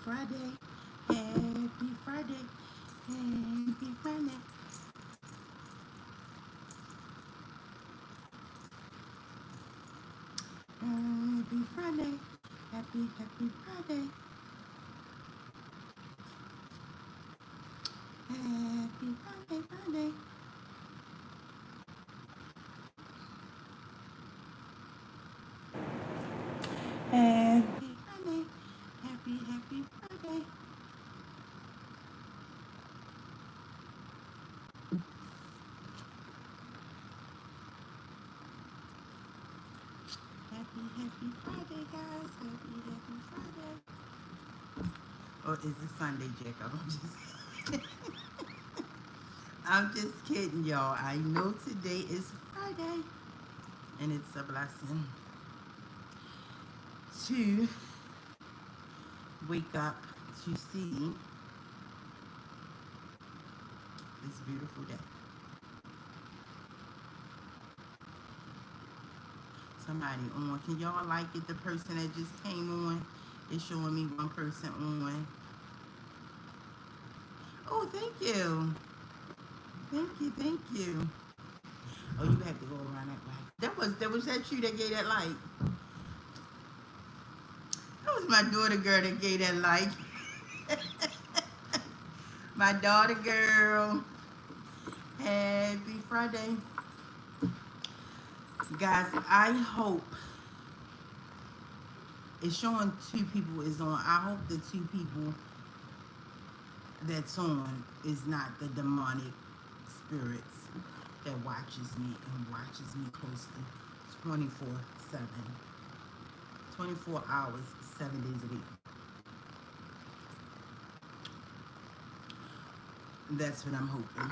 Friday, happy Friday, happy Friday. Happy Friday, happy Friday, happy Friday, Friday. Happy Friday, happy Friday. Happy Friday, guys. Happy Friday. Or is it Sunday, Jacob? I'm just kidding, y'all. I know today is Friday, and it's a blessing to wake up to see this beautiful day. Somebody on. Can y'all like it? The person that just came on is showing me one person on. Oh, thank you. Thank you. Oh, you have to go around that way. That was that you that gave that like. That was my daughter girl that gave that like. My daughter girl. Happy Friday. Guys, I hope it's showing 2 people is on. I hope the 2 people that's on is not the demonic spirits that watches me and watches me closely 24/7. 24 hours, 7 days a week. That's what I'm hoping.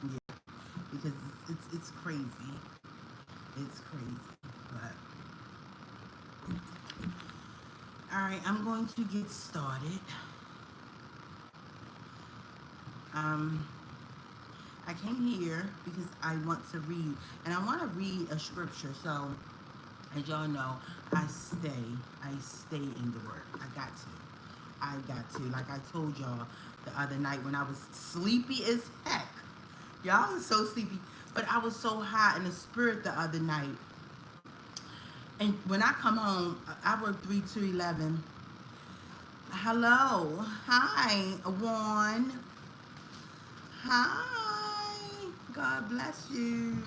Yeah, because it's crazy. It's crazy. But all right, I'm going to get started. I came here because I want to read, and I want to read a scripture. So, as y'all know, I stay in the Word. I got to. Like I told y'all the other night when I was sleepy as heck. Y'all was so sleepy, but I was so high in the spirit the other night. And when I come home, I work 3 to 11. Hello, hi, Juan. Hi, God bless you.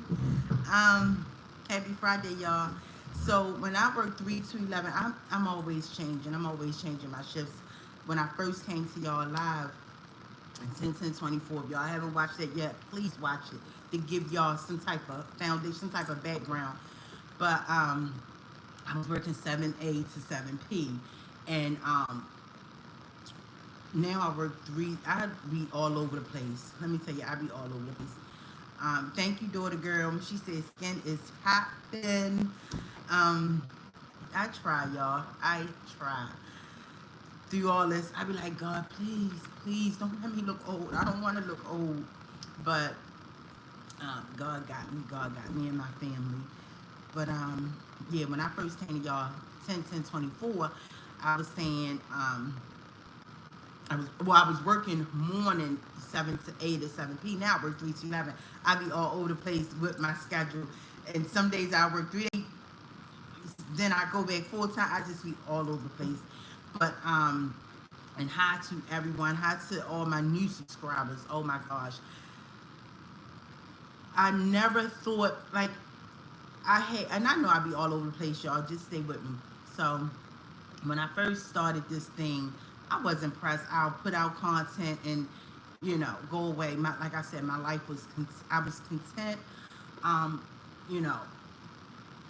Happy Friday, y'all. So when I work 3 to 11, I'm always changing. I'm always changing my shifts. When I first came to y'all live, 10/10/24. If y'all haven't watched it yet, please watch it to give y'all some type of foundation, some type of background. But I was working 7A to 7P, and now I work 3. I be all over the place. Let me tell you, I be all over the place. Thank you, daughter girl. She says skin is popping. I try, y'all. I try. Through all this, I be like, God, please don't let me look old. I don't want to look old. But God got me. God got me and my family. But yeah, when I first came to y'all, 10/10/24, I was saying, I was working morning 7 to 8 or 7P. Now I work 3 to 11. I be all over the place with my schedule. And some days I work 3 days, then I go back full time. I just be all over the place. But and hi to everyone, hi to all my new subscribers. Oh my gosh. I never thought, like, and I know I be all over the place, y'all. Just stay with me. So when I first started this thing, I was impressed. I'll put out content and, go away. Like I said, my life was, I was content. You know,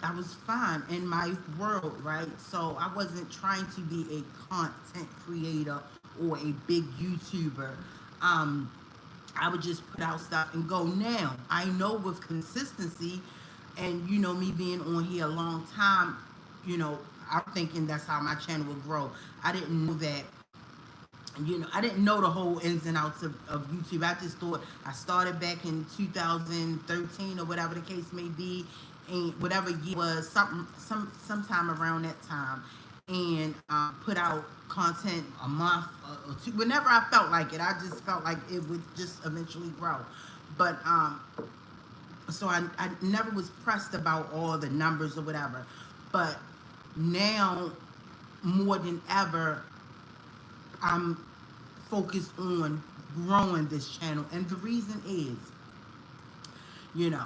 I was fine in my world, right? So I wasn't trying to be a content creator or a big YouTuber. I would just put out stuff and go. Now, I know with consistency and, me being on here a long time, I'm thinking that's how my channel would grow. I didn't know that, I didn't know the whole ins and outs of YouTube. I just thought I started back in 2013 or whatever the case may be. and whatever year was, sometime around that time, and put out content a month or two, whenever I felt like it. I just felt like it would just eventually grow. But so I never was pressed about all the numbers or whatever. But now, more than ever, I'm focused on growing this channel. And the reason is, you know,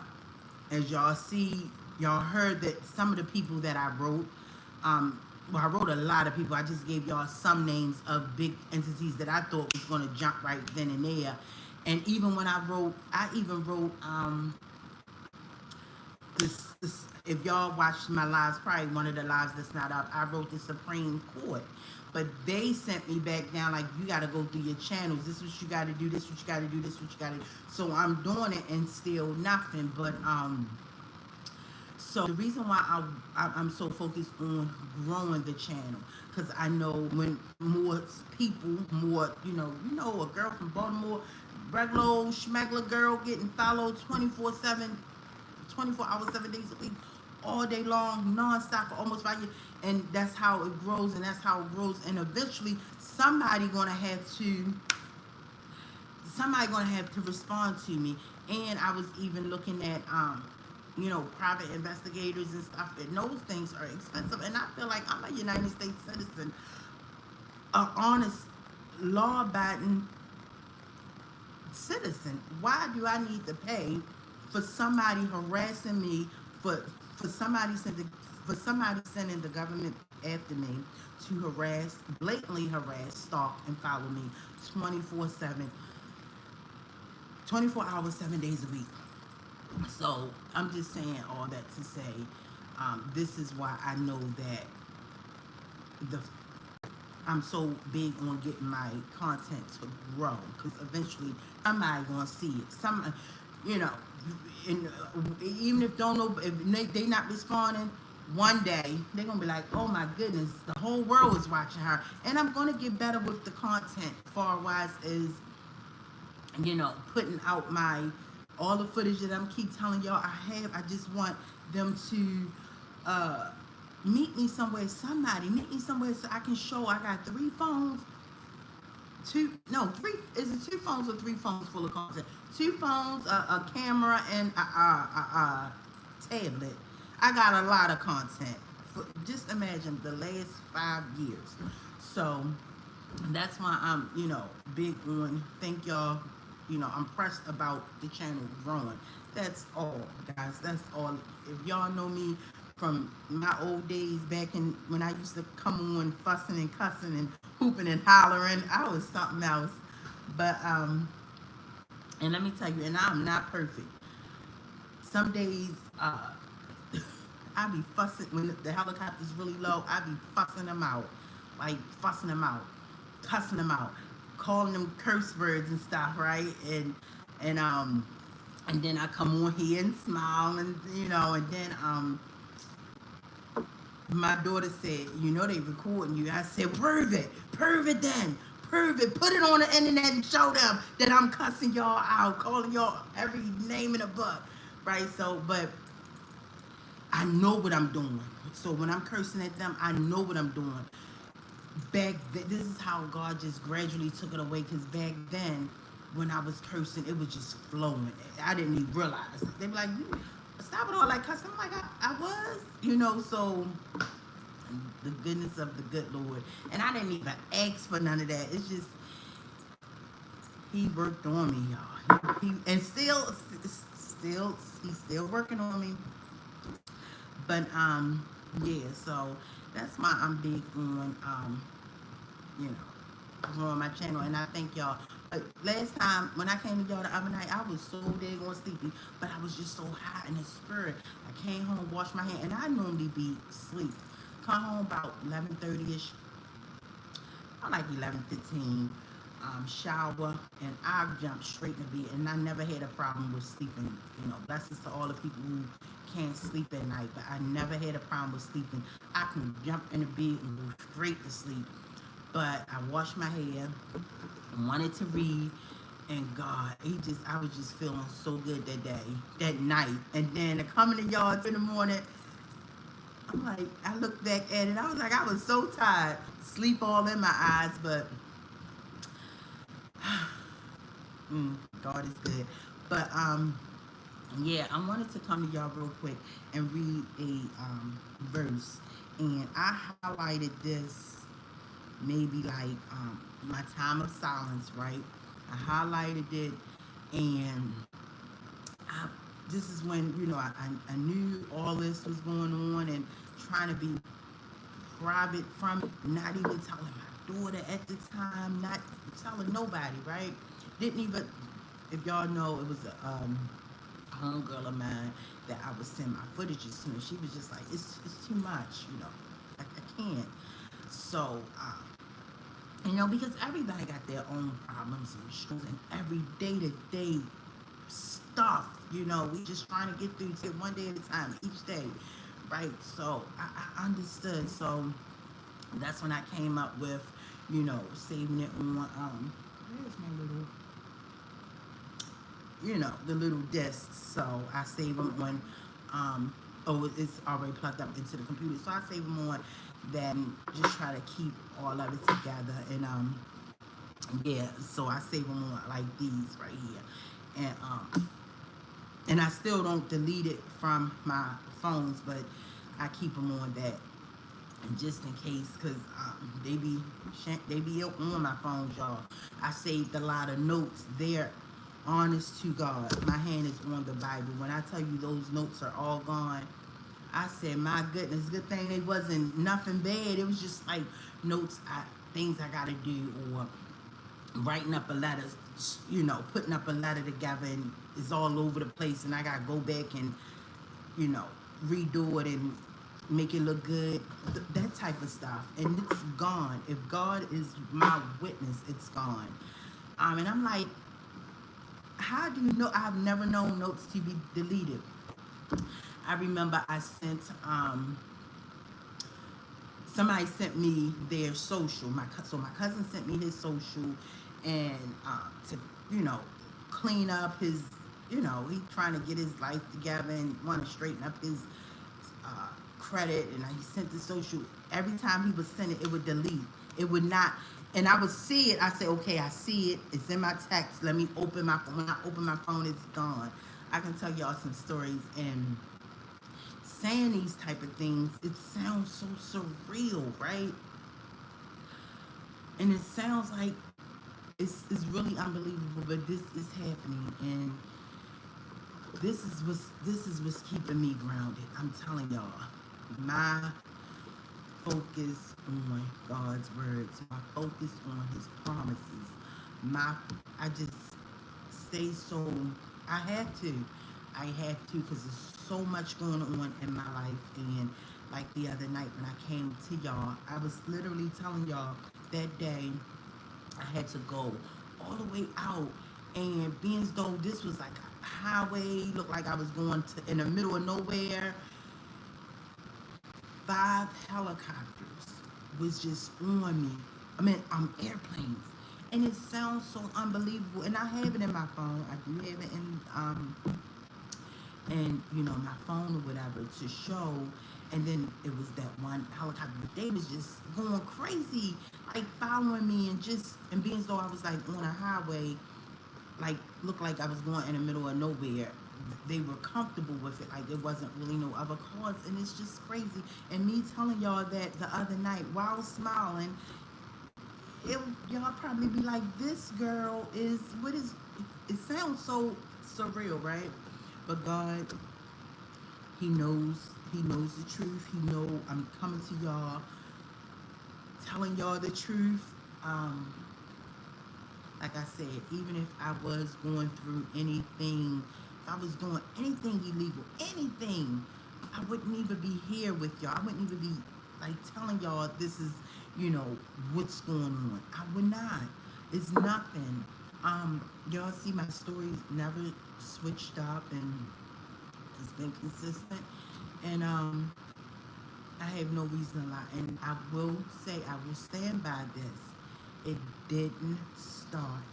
as y'all see, y'all heard that some of the people that I wrote, well, I wrote a lot of people. I just gave y'all some names of big entities that I thought was going to jump right then and there. And even when I even wrote this, if y'all watched my lives, probably one of the lives that's not up, I wrote the Supreme Court. But they sent me back down like, you got to go through your channels. This is what you got to do. This is what you got to do. This is what you got to do. So I'm doing it and still nothing. But so the reason why I'm so focused on growing the channel, because I know when more people, more, you know, a girl from Baltimore, regular old schmegler girl getting followed 24/7, 24 hours, 7 days a week, all day long, non-stop for almost 5 years. And that's how it grows, and that's how it grows. And eventually somebody gonna have to respond to me. And I was even looking at you know, private investigators and stuff, and those things are expensive. And I feel like I'm a United States citizen, an honest, law-abiding citizen. Why do I need to pay for somebody harassing me, for somebody sending the government after me to harass, blatantly harass, stalk, and follow me 24/7, 24 hours, 7 days a week? So I'm just saying all that to say, this is why I know that I'm so big on getting my content to grow, because eventually somebody gonna see it. Some, you know, and even if don't know, if they not responding, one day they're gonna be like, oh my goodness, the whole world is watching her. And I'm gonna get better with the content, far wise as, you know, putting out all the footage that I'm keep telling y'all I have. I just want them to meet me somewhere, meet me somewhere so I can show I got 3 phones. Is it 2 phones or 3 phones full of content? 2 phones, a camera, and a tablet. I got a lot of content. Just imagine the last 5 years. So that's why I'm, you know, big on, thank y'all. You know, I'm pressed about the channel growing. That's all, guys. That's all. If y'all know me from my old days back in when I used to come on fussing and cussing and hooping and hollering, I was something else. But and let me tell you, and I'm not perfect. Some days I be fussing when the helicopter's really low. I be fussing them out, cussing them out, calling them curse words and stuff, right? And then I come on here and smile, and you know, and then my daughter said, you know, they recording you. I said, prove it then, put it on the internet and show them that I'm cussing y'all out, calling y'all every name in the book, right? So, but I know what I'm doing. So when I'm cursing at them, I know what I'm doing. Back then, this is how God just gradually took it away, because back then when I was cursing, it was just flowing. I didn't even realize. They be like, you stop it all like cussing. I'm like, I was, you know. So the goodness of the good Lord, and I didn't even ask for none of that. It's just He worked on me, y'all. He and still He's still working on me. But yeah, so that's why I'm big on you know, growing my channel. And I thank y'all. Last time when I came to y'all the other night, I was so daggone sleepy, but I was just so hot in the spirit. I came home, washed my hand, and I normally be asleep. Come home about 11:30ish, I like 11:15. Shower, and I jumped straight in the bed, and I never had a problem with sleeping. You know, blessings to all the people who can't sleep at night, but I never had a problem with sleeping. I can jump in the bed and go straight to sleep. But I washed my hair, wanted to read, And God, I was just feeling so good that day, that night. And then coming to y'all in the morning, I'm like, I looked back at it, I was like, I was so tired, sleep all in my eyes, but God is good. But yeah, I wanted to come to y'all real quick and read a verse, and I highlighted this maybe like my time of silence, right? I highlighted it, and I, this is when I knew all this was going on, and trying to be private from it, not even telling my daughter at the time, not telling nobody, right? Didn't even, if y'all know, it was a homegirl of mine that I would send my footages to, and she was just like, it's too much, I can't. So, because everybody got their own problems and struggles and every day-to-day stuff, we just trying to get through to one day at a time, each day, right? So, I understood. So, that's when I came up with, saving it on, where's my little, the little discs. So I save them on, it's already plugged up into the computer. So I save them on that and just try to keep all of it together. And, yeah, so I save them on like these right here. And I still don't delete it from my phones, but I keep them on that just in case, because they be on my phones, y'all. I saved a lot of notes there. Honest to God, my hand is on the Bible. When I tell you those notes are all gone, I said, my goodness, good thing they wasn't nothing bad. It was just like notes, things I gotta do, or writing up a letter, putting up a letter together, and it's all over the place, and I gotta go back and, redo it and make it look good, that type of stuff. And it's gone. If God is my witness, it's gone. And I'm like, how do you know? I've never known notes to be deleted. I remember I sent, somebody sent me their social. So my cousin sent me his social, and to, clean up his, he trying to get his life together and want to straighten up his credit, and he sent the social. Every time he would send it, it would delete. It would not, and I would see it. I say, okay, I see it. It's in my text. Let me open my phone. When I open my phone, it's gone. I can tell y'all some stories, and saying these type of things, it sounds so surreal, right? And it sounds like it's really unbelievable, but this is happening, and this is what's keeping me grounded. I'm telling y'all, my focus on God's words, my focus on His promises, I just stay so, I have to because there's so much going on in my life. And like the other night when I came to y'all, I was literally telling y'all that day I had to go all the way out, and being as though this was like a highway, looked like I was going to in the middle of nowhere. 5 helicopters was just on me. I mean, airplanes. And it sounds so unbelievable. And I have it in my phone. I do have it in my phone or whatever to show. And then it was that one helicopter. They was just going crazy, like following me, and being as though I was like on a highway, like looked like I was going in the middle of nowhere. They were comfortable with it, like there wasn't really no other cars, and it's just crazy. And me telling y'all that the other night while I was smiling, y'all probably be like, this girl is, what is, it sounds so surreal, right? But God, He knows the truth. He know I'm coming to y'all, telling y'all the truth. Like I said, even if I was going through anything, if I was doing anything illegal, anything, I wouldn't even be here with y'all. I wouldn't even be like telling y'all this is, what's going on. I would not. It's nothing. Y'all see my stories never switched up, and it's been consistent. And I have no reason to lie. And I will say, I will stand by this. It didn't start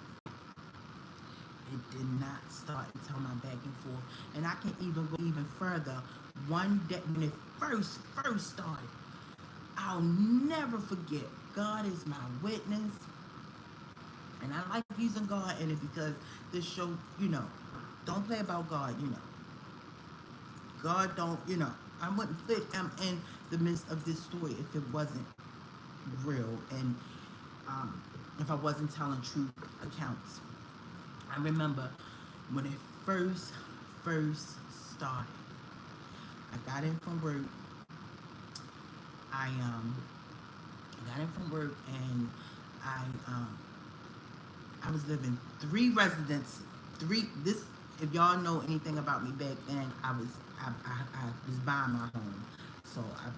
It did not start until my back and forth. And I can even go even further. One day when it first started, I'll never forget. God is my witness. And I like using God in it because this show, don't play about God, God don't, I wouldn't put him in the midst of this story if it wasn't real and if I wasn't telling true accounts. I remember when it first started. I got in from work. I got in from work and I I was living three residents. This if y'all know anything about me back then, I was buying my home. So I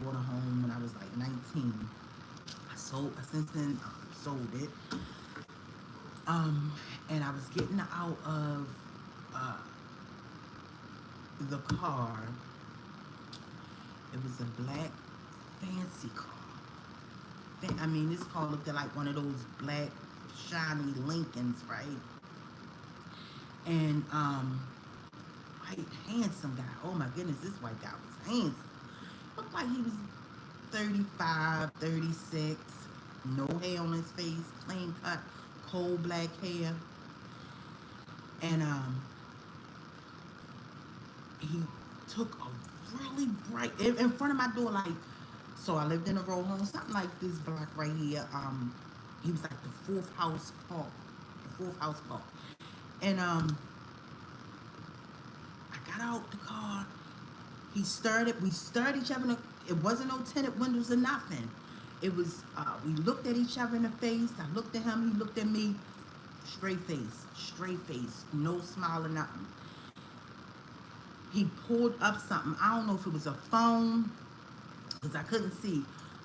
bought a home when I was like 19. I since then sold it. And I was getting out of the car. It was a black fancy car. I mean, this car looked like one of those black shiny Lincolns, right? And white handsome guy. Oh my goodness, this white guy was handsome. Looked like he was 35, 36, no hair on his face, clean cut, coal black hair. And he took a really bright in front of my door, like, so I lived in a row home, something like this block right here. He was like the fourth house park. And I got out the car. We stared each other. It wasn't no tinted windows or nothing. It was, we looked at each other in the face. I looked at him, he looked at me. Straight face, no smile or nothing. He pulled up something. I don't know if it was a phone, because I couldn't see,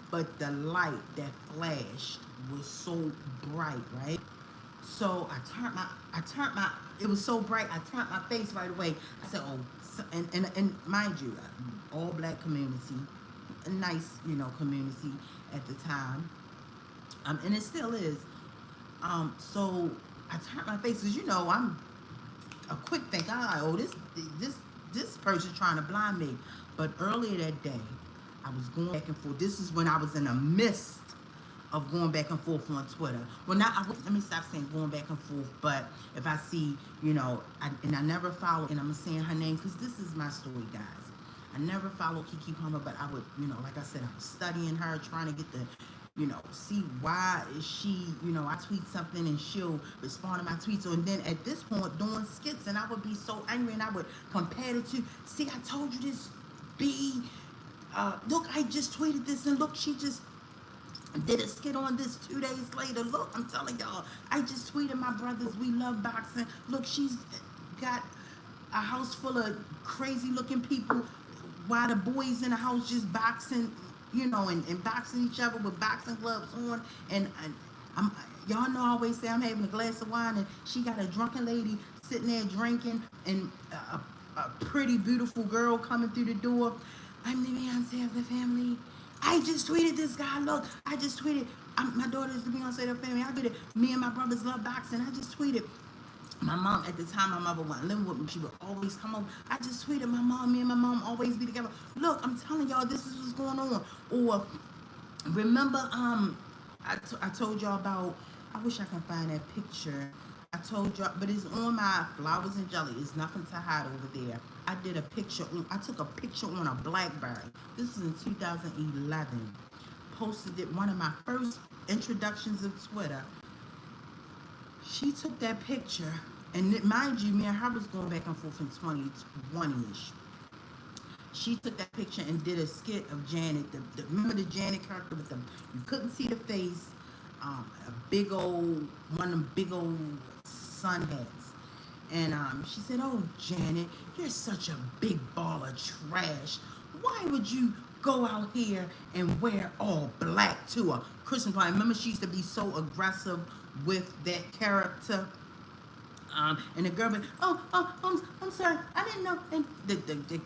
but the light that flashed was so bright, right? So it was so bright, I turned my face right away. I said, oh, and mind you, all black community, a nice, community at the time. And it still is. So I turned my face, because, I'm a quick think, this person trying to blind me. But earlier that day, I was going back and forth. This is when I was in the midst of going back and forth on Twitter. Well, let me stop saying going back and forth, but if I see, I never follow, and I'm saying her name because this is my story, guys. I never followed Kiki Palmer, but I would, like I said, I was studying her, trying to get the, see why is she, I tweet something and she'll respond to my tweets. So, and then at this point, doing skits, and I would be so angry, and I would compare it to, see, I told you this, B. Look, I just tweeted this, and look, she just did a skit on this 2 days later. Look, I'm telling y'all, I just tweeted my brothers, we love boxing. Look, she's got a house full of crazy looking people while the boys in the house just boxing, and boxing each other with boxing gloves on. And y'all know I always say I'm having a glass of wine, and she got a drunken lady sitting there drinking, and a pretty, beautiful girl coming through the door. I'm the Beyonce of the family. I just tweeted this guy. Look, I just tweeted. My daughter is the Beyonce of the family. I did it. Me and my brothers love boxing. I just tweeted. My mom, at the time, my mother wasn't living with me. She would always come over. I just tweeted my mom. Me and my mom always be together. Look, I'm telling y'all, this is what's going on. Or remember, I told y'all about. I wish I can find that picture. I told y'all, but it's on my Flowers and Jelly. It's nothing to hide over there. I did a picture. I took a picture on a BlackBerry. This is in 2011. Posted it, one of my first introductions of Twitter. She took that picture, and mind you, me and her was going back and forth in 2020-ish. She took that picture and did a skit of Janet. Remember the Janet character with you couldn't see the face, a big old, one of them big old sun hats. And she said, oh, Janet, you're such a big ball of trash. Why would you go out here and wear all black to a Christmas party? Remember, she used to be so aggressive with that character. And the girl went, I'm sorry, I didn't know. And the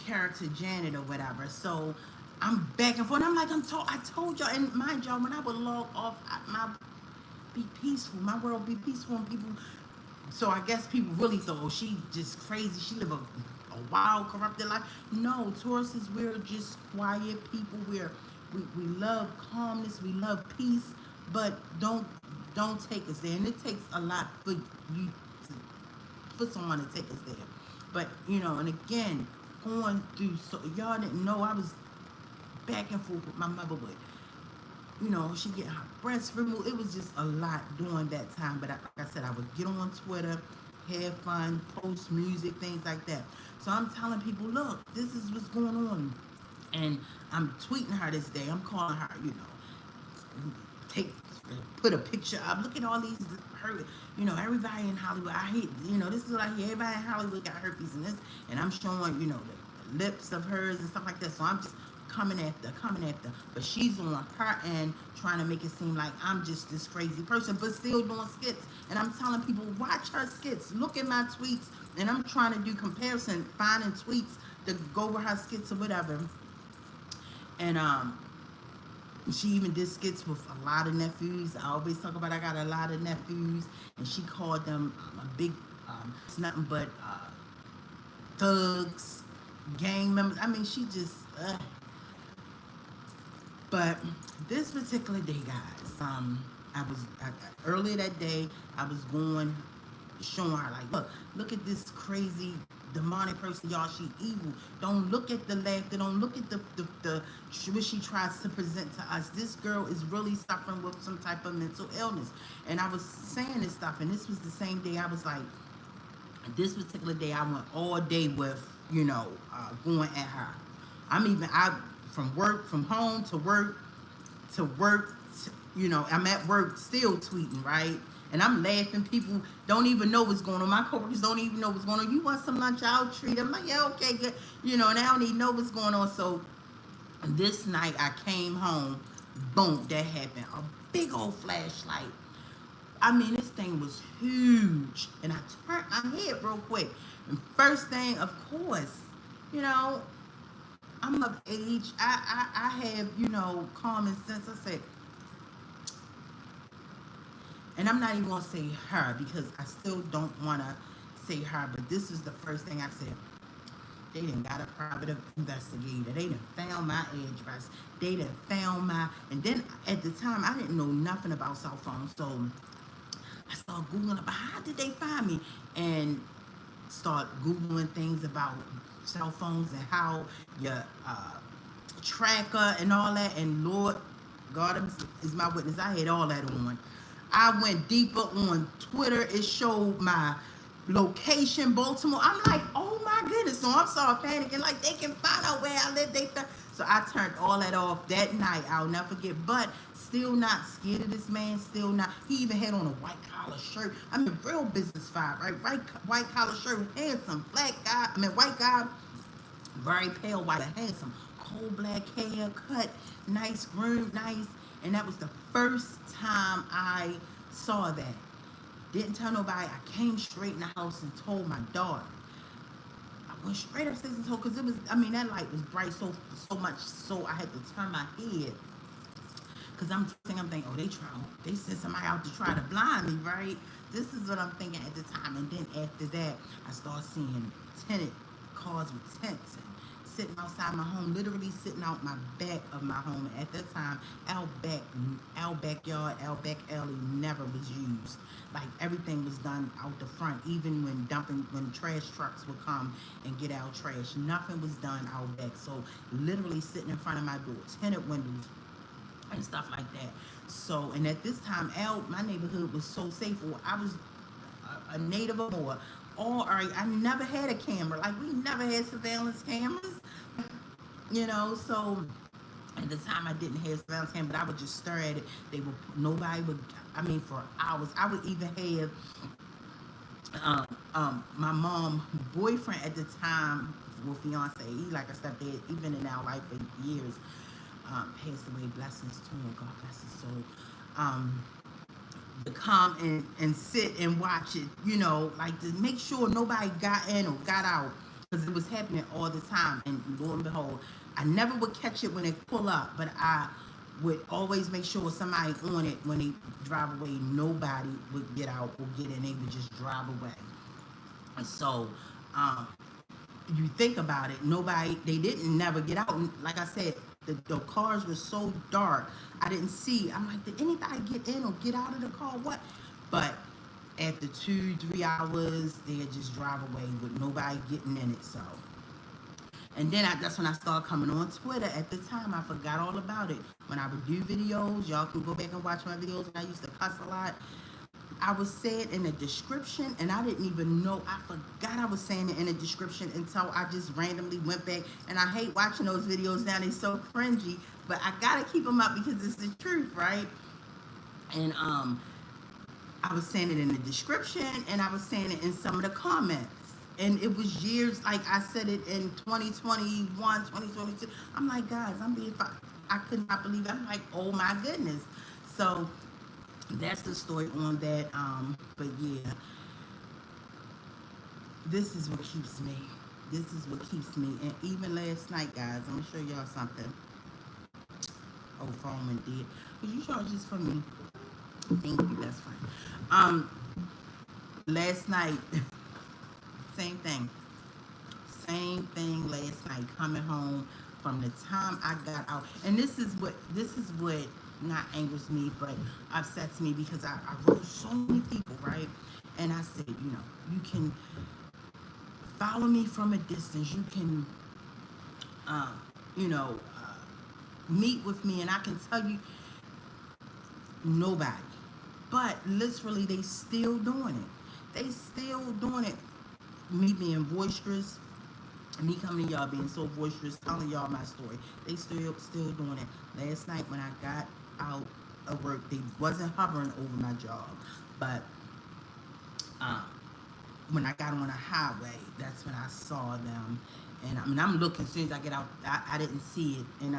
character Janet or whatever. So I'm back and forth. I'm like, I told y'all. And mind y'all, when I would log off be peaceful. My world be peaceful, and people. So I guess people really thought, oh, she just crazy. She live a wild, corrupted life. No, Tauruses, we're just quiet people. We love calmness. We love peace. But don't take us there. And it takes a lot for you for someone to take us there. But and again, going through, so y'all didn't know I was back and forth with my mother with. She get her breasts removed. It was just a lot during that time. But like I said, I would get on Twitter, have fun, post music, things like that. So I'm telling people, look, this is what's going on. And I'm tweeting her this day. I'm calling her, take put a picture up. Look at all these everybody in Hollywood. I hate, this is what I hear. Everybody in Hollywood got herpes and this, and I'm showing, the lips of hers and stuff like that. So I'm just coming after. But she's on her end trying to make it seem like I'm just this crazy person, but still doing skits. And I'm telling people, watch her skits. Look at my tweets. And I'm trying to do comparison, finding tweets to go with her skits or whatever. And she even did skits with a lot of nephews. I always talk about I got a lot of nephews, and she called them a big, it's nothing but thugs, gang members. I mean, she just, but this particular day, guys, earlier that day, I was showing her like, look at this crazy demonic person, y'all. She evil. Don't look at the laughter. Don't look at the what she tries to present to us. This girl is really suffering with some type of mental illness. And I was saying this stuff, and this was the same day I was like, this particular day I went all day with, going at her. From home to work, I'm at work still tweeting, right? And I'm laughing. People don't even know what's going on. My coworkers don't even know what's going on. You want some lunch? I'll treat them. I'm like, yeah, okay, good. And I don't even know what's going on. So this night I came home. Boom, that happened. A big old flashlight. I mean, this thing was huge. And I turned my head real quick. And first thing, of course, I'm of age. I have, common sense. I said, and I'm not even going to say her because I still don't want to say her, but this is the first thing I said. They done got a private investigator. They done found my address. They done found and then at the time, I didn't know nothing about cell phones. So I started Googling about how did they find me, and start Googling things about cell phones and how your tracker and all that. And Lord God is my witness. I had all that on. I went deeper on Twitter. It showed my location, Baltimore. I'm like, oh my goodness. So I started panicking, like they can find out where I live. So I turned all that off that night. I'll never forget. But still not scared of this man. Still not. He even had on a white collar shirt. I mean, real business vibe, right? White collar shirt, handsome, black guy. White guy, very pale white, handsome, coal black hair, cut, nice, groomed, nice. And that was the first time I saw that. Didn't tell nobody. I came straight in the house and told my daughter. I went straight upstairs and told, because it was, that light was bright so much, so I had to turn my head. Because I'm thinking, oh, they sent somebody out to try to blind me, right? This is what I'm thinking at the time. And then after that, I started seeing tinted cars with tents and sitting outside my home, literally sitting out my back of my home. At that time, our backyard, our back alley never was used. Like everything was done out the front. Even when trash trucks would come and get our trash, nothing was done out back. So literally sitting in front of my door, tinted windows and stuff like that. So, and at this time, my neighborhood was so safe. I was a native or more. All right, I never had a camera. Like we never had surveillance cameras, So at the time I didn't have surveillance camera, but I would just stare at it. Nobody would. For hours. I would even have my mom boyfriend at the time, well, fiance. He like a stepdad. He been in our life for years. Passed away. Blessings to him. God bless his soul. To come and sit and watch it, like to make sure nobody got in or got out, because it was happening all the time. And lo and behold, I never would catch it when it pull up, but I would always make sure somebody on it when they drive away. Nobody would get out or get in. They would just drive away. And so, um, you think about it, they didn't never get out. And like I said, the cars were so dark, I didn't see. I'm like, did anybody get in or get out of the car? What? But after 2-3 hours, they'd just drive away with nobody getting in it. So, and then that's when I started coming on Twitter. At the time, I forgot all about it. When I would do videos, y'all can go back and watch my videos. I used to cuss a lot. I was saying in the description, and I didn't even know. I forgot I was saying it in the description until I just randomly went back. And I hate watching those videos now. They're so cringy, but I gotta keep them up because it's the truth, right? And I was saying it in the description, and I was saying it in some of the comments. And it was years, like I said it in 2021, 2022. I'm like, guys, I could not believe it. I'm like, oh my goodness. So that's the story on that. But yeah, this is what keeps me. This is what keeps me. And even last night, guys, I'm gonna show y'all something. Oh, phone went dead. Could you charge this for me? Thank you, best friend. Last night, same thing. Same thing last night. Coming home from the time I got out, and this is what not angers me, but upsets me, because I wrote so many people, right? And I said, you can follow me from a distance. You can, meet with me, and I can tell you nobody. But literally, they still doing it. They still doing it. Me being boisterous, me coming to y'all being so boisterous, telling y'all my story. They still doing it. Last night when I got out of work, they wasn't hovering over my job, but when I got on a highway, that's when I saw them. And I'm looking. As soon as I get out, I didn't see it, and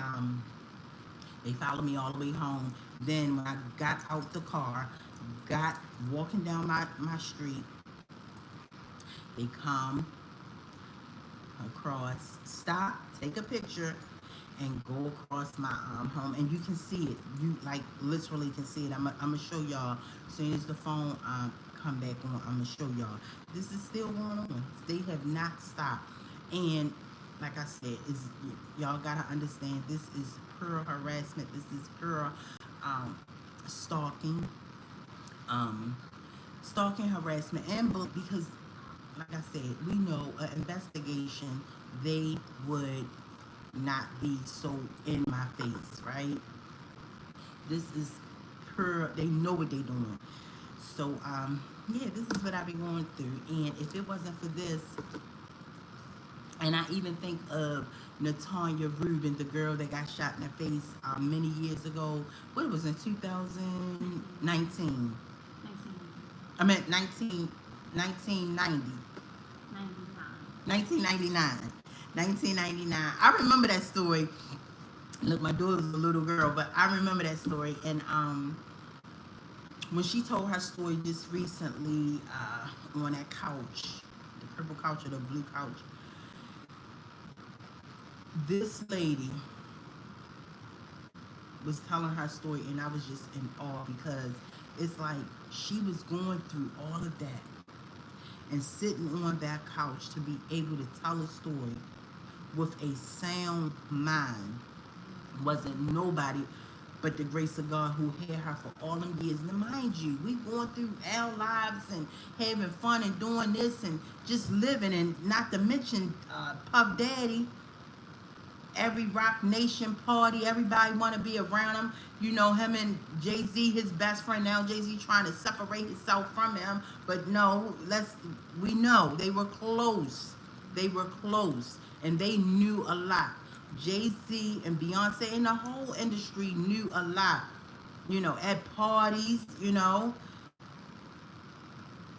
they followed me all the way home. Then when I got out the car, walking down my street, they come across, stop, take a picture, and go across my home. And you can see it. You like literally can see it. I'm gonna show y'all as soon as the phone come back on. I'm gonna show y'all. This is still going on. They have not stopped. And like I said, y'all gotta understand, this is pure harassment. This is pure stalking, harassment, and because, like I said, we know an investigation, they would not be so in my face, right? This is pure. They know what they're doing. So yeah, this is what I be going through. And if it wasn't for this, and I even think of Natanya Rubin, the girl that got shot in the face many years ago. What was in 2019? I meant 1990. 1999. I remember that story. Look, my daughter was a little girl, but I remember that story. And when she told her story just recently on that couch, the purple couch or the blue couch, this lady was telling her story, and I was just in awe, because it's like she was going through all of that and sitting on that couch to be able to tell a story with a sound mind. Wasn't nobody but the grace of God who had her for all them years. Now, mind you, we going through our lives and having fun and doing this and just living, and not to mention Puff Daddy. Every Rock Nation party, everybody want to be around him. You know, him and Jay-Z, his best friend. Now Jay-Z trying to separate himself from him. But no, we know they were close. They were close. And they knew a lot. Jay-Z and Beyonce and the whole industry knew a lot. You know, at parties, you know.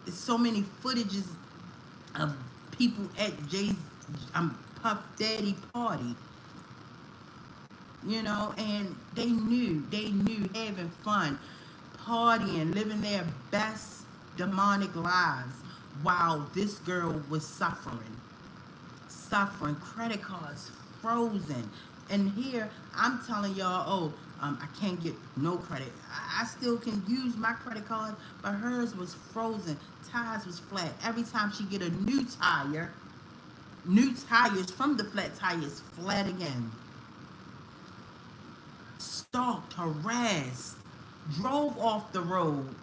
There's so many footages of people at Puff Daddy party. You know, and they knew having fun, partying, living their best demonic lives, while this girl was suffering, credit cards frozen, And here I'm telling y'all, oh, I can't get no credit. I still can use my credit card, but hers was frozen. Tires was flat. Every time she get a new tires from the flat tires flat again. Stalked, harassed, drove off the road.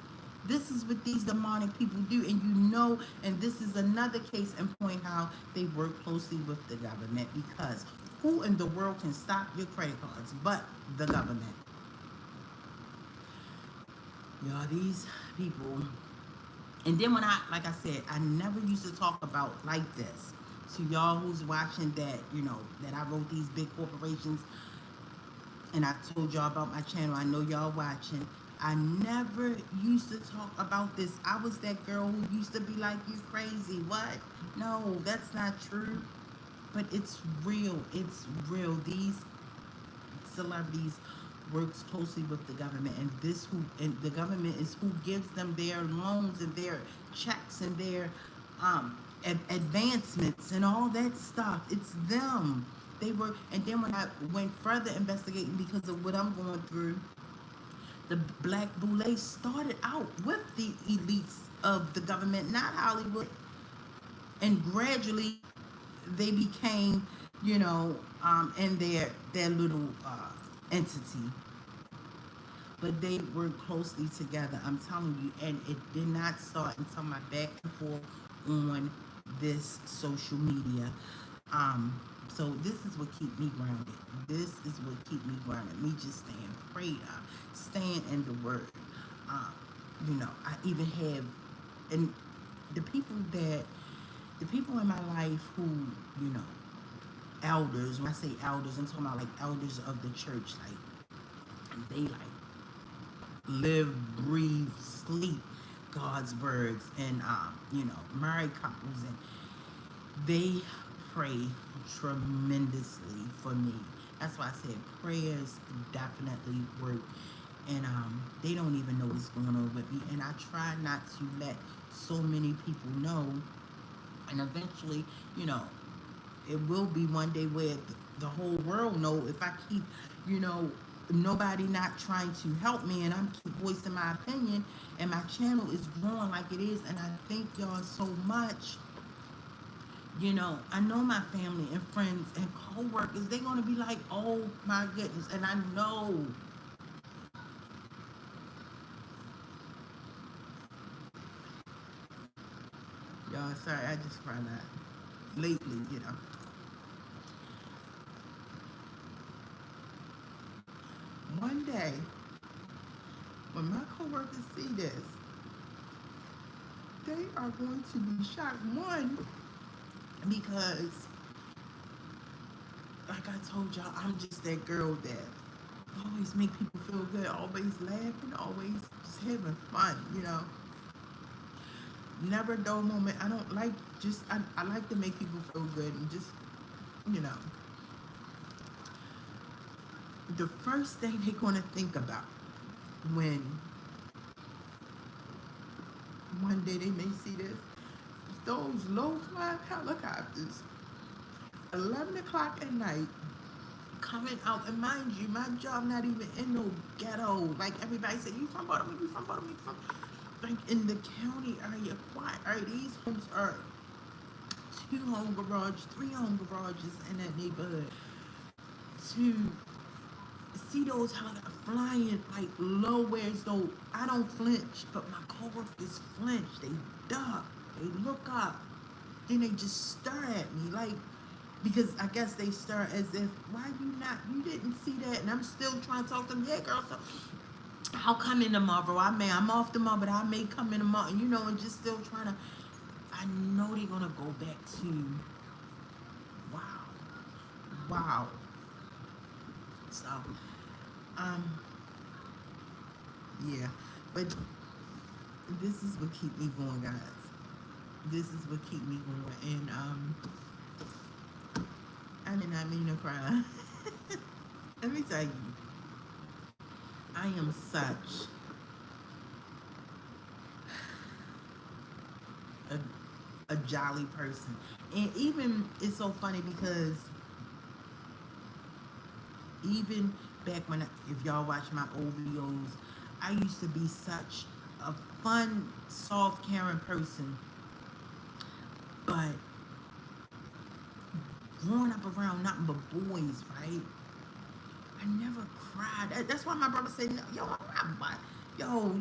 This is what these demonic people do, and you know, and this is another case in point how they work closely with the government, because who in the world can stop your credit cards but the government? Y'all, these people. And then when like I said, I never used to talk about like this. To y'all who's watching that, that I wrote these big corporations and I told y'all about my channel. I know y'all watching. I never used to talk about this. I was that girl who used to be like, you crazy. What? No, that's not true. But it's real. It's real. These celebrities works closely with the government, and the government is who gives them their loans and their checks and their advancements and all that stuff. It's them. They were, and then when I went further investigating because of what I'm going through, the Black Boule started out with the elites of the government, not Hollywood, and gradually they became, in their little entity. But they work closely together. I'm telling you, and it did not start until my back and forth on this social media. So this is what keep me grounded. This is what keep me grounded. Me just staying prayed up, staying in the word. I even have, and the people in my life who, elders. When I say elders, I'm talking about like elders of the church. Like they like live, breathe, sleep God's words, and married couples, and they pray tremendously for me. That's why I said prayers definitely work, and they don't even know what's going on with me, and I try not to let so many people know, and eventually, it will be one day where the whole world know if I keep, nobody not trying to help me, and I'm keep voicing my opinion, and my channel is growing like it is, and I thank y'all so much. I know my family and friends and co-workers, they're going to be like, oh my goodness, and I know. Y'all, sorry, I just cried out. Lately, one day, when my co-workers see this, they are going to be shocked. One, because, like I told y'all, I'm just that girl that always make people feel good, always laughing, always just having fun, Never a dull moment. I don't like I like to make people feel good and just, you know. The first thing they're going to think about when one day they may see this, those low-flying helicopters, 11 o'clock at night, coming out. And mind you, my job not even in no ghetto. Like everybody say, you from Baltimore, you from Baltimore, you from... Like in the county area, quiet. All right, these homes are 2 home garages, 3 home garages in that neighborhood. To see those helicopters flying like low, whereas though I don't flinch, but my coworkers flinch. They duck, they look up, then they just stare at me like, because I guess they stare as if, why you didn't see that? And I'm still trying to talk to them. Yeah, girl, so I'll come in tomorrow. I'm off tomorrow, but I may come in tomorrow, and just still trying to, I know they're gonna go back to, wow. So, yeah, but this is what keep me going, guys. This is what keep me going, and I did not mean to cry. Let me tell you, I am such a jolly person, and even it's so funny because even back when, if y'all watch my old videos, I used to be such a fun, soft, caring person. But growing up around nothing but boys, right? I never cried. That's why my brother said, "Yo, I'm not, yo,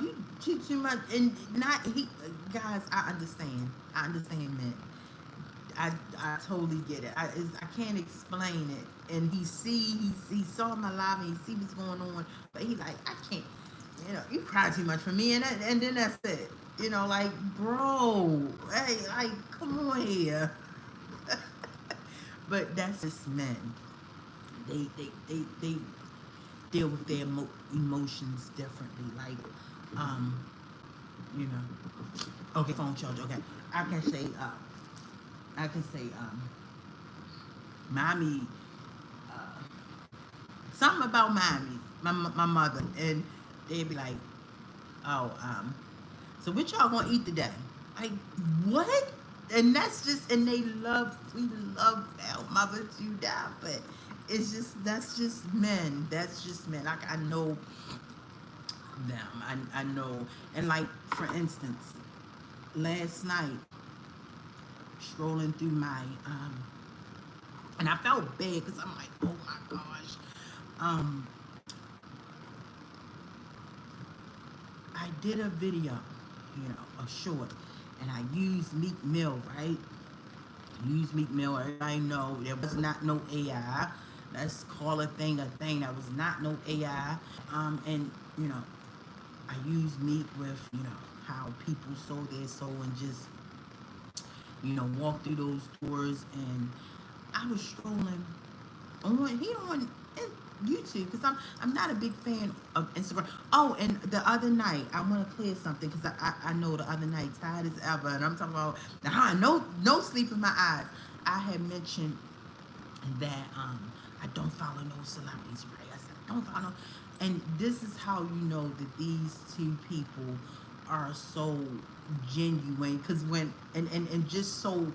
you too much." And not he, guys. I understand. I understand that. I totally get it. I can't explain it. And he saw my live and he see what's going on, but he like, I can't. You cry too much for me, and then that's it. Like, bro, hey, like, come on here. But that's just men. They deal with their emotions differently. Like, you know. Okay, phone charge. Okay, I can say, mommy, something about mommy, my mother, and they'd be like, oh, so what y'all gonna eat today? Like, what? And that's just, and we love our mother to die, but that's just men. That's just men. Like, I know them. I know. And like, for instance, last night, strolling through my, and I felt bad because I'm like, oh my gosh. I did a video, a short, and I used Meek Mill, right? Use Meek Mill. Everybody know there was not no AI. Let's call a thing a thing. That was not no AI. And I use Meek with how people sold their soul and just walk through those tours. And I was strolling on YouTube because I'm not a big fan of Instagram. Oh, and the other night I want to clear something because I know the other night, tired as ever, and I'm talking about no sleep in my eyes. I had mentioned that I don't follow no celebrities, right? I said I don't follow, and this is how you know that these two people are so genuine, because when and just so,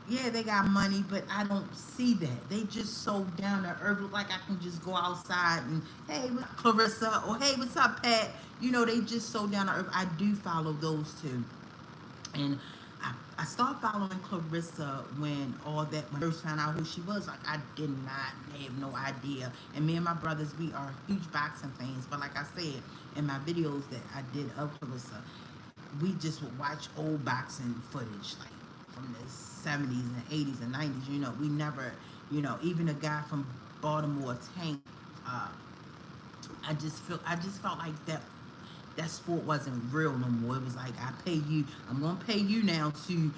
yeah, they got money, but I don't see that. They just so down to earth. Look like I can just go outside and, hey, what's up, Clarissa? Or, hey, what's up, Pat? They just so down to earth. I do follow those two. And I started following Clarissa when I first found out who she was. Like, I did not have no idea. And me and my brothers, we are huge boxing fans. But like I said, in my videos that I did of Clarissa, we just would watch old boxing footage, like from the 70s and 80s and 90s. We never, even a guy from Baltimore, Tank, I just felt like that sport wasn't real no more. It was like, I'm gonna pay you now to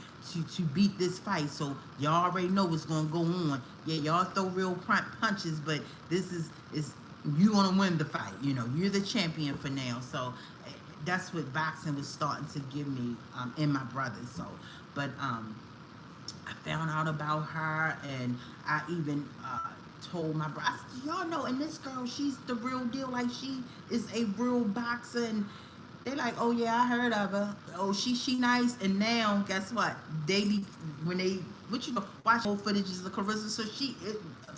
beat this fight, so y'all already know what's gonna go on. Yeah, y'all throw real punches, but this is you gonna win the fight. You're the champion for now. So that's what boxing was starting to give me in my brothers. So, but I found out about her, and I even told my brother, y'all know, and this girl, she's the real deal. Like, she is a real boxer. And they're like, oh yeah, I heard of her. Oh, she nice. And now, guess what? When they watch old footages of Clarissa. So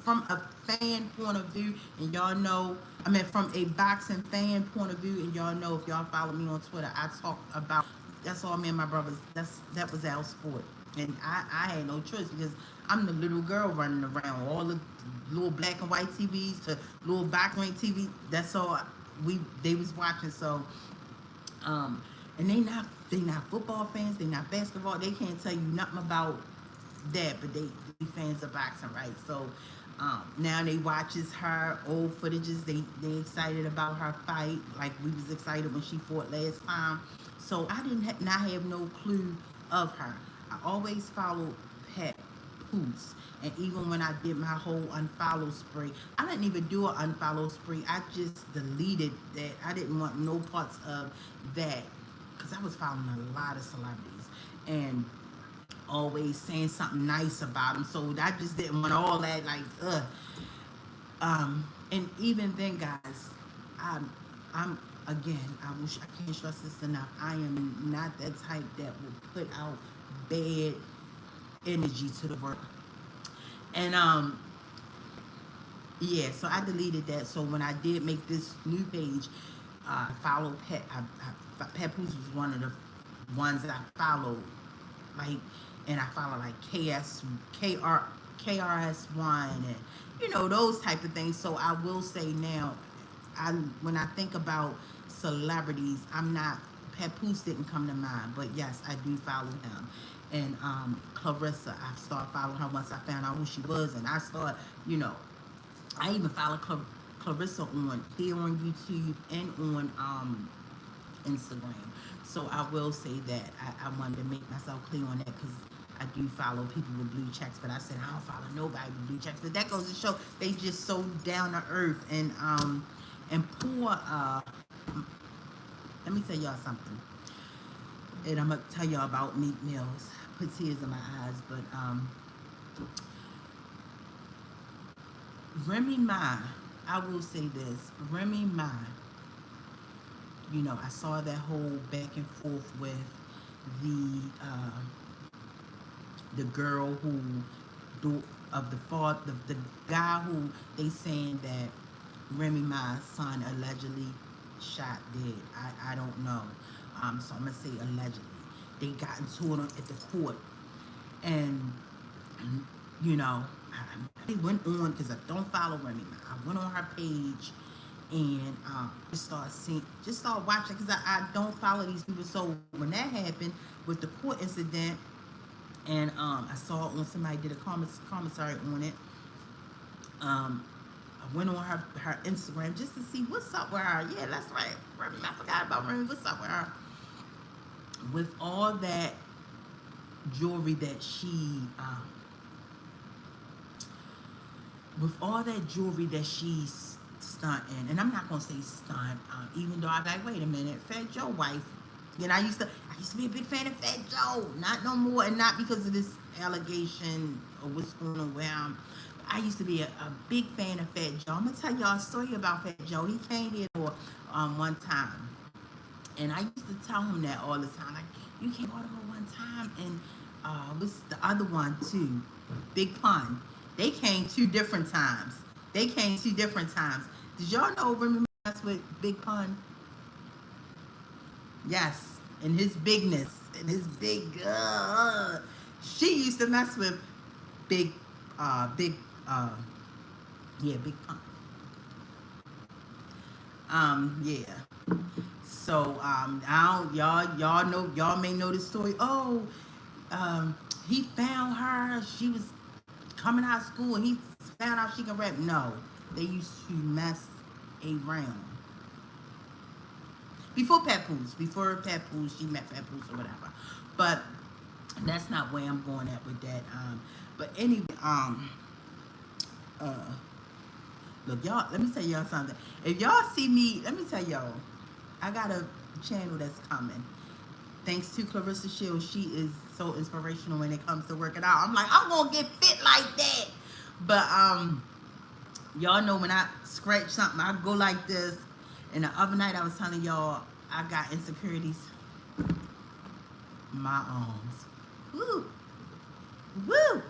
from a fan point of view, and y'all know, from a boxing fan point of view, and y'all know, if y'all follow me on Twitter, I talk about, that's all me and my brothers, that was our sport. And I had no choice, because I'm the little girl running around. All the little black and white TVs to little background TV, that's all they was watching. So, and they not football fans, they not basketball, they can't tell you nothing about that, but they fans of boxing, right? So, now they watches her old footages, they excited about her fight, like we was excited when she fought last time. So I didn't not have no clue of her. I always followed Pat Poots. And even when I did my whole unfollow spree, I didn't even do an unfollow spree. I just deleted that. I didn't want no parts of that, because I was following a lot of celebrities and always saying something nice about them. So I just didn't want all that, like, ugh. And even then, guys, I'm again, I can't stress this enough. I am not that type that will put out bad energy to the world. And Yeah, so I deleted that. So when I did make this new page, I followed Pet. Pet Poos was one of the ones that I followed, like, and I follow like KRS1 and those type of things. So I will say now, when I think about celebrities, I'm not Papoose didn't come to mind, but yes, I do follow him. And Clarissa, I started following her once I found out who she was, and I started, I even follow Clarissa on here on YouTube and on Instagram. So I will say that I wanted to make myself clear on that because I do follow people with blue checks, but I said I don't follow nobody with blue checks. But that goes to show they just so down to earth and poor. Let me tell y'all something, and I'm gonna tell y'all about Meek Mills. Put tears in my eyes, but Remy Ma, I will say this, Remy Ma. I saw that whole back and forth with the girl who the guy who they saying that Remy Ma's son allegedly shot dead. I don't know. So I'm gonna say allegedly. They got into it at the court, and I went on because I don't follow Remy Ma. I went on her page and just start watching because I don't follow these people. So when that happened with the court incident, and I saw it when somebody did a commentary on it. I went on her Instagram just to see what's up with her. Yeah, that's right. Remy, I forgot about Remy. What's up with her? With all that jewelry that she's stunting, and I'm not gonna say stunt, even though I'm like, wait a minute, Fat Joe wife. I used to be a big fan of Fat Joe, not no more, and not because of this allegation or what's going on with him. I used to be a big fan of Fat Joe. I'm gonna tell y'all a story about Fat Joe. He came here for one time, and I used to tell him that all the time. Like, you came over one time, and what's the other one too? Big Pun. They came two different times. Did y'all know Remy mess with Big Pun? Yes, and his bigness and his big. She used to mess with Big Big Pun. Yeah. So I don't y'all may know this story. Oh, he found her. She was coming out of school and he found out she can rap. No, they used to mess around. Before Papoose, she met Papoose or whatever. But that's not where I'm going at with that. But anyway, look, y'all, let me tell y'all something. If y'all see me, let me tell y'all, I got a channel that's coming. Thanks to Clarissa Shields, she is so inspirational when it comes to working out. I'm like, I'm gonna get fit like that. But y'all know when I scratch something, I go like this. And the other night I was telling y'all I got insecurities. My arms. Woo. Woo.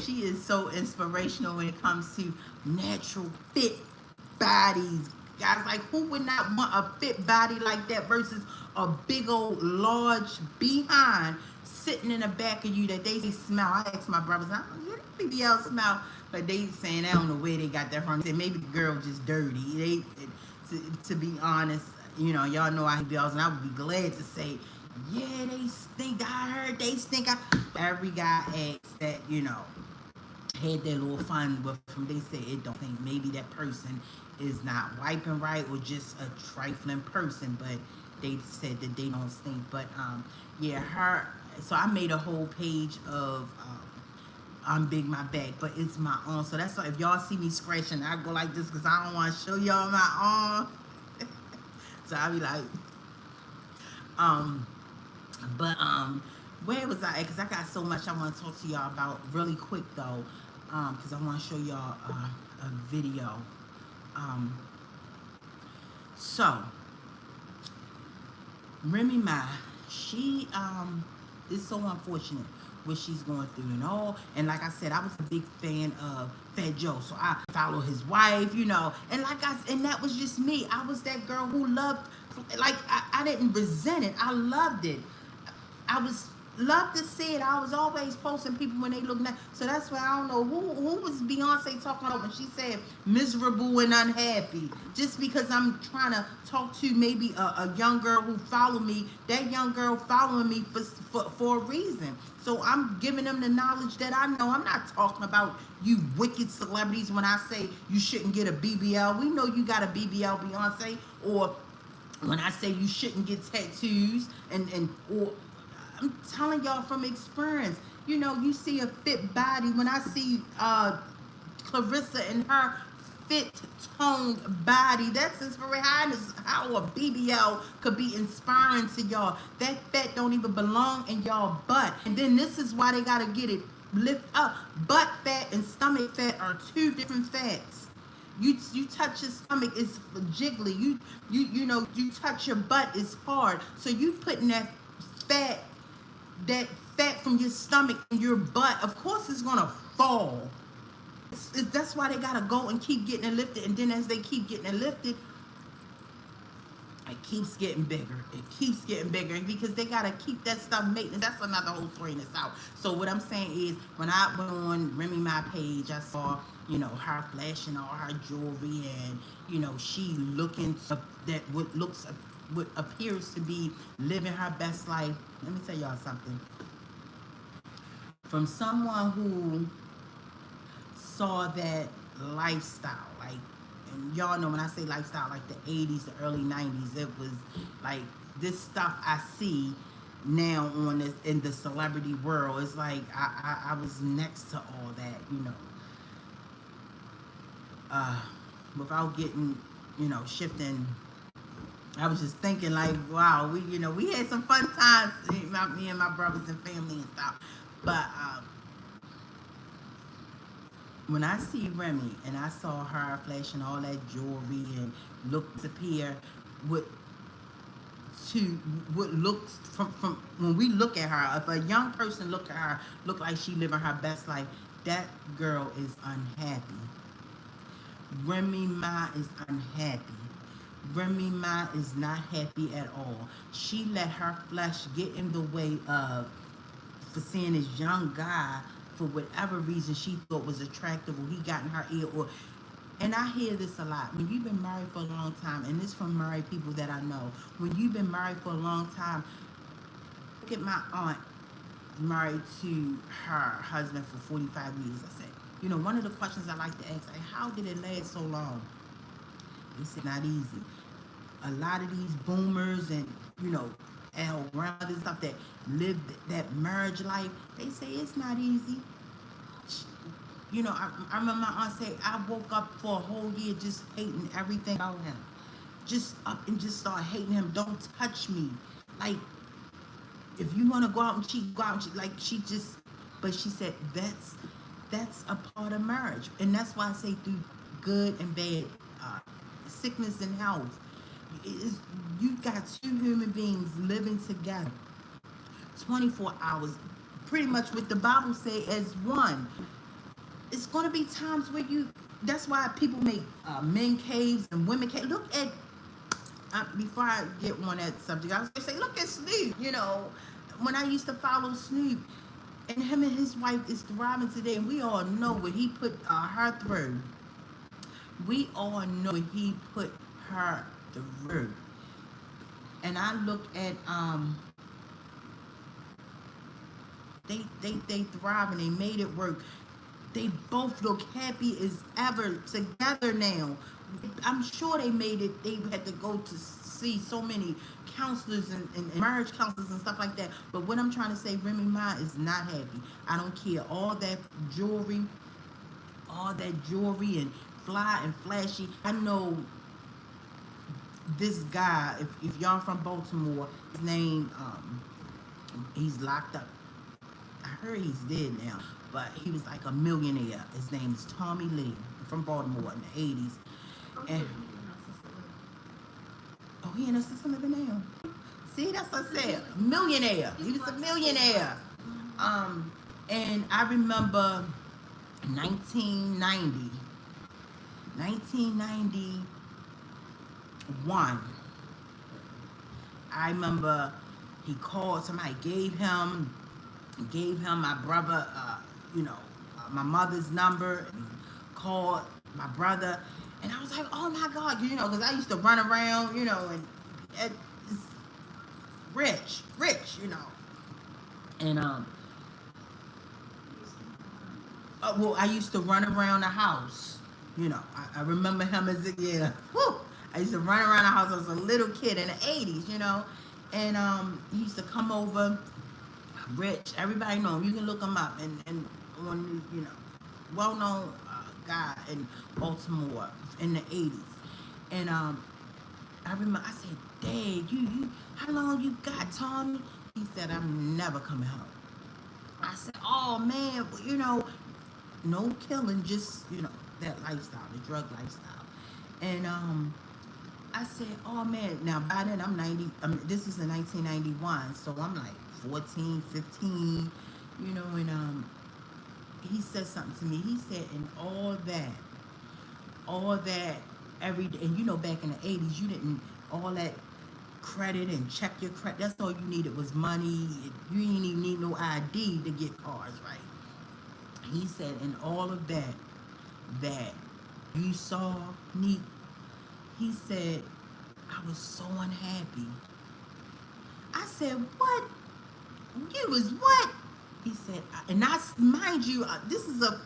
She is so inspirational when it comes to natural fit bodies. Guys, like, who would not want a fit body like that versus a big old large behind sitting in the back of you that they say smell. I asked my brothers, I don't know, BBL smell, but they saying I don't know where they got that from. They said maybe the girl just dirty. To be honest, y'all know I hate BBLs, and I would be glad to say, yeah, they stink. I heard they stink. Every guy asked that, had their little fun with them. They said it don't think maybe that person is not wiping right or just a trifling person, but they said that they don't stink. But so I made a whole page of unbig my back, but it's my arm. So that's why if y'all see me scratching, I go like this because I don't want to show y'all my arm. So I be like, where was I at? Because I got so much I want to talk to y'all about really quick though, because I want to show y'all a video. So Remy Ma, she is so unfortunate what she's going through and all. And like I said, I was a big fan of Fat Joe, so I follow his wife, you know. And and that was just me. I was that girl who loved, like I didn't resent it. I loved it. I was love to see it. I was always posting people when they look nice. So that's why I don't know who was Beyonce talking about when she said miserable and unhappy. Just because I'm trying to talk to maybe a young girl who followed me, that young girl following me for a reason. So I'm giving them the knowledge that I know. I'm not talking about you wicked celebrities when I say you shouldn't get a BBL. We know you got a BBL, Beyonce. Or when I say you shouldn't get tattoos or I'm telling y'all from experience. You know, you see a fit body. When I see Clarissa and her fit toned body, that's inspiring. How a BBL could be inspiring to y'all. That fat don't even belong in y'all butt. And then this is why they gotta get it lift up. Butt fat and stomach fat are two different fats. You touch your stomach, it's jiggly. You touch your butt, it's hard. So you putting that fat from your stomach and your butt, of course it's gonna fall. That's why they gotta go and keep getting it lifted. And then as they keep getting it lifted, it keeps getting bigger. It keeps getting bigger because they gotta keep that stuff maintenance. That's another whole story in itself. So what I'm saying is, when I went on Remy Ma page, I saw, you know, her flashing all her jewelry, and you know, she looking that what appears to be living her best life. Let me tell y'all something. From someone who saw that lifestyle, like, and y'all know when I say lifestyle, like the 80s, the early 90s, it was like this stuff I see now on this in the celebrity world. It's like I was next to all that, you know. Without getting, you know, shifting, I was just thinking like, wow, we had some fun times, me and my brothers and family and stuff. But when I see Remy and I saw her flashing all that jewelry and looked to appear what looks from when we look at her, if a young person look at her, look like she living her best life, that girl is unhappy. Remy Ma is unhappy. Remy Ma is not happy at all. She let her flesh get in the way of for seeing this young guy for whatever reason she thought was attractive, or he got in her ear, and I hear this a lot. When you've been married for a long time, and this from married people that I know, when you've been married for a long time, look at my aunt married to her husband for 45 years. I said, you know, one of the questions I like to ask, like, how did it last so long? They said, not easy. A lot of these boomers and, you know, around and stuff that live that marriage life, they say it's not easy. You know, I remember my aunt say, I woke up for a whole year just hating everything about him. Just up and just start hating him. Don't touch me. Like, if you want to go out and cheat, go out and cheat. Like, but she said, that's a part of marriage. And that's why I say through good and bad, sickness and health, you got two human beings living together 24 hours, pretty much what the Bible say as one. It's going to be times where that's why people make men caves and women caves. Look at, before I get on that subject, I was going to say, look at Snoop. You know, when I used to follow Snoop, and him and his wife is thriving today, and we all know what he put her through. We all know what he put her through. And I look at they thrive and they made it work. They both look happy as ever together now. I'm sure they made it. They had to go to see so many counselors and marriage counselors and stuff like that. But what I'm trying to say, Remy Ma is not happy. I don't care. All that jewelry and fly and flashy. I know this guy, if y'all from Baltimore, his name, he's locked up. I heard he's dead now, but he was like a millionaire. His name is Tommy Lee, from Baltimore in the 80s. And he in assistant living now. See, that's what I said. Millionaire. He was a millionaire. And I remember 1990, 1991. I remember he called, somebody gave him my brother, my mother's number, and called my brother. And I was like, oh my God, because I used to run around, and rich, And well, I used to run around the house. I remember him as a, yeah. Whew, I used to run around the house as a little kid in the 80s, And he used to come over, rich. Everybody know him. You can look him up. And on, well-known guy in Baltimore in the 80s. And I remember, I said, Dad, you, how long you got, Tommy? He said, I'm never coming home. I said, oh, man, no killing, just, that lifestyle, the drug lifestyle. And I said, oh, man, now by then I'm 90, this is in 1991, so I'm like 14, 15, and he said something to me. He said, and all that, every day, and back in the 80s, you didn't, all that credit and check your credit, that's all you needed was money. You didn't even need no ID to get cars, right? He said, and all of that you saw, Neat, he said, I was so unhappy. I said, what? You was what? He said, and I, mind you, this is a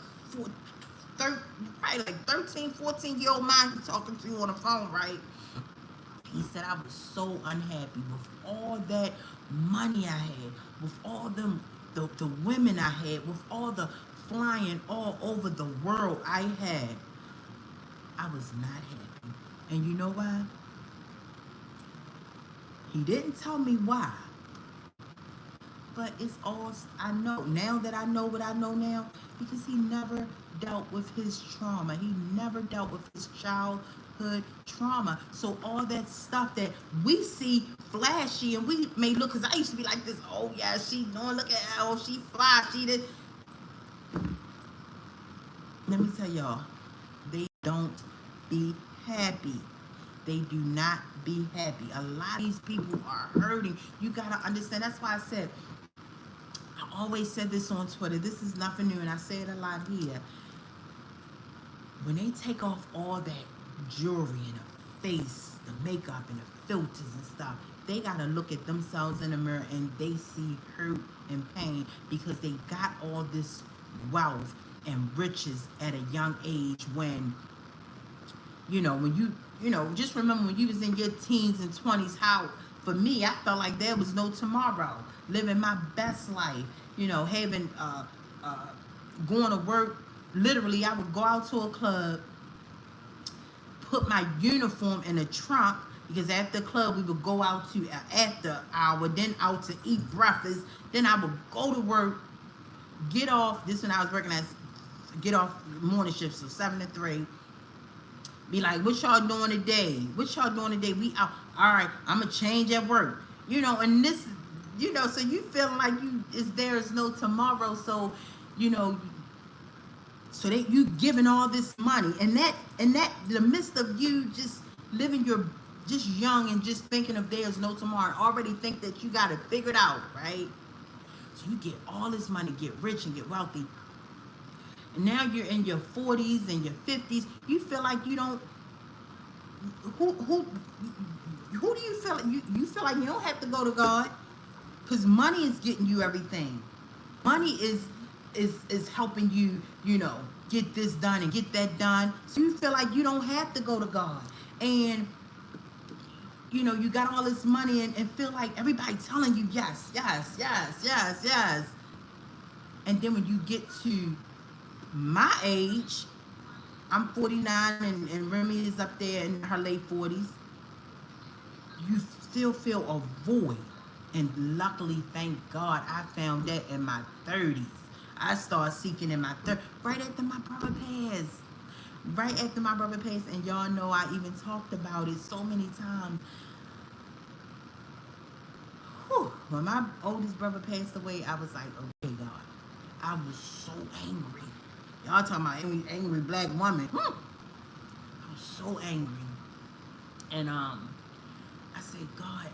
probably like 13, 14-year-old man he's talking to you on the phone, right? He said, I was so unhappy with all that money I had, with all them, the women I had, with all the flying all over the world I had. I was not happy. And you know why? He didn't tell me why. But it's all, I know, now that I know what I know now, because he never dealt with his trauma. He never dealt with his childhood trauma. So all that stuff that we see flashy, and we may look, because I used to be like this, oh yeah, she doing, look at her, oh, she fly, she did. Let me tell y'all, they don't be happy. They do not be happy. A lot of these people are hurting. You got to understand. That's why I said, I always said this on Twitter. This is nothing new, and I say it a lot here. When they take off all that jewelry and the face, the makeup and the filters and stuff, they got to look at themselves in the mirror and they see hurt and pain because they got all this wealth and riches at a young age when, when you, just remember when you was in your teens and 20s, how, for me, I felt like there was no tomorrow. Living my best life, having, going to work. Literally, I would go out to a club, put my uniform in a trunk, because after the club, we would go out to after hour, then out to eat breakfast. Then I would go to work, get off. This when I was working get off morning shift, so 7 to 3. Be like, what y'all doing today? What y'all doing today? We out. All right, I'm going to change at work. And this, so you feeling like there is no tomorrow. So, so that you giving all this money. And that, the midst of you just living just young and just thinking of there's no tomorrow. Already think that you got it figured out, right? So you get all this money, get rich and get wealthy. And now you're in your 40s and your 50s. You feel like you don't. Who do you feel like you feel like you don't have to go to God, because money is getting you everything. Money is helping you, get this done and get that done. So you feel like you don't have to go to God, and you got all this money and feel like everybody telling you yes, yes, yes, yes, yes. And then when you get to my age, I'm 49 and Remy is up there in her late 40s. You still feel a void. And luckily, thank God, I found that in my 30s. I started seeking in my 30s, right after my brother passed. Right after my brother passed, and y'all know I even talked about it so many times. Whew. When my oldest brother passed away, I was like, okay, God. I was so angry. Y'all talking about angry black woman. I was so angry. And I said, God,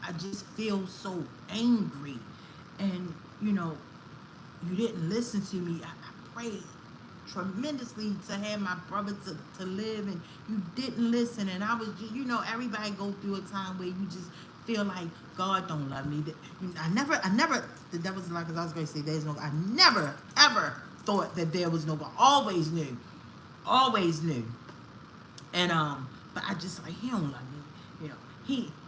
I just feel so angry. And, you know, you didn't listen to me. I prayed tremendously to have my brother to live, and you didn't listen. And I was just, you know, everybody go through a time where you just feel like God don't love me. I never, the devil's like, because I was going to say there's no, I never, ever thought that there was no God. Always knew. And but I just like, he don't love me. You know,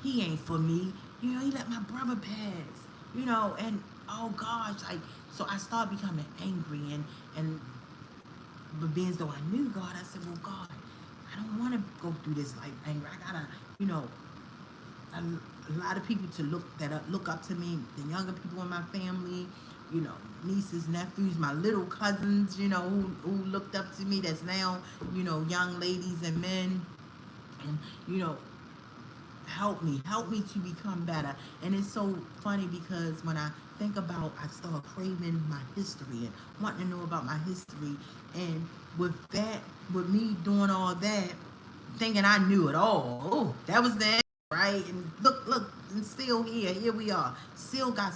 he ain't for me. You know, he let my brother pass. You know, and oh gosh, like, so I started becoming angry, and but being as though I knew God, I said, well, God, I don't want to go through this life angry. I gotta, you know, a lot of people to look up to me, the younger people in my family, you know, nieces, nephews, my little cousins, you know, who looked up to me, that's now, you know, young ladies and men, and, you know, help me to become better. And it's so funny because when I think about, I start craving my history and wanting to know about my history, and with that, with me doing all that, thinking I knew it all. Oh, that was the end, right? And look, and still here we are, still got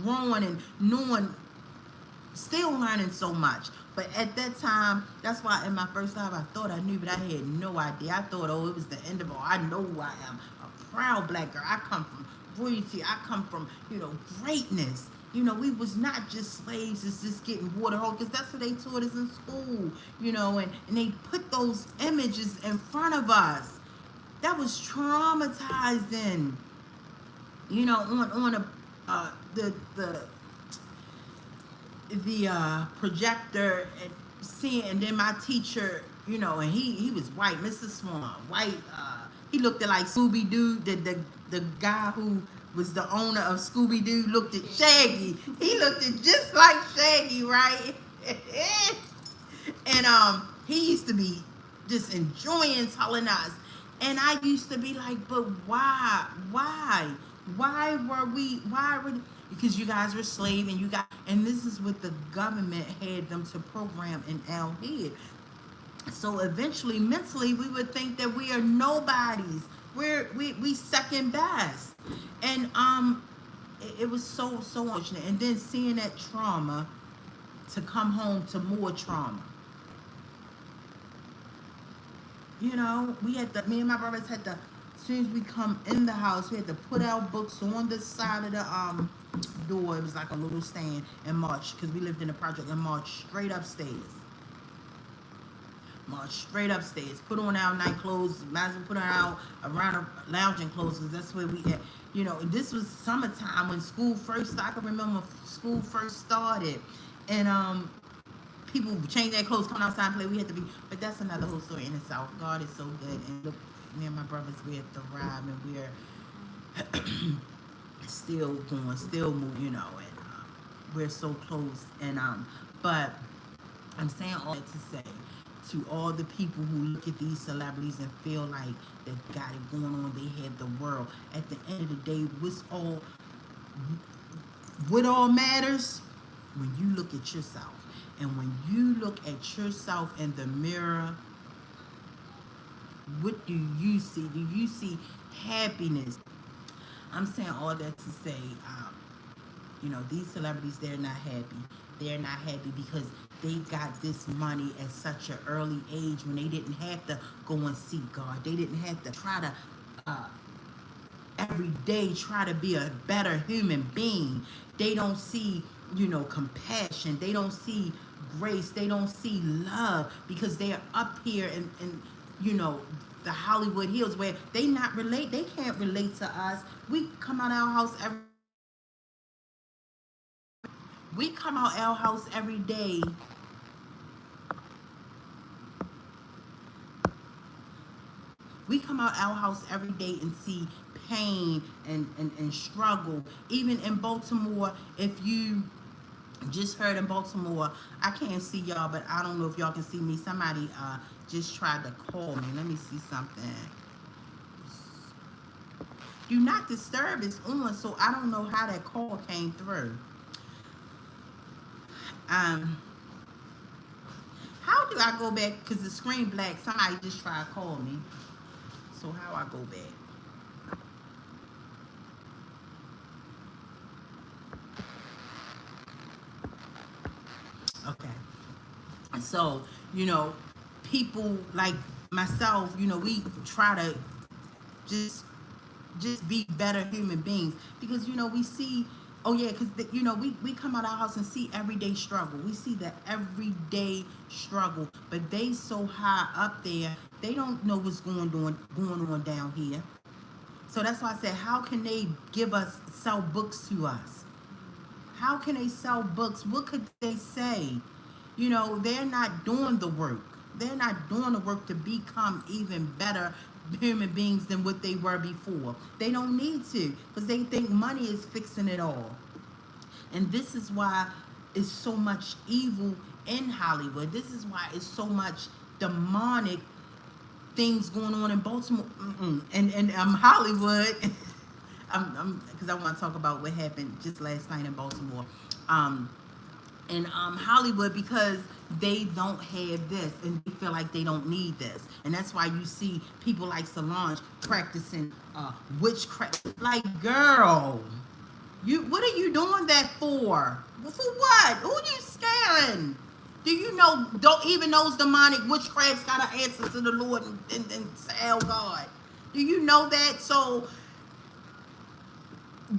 growing and knowing, still learning so much. But at that time, that's why in my first life I thought I knew, but I had no idea. I thought, oh, it was the end of all. I know who I am, a proud black girl. I come from royalty. I come from, you know, greatness. You know, we was not just slaves, it's just getting water hole, because that's what they taught us in school, you know, and they put those images in front of us. That was traumatizing, you know, on a the projector, and seeing, and then my teacher, you know, and he was white, Mr. Swan, white. He looked at like Scooby Doo. The guy who was the owner of Scooby Doo looked at Shaggy. He looked at just like Shaggy, right? And he used to be just enjoying telling us, and I used to be like, but why were, because you guys were slave, and you got, and this is what the government had them to program in our head. So eventually, mentally, we would think that we are nobodies. We second best, and it was so unfortunate. And then seeing that trauma, to come home to more trauma. You know, me and my brothers had to, as soon as we come in the house, we had to put our books on the side of the door. It was like a little stand, and march, because we lived in the project, and march straight upstairs. March straight upstairs. Put on our night clothes. Might as well put on our around lounging clothes, because that's where we had. You know, and this was summertime when school first started. I can remember school first started, and people change their clothes, come outside and play. We had to be, but that's another whole story in itself. God is so good, and look, me and my brothers, we're thriving, and we're still going, still moving, you know, and we're so close. And but I'm saying all that to say, to all the people who look at these celebrities and feel like they got it going on, they had the world. At the end of the day, what all matters, when you look at yourself. And when you look at yourself in the mirror, what do you see? Do you see happiness? I'm saying all that to say, you know, these celebrities, they're not happy. They're not happy because they got this money at such an early age, when they didn't have to go and seek God. They didn't have to try to every day try to be a better human being. They don't see, you know, compassion. They don't see grace. They don't see love, because they are up here in you know, the Hollywood Hills, where they can't relate to us. We come out our house every day. We come out our house every day and see pain and struggle. Even in Baltimore, if you just heard in Baltimore, I can't see y'all, but I don't know if y'all can see me. Somebody just tried to call me. Let me see something. Do not disturb is on, so I don't know how that call came through. Um, how do I go back? Because the screen black. Somebody just tried to call me. So how I go back? Okay. So, you know, people like myself, you know, we try to just just be better human beings because you know we see, oh yeah, because you know we come out of our house and see everyday struggle. We see the everyday struggle, but they so high up there, they don't know what's going on down here. So that's why I said, how can they sell books to us? How can they sell books? What could they say? You know, they're not doing the work. They're not doing the work to become even better human beings than what they were before. They don't need to because they think money is fixing it all. And this is why it's so much evil in Hollywood. This is why it's so much demonic things going on in Baltimore and Hollywood. I'm because I want to talk about what happened just last night in Baltimore, in Hollywood, because they don't have this and they feel like they don't need this, and that's why you see people like Solange practicing witchcraft. Like, girl, you what are you doing that for? For what? Who are you scaring? Do you know? Don't even those demonic witchcrafts got to answer to the Lord and tell God. Do you know that? So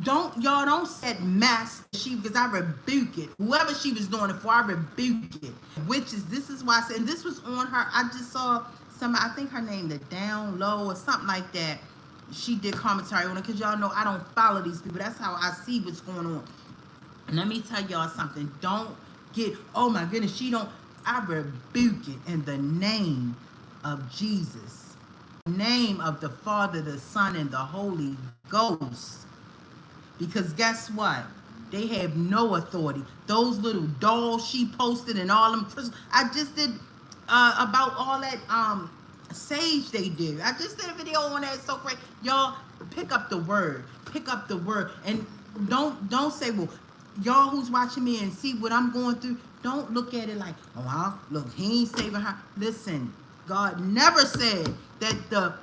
don't set mess she because I rebuke it. Whoever she was doing it for, I rebuke it. Witches, this is why I said, and this was on her. I just saw some. I think her name, the Down Low or something like that. She did commentary on it because y'all know I don't follow these people. That's how I see what's going on. And let me tell y'all something. Don't get, oh my goodness, she don't. I rebuke it in the name of Jesus. Name of the Father, the Son, and the Holy Ghost. Because guess what? They have no authority. Those little dolls she posted and all them crystals. I just did about all that sage they do. I just did a video on that. It's so great. Y'all pick up the word. Pick up the word. And don't say, well, y'all who's watching me and see what I'm going through, don't look at it like, oh, look, he ain't saving her. Listen, God never said that the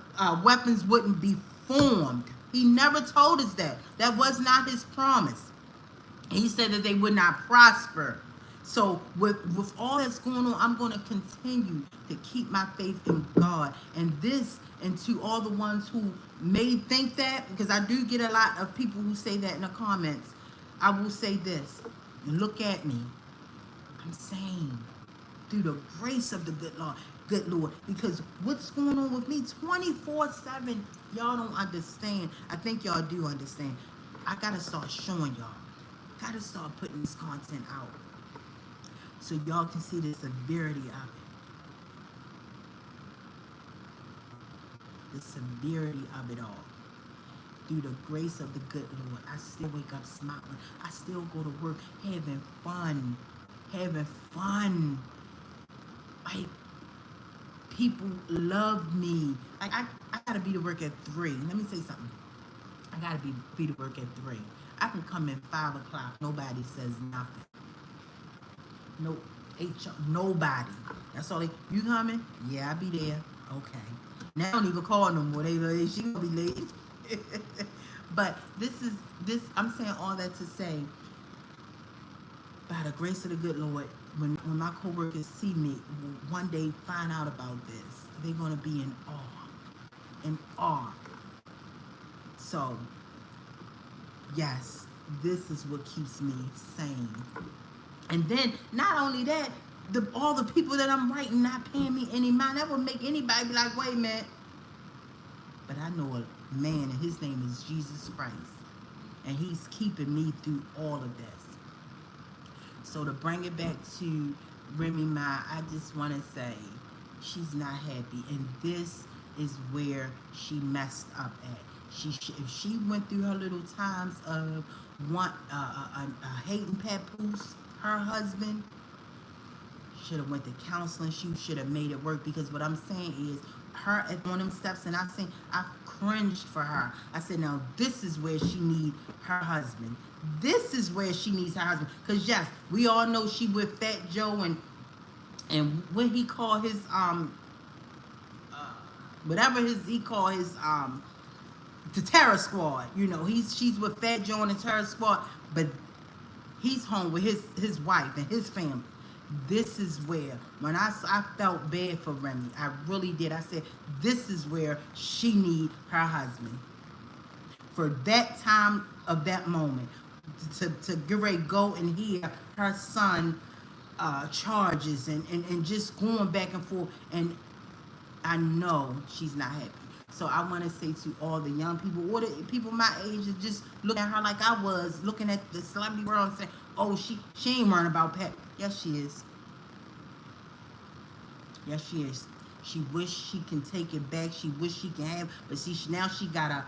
weapons wouldn't be formed. He never told us that. That was not his promise. He said that they would not prosper. So with all that's going on, I'm going to continue to keep my faith in God. And this, and to all the ones who may think that, because I do get a lot of people who say that in the comments, I will say this. Look at me. I'm saying, through the grace of the good Lord, because what's going on with me 24/7, y'all don't understand. I think y'all do understand. I gotta start showing y'all. Gotta start putting this content out so y'all can see the severity of it. The severity of it all. Through the grace of the good Lord, I still wake up smiling. I still go to work having fun. Having fun. Like, people love me. Like, I gotta be to work at 3. Let me say something. I gotta be to work at 3. I can come in 5 o'clock. Nobody says nothing. No HR. Nobody. That's all they. You coming? Yeah, I'll be there. Okay. Now I don't even call no more. She gonna be late. But this. I'm saying all that to say, by the grace of the good Lord, when my coworkers see me one day, find out about this, they're gonna be in awe. In awe. So, yes, this is what keeps me sane. And then, not only that, all the people that I'm writing not paying me any mind, that would make anybody be like, wait a minute. But I know a man, and his name is Jesus Christ. And he's keeping me through all of this. So to bring it back to Remy Ma, I just want to say she's not happy. And this is where she messed up at. If she went through her little times of hating papoose, her husband should have went to counseling. She should have made it work, because what I'm saying is her on them steps, and I cringed for her. I said, now this is where she need her husband. This is where she needs her husband. Because yes, we all know she with Fat Joe, and when he called his whatever he called his the terror squad, you know, she's with Fat Joe and the terror squad, but he's home with his wife and his family. This is where, when I felt bad for Remy, I really did. I said, this is where she need her husband. For that time of that moment, to get ready to go and hear her son charges and just going back and forth, and I know she's not happy. So I want to say to all the young people, or the people my age, that just look at her like I was, looking at the celebrity world and saying, oh, she ain't worrying about Pat. Yes, she is. Yes, she is. She wish she can take it back. She wish she can have, but see, now she got a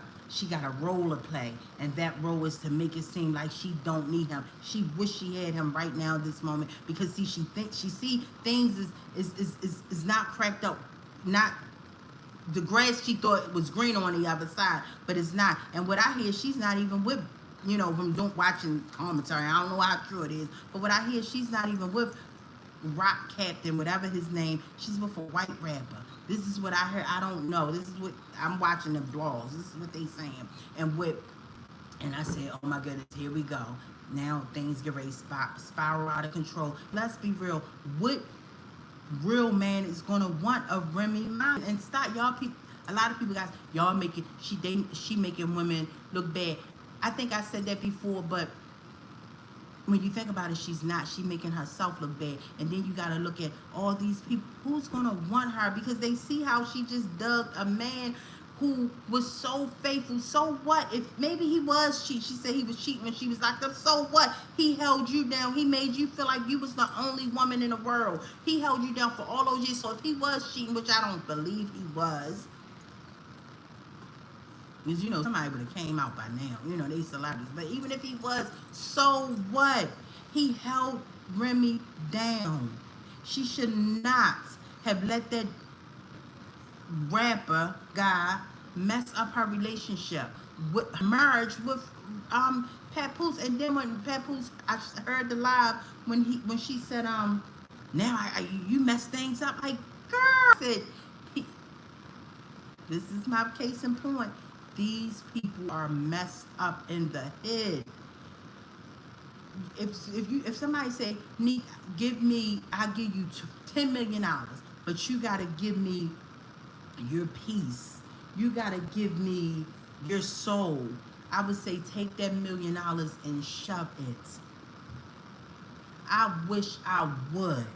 role to play, and that role is to make it seem like she don't need him. She wish she had him right now, this moment, because see, she see things is not cracked up, not the grass she thought was green on the other side, but it's not. And what I hear, she's not even with, you know, from watching commentary. I don't know how true it is, but what I hear, she's not even with Rock Captain, whatever his name. She's with a white rapper. This is what I heard. I don't know. This is what I'm watching the blogs. This is what they saying. And I said, oh my goodness, here we go. Now things get ready to spiral out of control. Let's be real. What real man is gonna want a Remy man? And stop, y'all people. A lot of people, guys, y'all making she making women look bad. I think I said that before, but when you think about it, she's not. She making herself look bad. And then you gotta look at all these people. Who's gonna want her? Because they see how she just dug a man who was so faithful. So what? If maybe he was cheating. She said he was cheating when she was locked up. So what? He held you down. He made you feel like you was the only woman in the world. He held you down for all those years. So if he was cheating, which I don't believe he was, because, you know, somebody would have came out by now. You know, they celebrities. But even if he was, so what? He held Remy down. She should not have let that rapper guy mess up her relationship, with marriage with Papoose. And then when Papoose, I heard the live when she said, now you mess things up. Like, girl, said, this is my case in point. These people are messed up in the head. If somebody say, Neek, I'll give you $10 million, but you gotta give me your peace. You gotta give me your soul. I would say take that $1 million and shove it. I wish I would.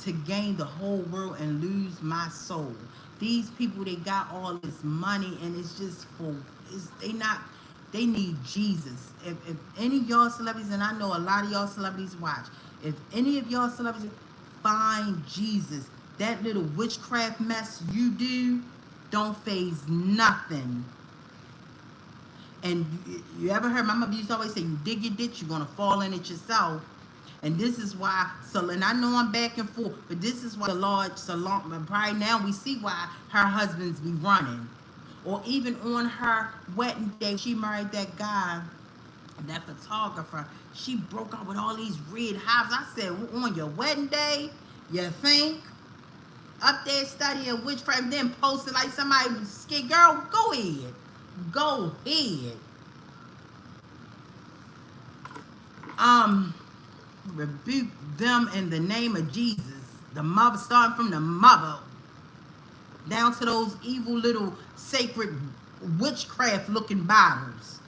To gain the whole world and lose my soul. These people, they got all this money, and it's just they need Jesus. If any of y'all celebrities, and I know a lot of y'all celebrities watch, if any of y'all celebrities find Jesus, that little witchcraft mess you do don't phase nothing. And you ever heard my mother used to always say, you dig your ditch, you're gonna fall in it yourself. And this is why, and I know I'm back and forth, but this is why the large salon, but probably now we see why her husbands be running. Or even on her wedding day, she married that guy, that photographer. She broke out with all these red hives. I said, on your wedding day, you think? Up there studying witchcraft, then posted like somebody was scared. Girl, go ahead. Go ahead. Rebuke them in the name of Jesus. The mother, starting from the mother down to those evil little sacred witchcraft looking Bibles.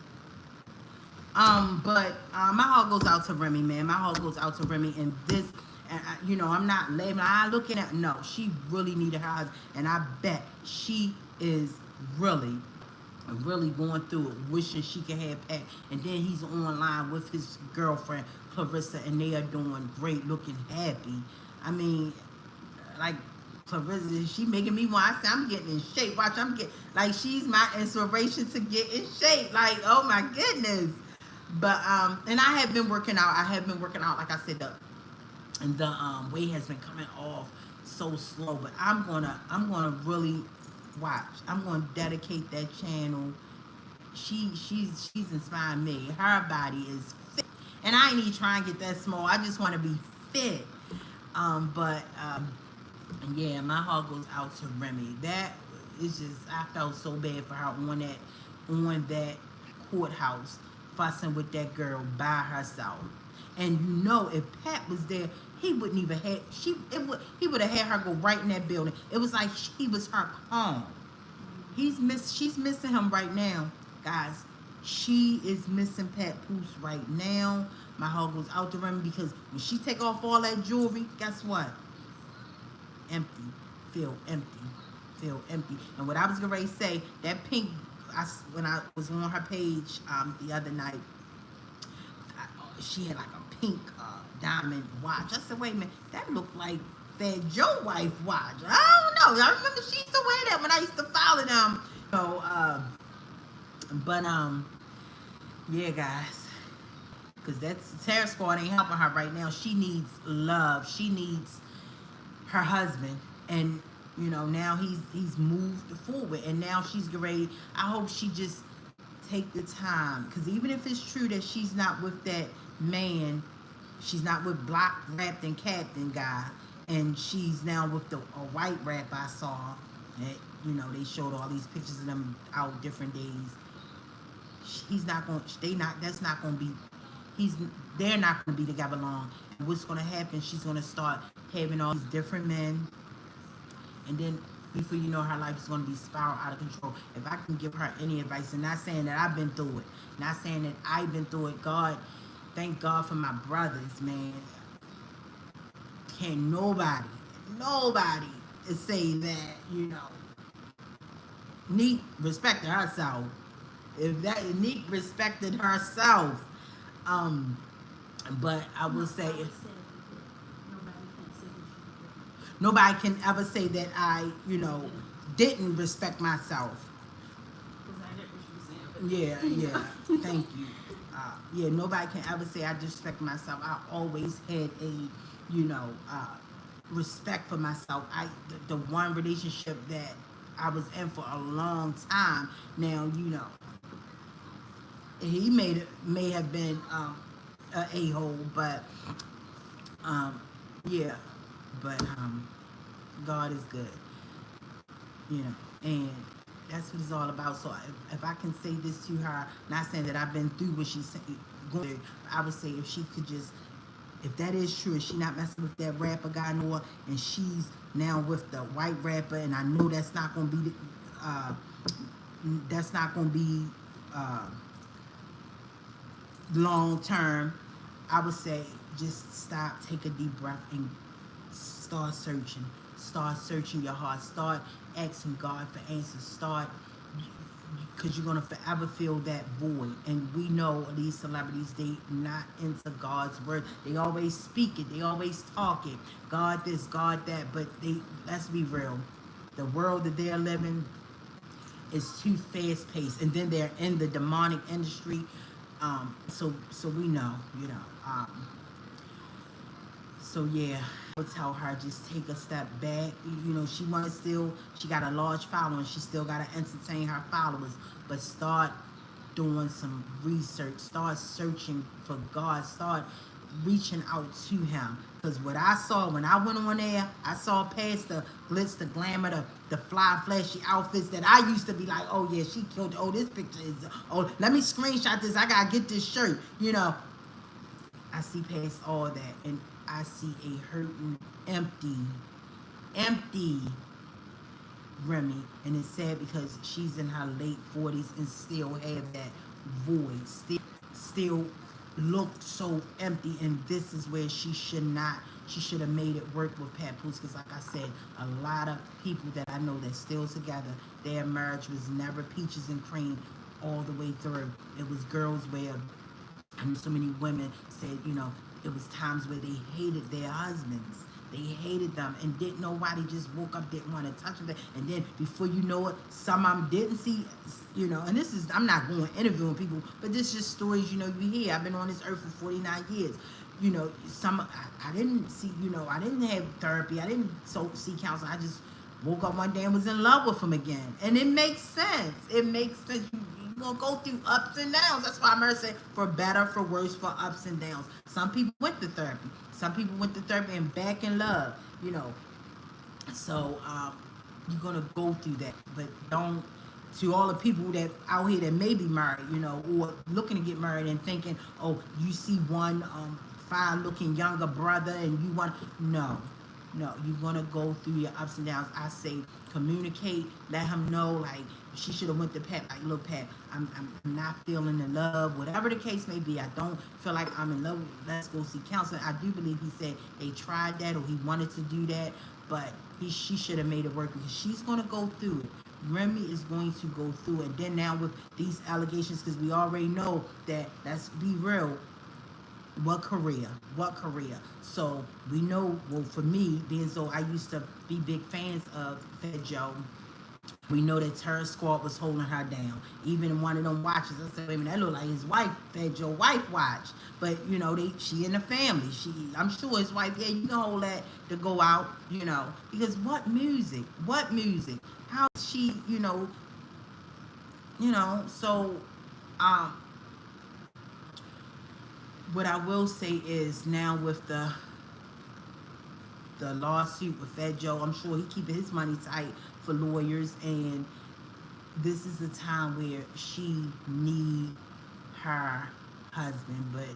But my heart goes out to Remy, man. My heart goes out to Remy. And this, you know, I'm not labeling. I looking at, no, she really needed her husband, and I bet she is really going through it, wishing she could have Pat. And then he's online with his girlfriend Clarissa, and they are doing great, looking happy. I mean, like, Clarissa, she making me want. I say, I'm getting in shape. Watch, I'm getting, like, she's my inspiration to get in shape. Like, oh my goodness. But and I have been working out. Like I said, the weight has been coming off. so slow. But I'm gonna really watch. I'm gonna dedicate that channel. She's inspiring me. Her body is fit, and I ain't even trying to get that small. I just want to be fit. But yeah, my heart goes out to Remy. That is just, I felt so bad for her on that courthouse, fussing with that girl by herself. And you know, if Pat was there, he wouldn't even have he would have had her go right in that building. It was like he was her calm. She's missing him right now, guys. She is missing Pat Poose right now. My heart goes out to Remy because when she take off all that jewelry, guess what? Empty. Feel empty. Feel empty. And what I was gonna say, that pink, when I was on her page the other night, she had like a pink diamond watch. I said, wait a minute, that looked like that Joe wife watch. I don't know. I remember she used to wear that when I used to follow them. So, but yeah, guys, because that's Terror Squad ain't helping her right now. She needs love. She needs her husband, and you know, now he's moved forward, and now she's ready. I hope she just take the time, because even if it's true that she's not with that man, she's not with Black Rapton Captain guy, and she's now with a white rap I saw. That, you know, they showed all these pictures of them out different days. He's not going. That's not going to be. They're not going to be together long. And what's going to happen? She's going to start having all these different men, and then before you know, her life is going to be spiraled out of control. If I can give her any advice, and not saying that I've been through it, not saying that I've been through it. God, thank God for my brothers, man. Can't nobody say that, you know. Neek respected herself. If that Neek respected herself, but I will say, nobody can ever say that I, you know, didn't respect myself. Yeah, thank you. Yeah, nobody can ever say I disrespect myself. I always had a, you know, respect for myself. The one relationship that I was in for a long time. Now, you know, he may have been a a-hole, but yeah, but God is good, you know, and that's what it's all about. So if I can say this to her, not saying that I've been through what she's going through, I would say if she could just, if that is true, and she not messing with that rapper guy no more, and she's now with the white rapper, and I know that's not gonna be long term, I would say just stop, take a deep breath, and start searching. Start searching your heart. Start asking God for answers. Start, because you're gonna forever feel that void. And we know these celebrities, they not into God's word. They always speak it. They always talk it. God this, God that. But let's be real. The world that they're living is too fast paced, and then they're in the demonic industry. So we know, you know. So yeah, I would tell her just take a step back. You know, she got a large following. She still got to entertain her followers, but start doing some research. Start searching for God. Start reaching out to Him. Because what I saw when I went on there, I saw past the glitz, the glamour, the fly, flashy outfits that I used to be like, oh yeah, she killed. Oh, this picture is. Oh, let me screenshot this. I gotta get this shirt. You know, I see past all that, and I see a hurting, empty Remy, and it's sad because she's in her late 40s and still have that void, still looked so empty, and this is where she should have made it work with Pat Poose, because like I said, a lot of people that I know that's still together, their marriage was never peaches and cream all the way through. It was girls where, and so many women said, you know, it was times where they hated their husbands. They hated them and didn't know why. They just woke up, didn't want to touch them. And then before you know it, some of them didn't see, you know, and I'm not going interviewing people, but this is just stories, you know, you hear. I've been on this earth for 49 years. I didn't see, I didn't have therapy. I didn't see counseling. I just woke up one day and was in love with him again. And it makes sense. It makes sense. You're going to go through ups and downs. That's why I'm saying for better, for worse, for ups and downs. Some people went to therapy. Some people went to therapy and back in love, So you're going to go through that. But don't, to all the people that out here that may be married, or looking to get married and thinking, oh, you see one fine looking younger brother and you want, no, you're gonna go through your ups and downs. I say communicate, let him know, like, she should have went to Pat, like, look, Pat, I'm not feeling the love, whatever the case may be. I don't feel like I'm in love. Let's go see counseling. I do believe he said they tried that, or he wanted to do that, but she should have made it work, because she's gonna go through it. Remy is going to go through it. Then now with these allegations, because we already know that, let's be real, what career? So we know, well, for me, being so I used to be big fans of Fat Joe, we know that Terror Squad was holding her down. Even in one of them watches, I said, wait a minute, that look like his wife, Fat Joe wife watch. But, she in the family. I'm sure his wife, yeah, you can hold that to go out, because what music? How she, so, what I will say is, now with the lawsuit with Fat Joe, I'm sure he keeping his money tight for lawyers, and this is the time where she need her husband, but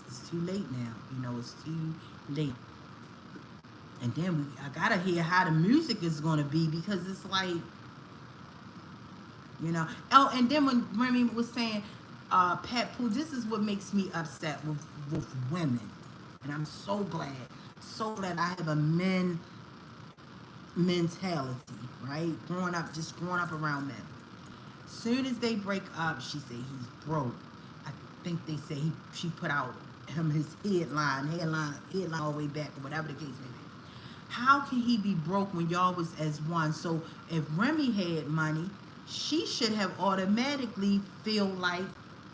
it's too late now. It's too late. And then I gotta hear how the music is gonna be, because it's like, Oh, and then when Remy was saying, Pat Pooh, this is what makes me upset with women. And I'm so glad I have a mentality, right? Growing up around men. Soon as they break up, she said he's broke. I think they say she put out his headline all the way back, or whatever the case may be. How can he be broke when y'all was as one? So if Remy had money, she should have automatically feel like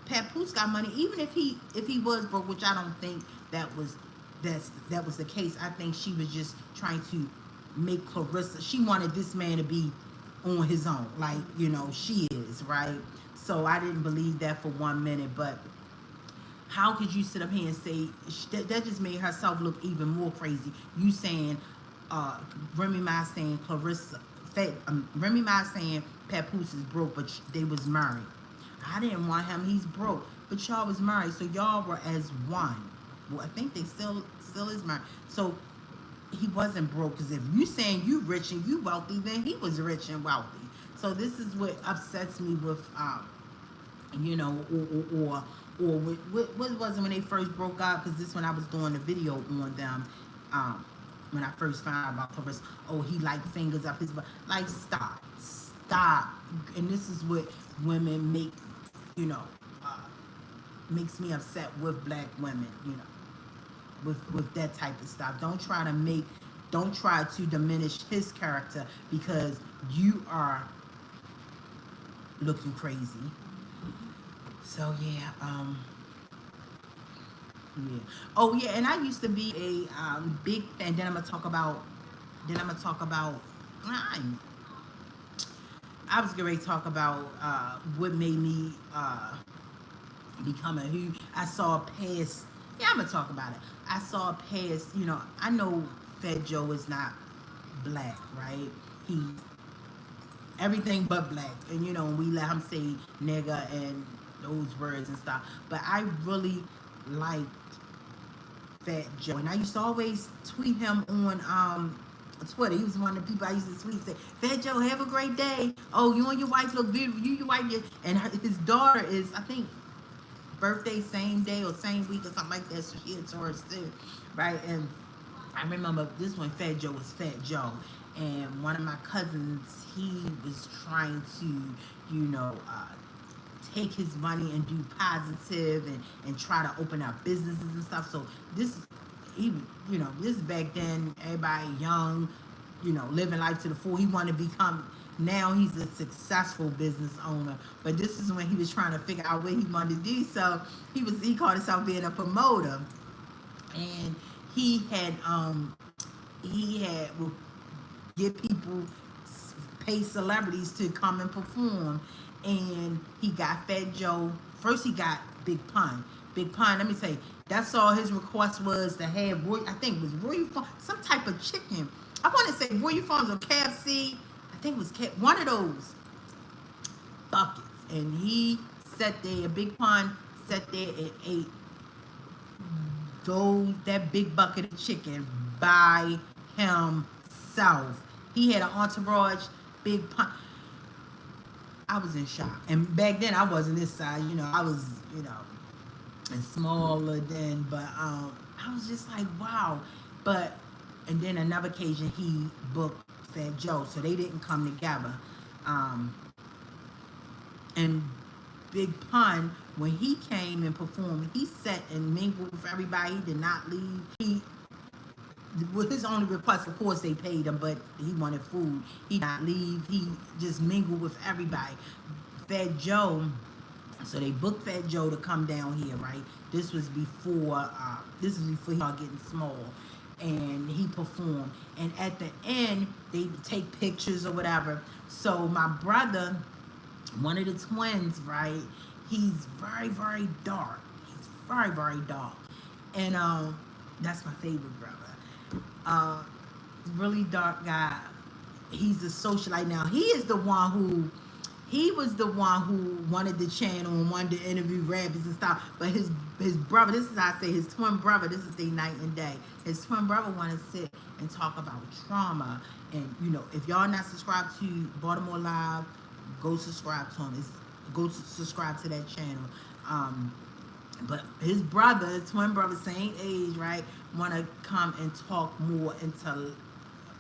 Pat Pooh's got money, even if he was broke, which I don't think that was the case. I think she was just trying to make Clarissa. She wanted this man to be on his own, like, she is, right? So I didn't believe that for 1 minute. But how could you sit up here and say that just made herself look even more crazy? You saying, Remy Ma saying Remy Ma saying Papoose is broke, but they was married. I didn't want him. He's broke, but y'all was married, so y'all were as one. Well, I think they still is married. So he wasn't broke, because if you saying you rich and you wealthy, then he was rich and wealthy. So this is what upsets me with, or what was it when they first broke up? Because this when I was doing the video on them. When I first found out about Clarissa, oh, he like fingers up his butt. Like, stop. And this is what women make, makes me upset with black women, with that type of stuff. Don't try to diminish his character because you are looking crazy. So yeah, yeah. Oh yeah, and I used to be a big fan. Then I'm gonna talk about. I was going to talk about what made me become a who. I saw past. Yeah, I'm gonna talk about it. I saw past. I know Fat Joe is not black, right? He's everything but black, and we let him say nigga and those words and stuff. But I really liked Fat Joe, and I used to always tweet him on Twitter. He was one of the people I used to tweet, say, Fat Joe, have a great day. Oh, you and your wife look beautiful. You, your wife, and his daughter is, I think, birthday same day or same week or something like that. So she had Taurus too, right? And I remember this one, Fat Joe was Fat Joe. And one of my cousins, he was trying to, take his money and do positive and try to open up businesses and stuff. So this, this is back then, everybody young, living life to the full. He wanted to become, now he's a successful business owner. But this is when he was trying to figure out what he wanted to do. So he called himself being a promoter. and he had would get people, pay celebrities to come and perform, and he got Fat Joe. First, he got Big Pun. Big Pun. Let me say, that's all his request was, to have I think it was Royal Farms, some type of chicken. I want to say Royal Farms or KFC. I think it was one of those buckets, and he sat there. Big Pun sat there and ate that big bucket of chicken by himself. He had an entourage. Big Pun. I was in shock, and back then I wasn't this size. I was, and smaller then, but I was just like, wow. But and then another occasion he booked Fat Joe, so they didn't come together. And Big Pun, when he came and performed, he sat and mingled with everybody. He did not leave. With his only request, of course, they paid him, but he wanted food. He did not leave. He just mingled with everybody. Fat Joe, so they booked Fat Joe to come down here, right? This was before he started getting small, and he performed. And at the end, they would take pictures or whatever. So my brother, one of the twins, right? He's very, very dark. He's very, very dark, and that's my favorite brother. Really dark guy. He's a socialite now. He was the one who wanted the channel and wanted to interview rappers and stuff. But his brother, this is how I say, his twin brother, this is their night and day. His twin brother wanted to sit and talk about trauma. And if y'all not subscribed to Baltimore Live, go subscribe to him. Go subscribe to that channel. But his brother, twin brother, same age, right, want to come and talk more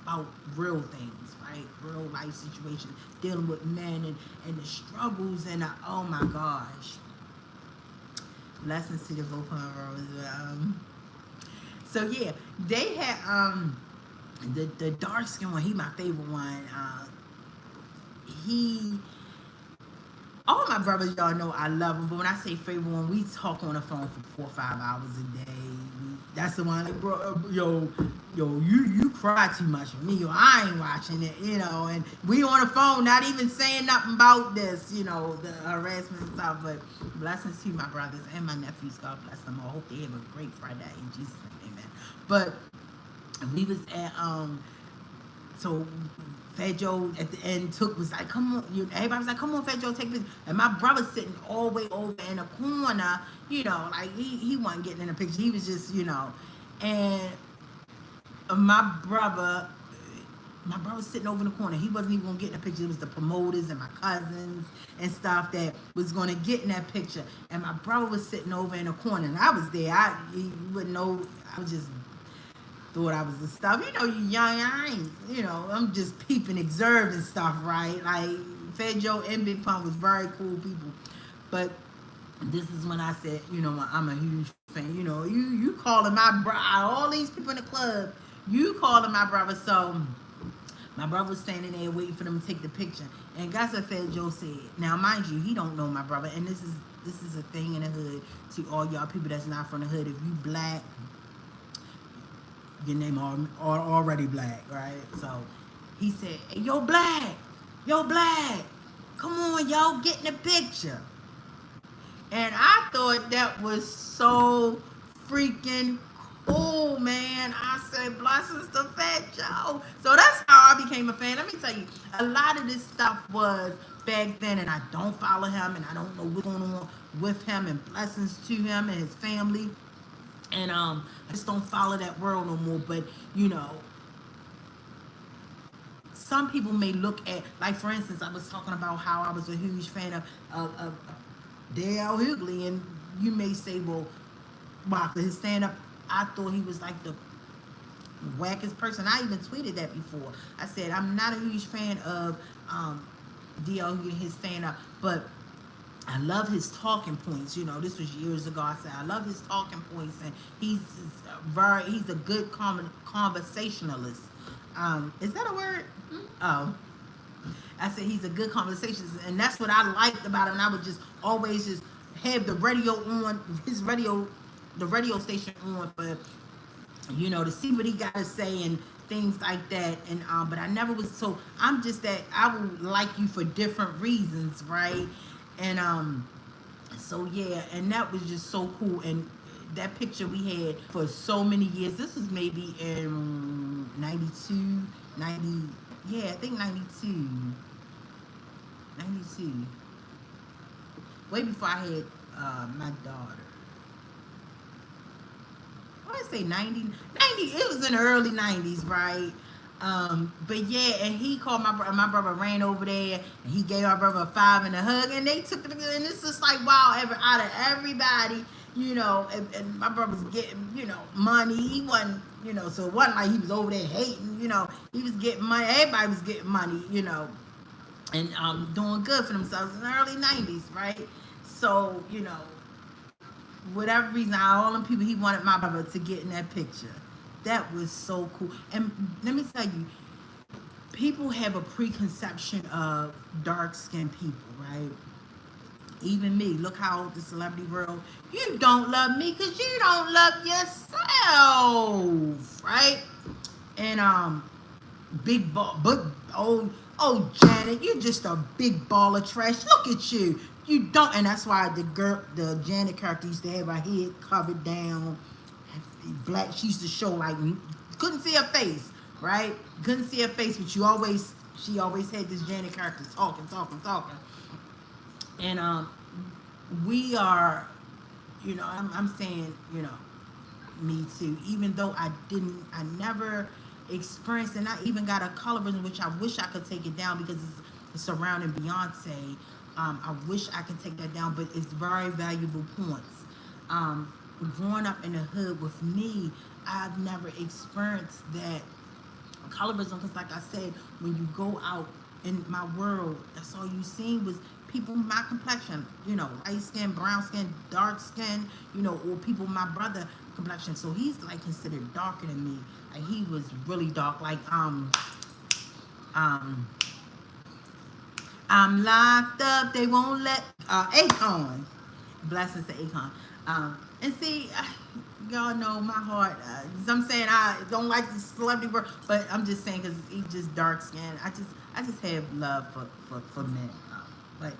about real things, right? Real life situations, dealing with men and the struggles and oh my gosh. Blessings to the both of them. So yeah, they had the dark skin one. He my favorite one. All my brothers, y'all know I love them, but when I say favorite one, we talk on the phone for 4 or 5 hours a day. That's the one, like, bro, you cry too much for me, yo, I ain't watching it, and we on the phone, not even saying nothing about this, the harassment stuff, but blessings to my brothers and my nephews, God bless them all. Hope they have a great Friday, in Jesus' name, amen. But we was at, so Fat Joe at the end was like, come on, everybody was like, come on, Fat Joe, take this. And my brother sitting all the way over in the corner, like he wasn't getting in the picture. He was just, and my brother was sitting over in the corner. He wasn't even gonna get in the picture. It was the promoters and my cousins and stuff that was gonna get in that picture. And my brother was sitting over in the corner, and I was there. He wouldn't know. I was just thought I was the stuff. You young, I ain't, I'm just peeping, observing stuff, right? Like, Fat Joe and Big Pun was very cool people. But this is when I said, I'm a huge fan. You calling my brother, all these people in the club, you calling my brother. So my brother was standing there waiting for them to take the picture. And guess what Fat Joe said? Now, mind you, he don't know my brother. And this is a thing in the hood to all y'all people that's not from the hood. If you black, your name are already black, right? So he said, hey, yo, black, come on, y'all, get in the picture. And I thought that was so freaking cool, man. I said, blessings to Fat Joe. So that's how I became a fan. Let me tell you, a lot of this stuff was back then, and I don't follow him, and I don't know what's going on with him, and blessings to him and his family. And I just don't follow that world no more. But some people may look at, like, for instance, I was talking about how I was a huge fan of Dale Hughley, and you may say, well, wow, for his stand-up, I thought he was like the wackest person. I even tweeted that before. I said I'm not a huge fan of DL Hughley, his stand-up, but I love his talking points. This was years ago. I said I love his talking points, and he's a good conversationalist. Is that a word? Oh, I said he's a good conversationalist, and that's what I liked about him. And I would just always just have the radio on, the radio station on for you know, to see what he got to say and things like that. And but I never was, so I'm just that I would like you for different reasons, right? And so yeah, and that was just so cool. And that picture we had for so many years. This was maybe in 92, 90. Yeah, I think 92, 92. Way before I had my daughter. I say 90, 90. It was in the early 90s, right? But yeah, and he called my brother. My brother ran over there, and he gave my brother a five and a hug, and they took it. And it's just like wow, out of everybody, you know, and my brother was getting, you know, money. He wasn't, you know, so it wasn't like he was over there hating, you know. He was getting money. Everybody was getting money, you know, and doing good for themselves in the early 90s, right? So you know, whatever reason, all them people, he wanted my brother to get in that picture. That was so cool. And let me tell you, people have a preconception of dark skinned people, right? Even me. Look how the celebrity world, you don't love me because you don't love yourself, right? And big ball, but oh Janet, you're just a big ball of trash. Look at you. You don't, and that's why the Janet character used to have her head covered down, black. She used to show like couldn't see her face, right? Couldn't see her face, but she always had this Janet character talking, and we are, you know, I'm saying, you know, me too. Even though I never experienced, and I even got a colorism, which I wish I could take it down because it's surrounding Beyonce. I wish I could take that down, but it's very valuable points. Growing up in the hood with me, I've never experienced that colorism because, like I said, when you go out in my world, that's all you seen was people my complexion, you know, light skin, brown skin, dark skin, you know, or people my brother complexion. So he's like considered darker than me. Like he was really dark, like I'm locked up. They won't let Akon. Blessings to Akon. And see, y'all know my heart. I'm saying I don't like the celebrity world, but I'm just saying because he's just dark skinned. I just have love for men. But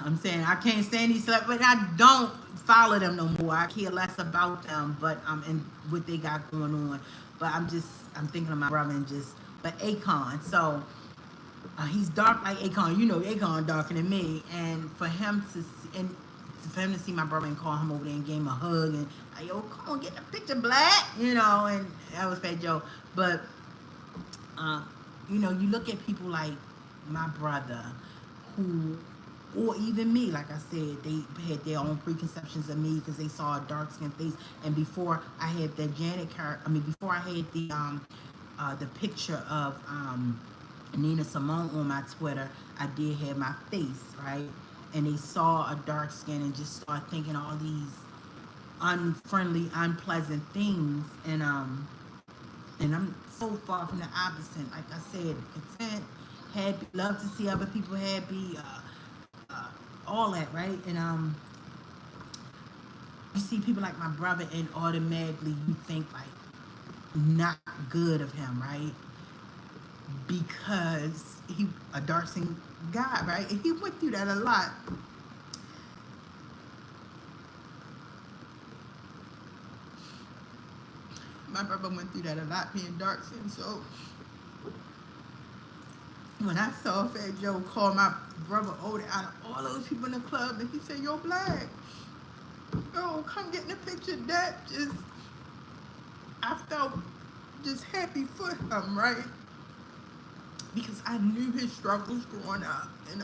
I'm saying I can't stand these celebrities, but I don't follow them no more. I care less about them, but and what they got going on. But I'm thinking of my brother and just, but Akon. So he's dark like Akon. You know, Akon darker than me, and for him to see my brother and call him over there and gave him a hug and like, yo, come on, get the picture, black, you know, and that was Fat Joe. But you know, you look at people like my brother, who, or even me, like I said, they had their own preconceptions of me because they saw a dark skinned face. And before I had the Janet character, before I had the picture of Nina Simone on my Twitter, I did have my face, right? And they saw a dark skin and just start thinking all these unfriendly, unpleasant things. And I'm so far from the opposite. Like I said, content, happy, love to see other people happy, all that, right? And you see people like my brother, and automatically you think like not good of him, right? Because he a dark skinned guy, right? And he went through that a lot. My brother went through that a lot, being dark skinned. So when I saw Fat Joe call my brother over out of all those people in the club, and he said, "Yo, black, yo, come get in the picture." That just, I felt just happy for him, right? Because I knew his struggles growing up, and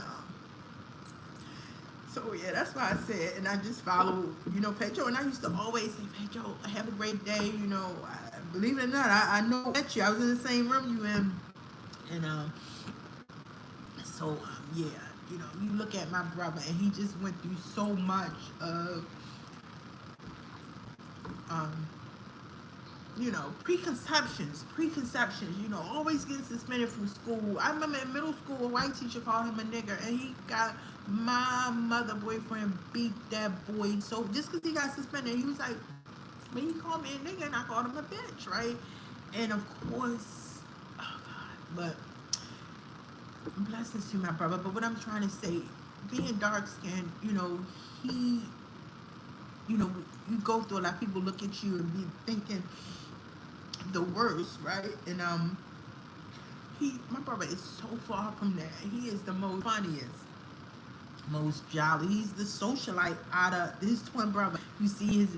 so yeah, that's why I said, and I just follow, you know, Fat Joe, and I used to always say, "Fat Joe, have a great day," you know. Believe it or not, I know that I was in the same room you in, and so yeah, you know, you look at my brother, and he just went through so much of you know, preconceptions, you know, always getting suspended from school. I remember in middle school, a white teacher called him a nigger, and he got my mother boyfriend beat that boy. So just because he got suspended, he was like When he called me a nigga, and I called him a bitch, right? And of course, oh God, but blessings to my brother. But what I'm trying to say, being dark skinned, he, you know, you go through a lot of people look at you and be thinking the worst, right? And my brother is so far from that. He is the most funniest, most jolly. He's the socialite out of his twin brother. You see his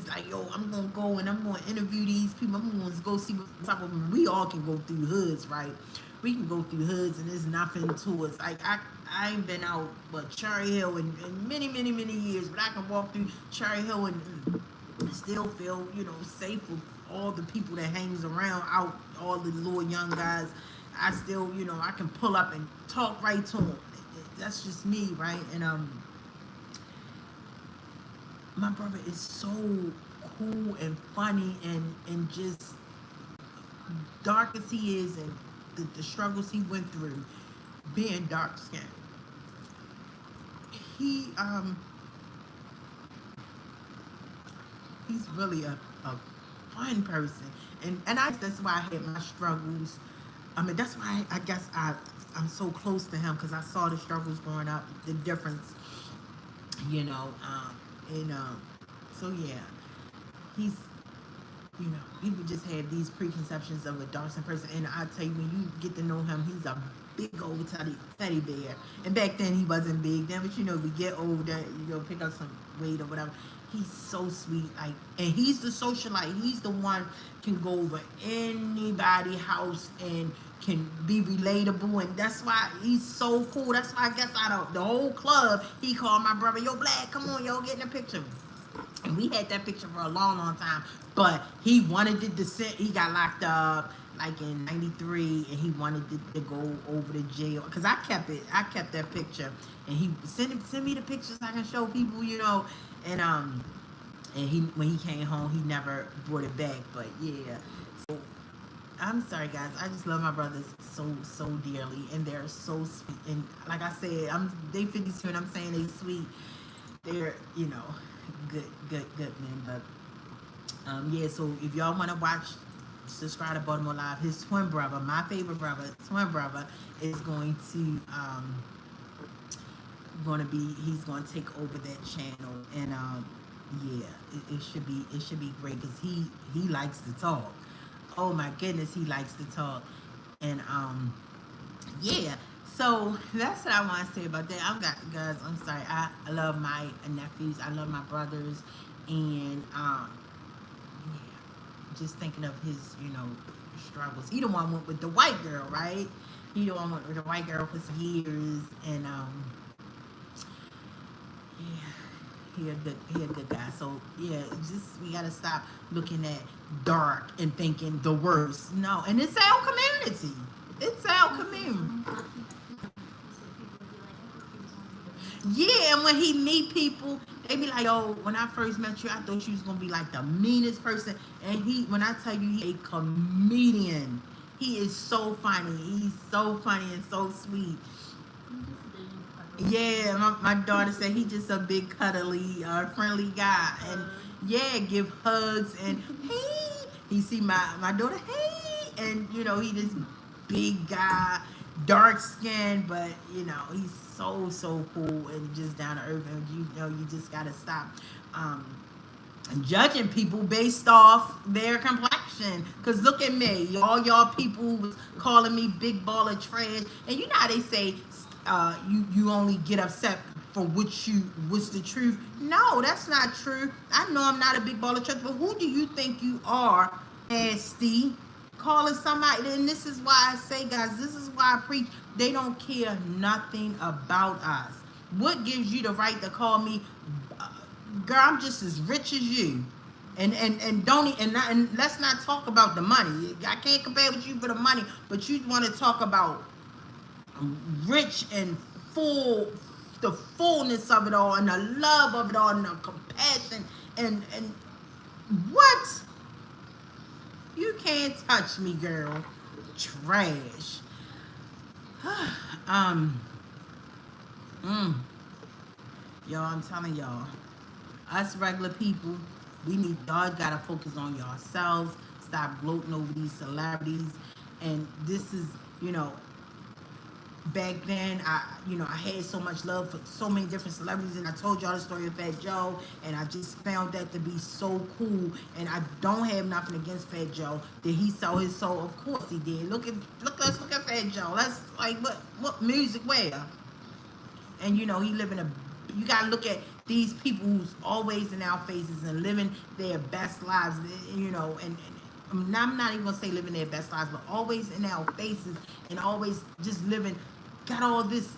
like, yo, I'm gonna go and I'm gonna interview these people. I'm gonna go see what's up with them. We all can go through hoods, right? We can go through hoods and there's nothing to us. Like I ain't been out but Cherry Hill in many, many, many years, but I can walk through Cherry Hill and still feel, safe with all the people that hangs around out, all the little young guys. I still, I can pull up and talk right to them. That's just me, right? And my brother is so cool and funny and just dark as he is, and the struggles he went through being dark skinned. He's really a fun person, and that's why I had my struggles. I mean, that's why I guess I'm so close to him, because I saw the struggles growing up, the difference, and so yeah, he's, people just have these preconceptions of a dark skinned person, and I tell you, when you get to know him, he's a big old teddy bear. And back then he wasn't big then, but we get older, pick up some weight or whatever. He's so sweet, like, and he's the socialite. He's the one can go over anybody's house and can be relatable, and that's why he's so cool. That's why I guess out of the whole club, he called my brother, yo, Black, come on, yo, get in the picture. And we had that picture for a long, long time. But he wanted it to sit. He got locked up like in '93, and he wanted to go over to jail. Cause I kept it. I kept that picture, and he send me the pictures so I can show people, And he, when he came home, he never brought it back. But yeah, so I'm sorry, guys. I just love my brothers so dearly, and they're so sweet. And like I said, they 52, and I'm saying they sweet. They're good men. But yeah. So if y'all want to watch, subscribe to Baltimore Live. His twin brother, my favorite brother, twin brother, is going to he's going to take over that channel, and yeah, it should be great, because he likes to talk. Oh my goodness, he likes to talk. And yeah, so that's what I want to say about that. Guys, I'm sorry, I love my nephews, I love my brothers, and yeah, just thinking of his struggles. He the one went with the white girl, right? He the one went with the white girl for some years, and yeah, he a good guy. So yeah, we gotta stop looking at dark and thinking the worst. No, and it's our community. It's our community. Yeah, and when he meet people, they be like, "Oh, when I first met you, I thought you was gonna be like the meanest person." And when I tell you, he's a comedian. He is so funny. He's so funny and so sweet. Yeah, my daughter said he just a big cuddly, friendly guy, and yeah, give hugs and hey. He see my daughter, hey, and he this big guy, dark skin, but he's so cool and just down to earth, and you just gotta stop judging people based off their complexion. Cause look at me, all y'all people who was calling me big ball of trash, and you know how they say you only get upset for what's the truth. No, that's not true. I know I'm not a big ball of trash, but who do you think you are, nasty? Calling somebody, and this is why I say, guys, this is why I preach. They don't care nothing about us. What gives you the right to call me, girl? I'm just as rich as you, and let's not talk about the money. I can't compare with you for the money, but you want to talk about rich and full, the fullness of it all, and the love of it all, and the compassion, and what? You can't touch me, girl. Trash. Y'all, I'm telling y'all, us regular people, We need y'all gotta focus on yourselves. Stop gloating over these celebrities. And this is, you know, back then I had so much love for so many different celebrities, and I told y'all the story of Fat Joe, and I just found that to be so cool. And I don't have nothing against Fat Joe. Did he sell his soul? Of course he did. Let's look at Fat Joe. Let's like what music where? And he live in a, you gotta look at these people who's always in our faces and living their best lives, and I'm not even gonna say living their best lives, but always in our faces and always just living, got all this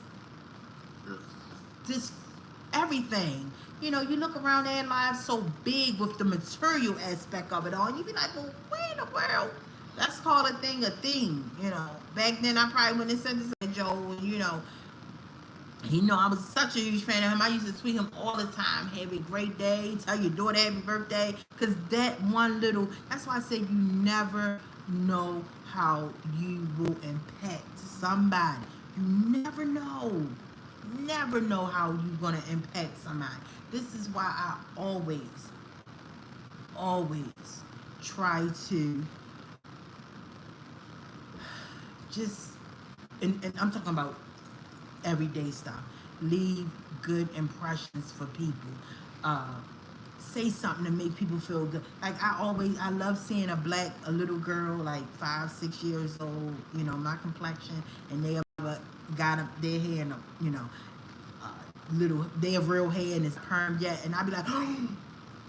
everything. You look around their lives so big with the material aspect of it all, and you be like, well, where in the world? Let's call a thing a thing. Back then I probably wouldn't have said this to Joe, I was such a huge fan of him. I used to tweet him all the time. Have a great day. Tell your daughter happy birthday. Because that one little, that's why I say you never know how you will impact somebody. You never know. Never know how you're going to impact somebody. This is why I always try to just, and I'm talking about everyday stuff. Leave good impressions for people. Say something to make people feel good. Like I love seeing a little girl like 5-6 years old, my complexion, and they got their hair in they have real hair and it's permed yet, and I'd be like, and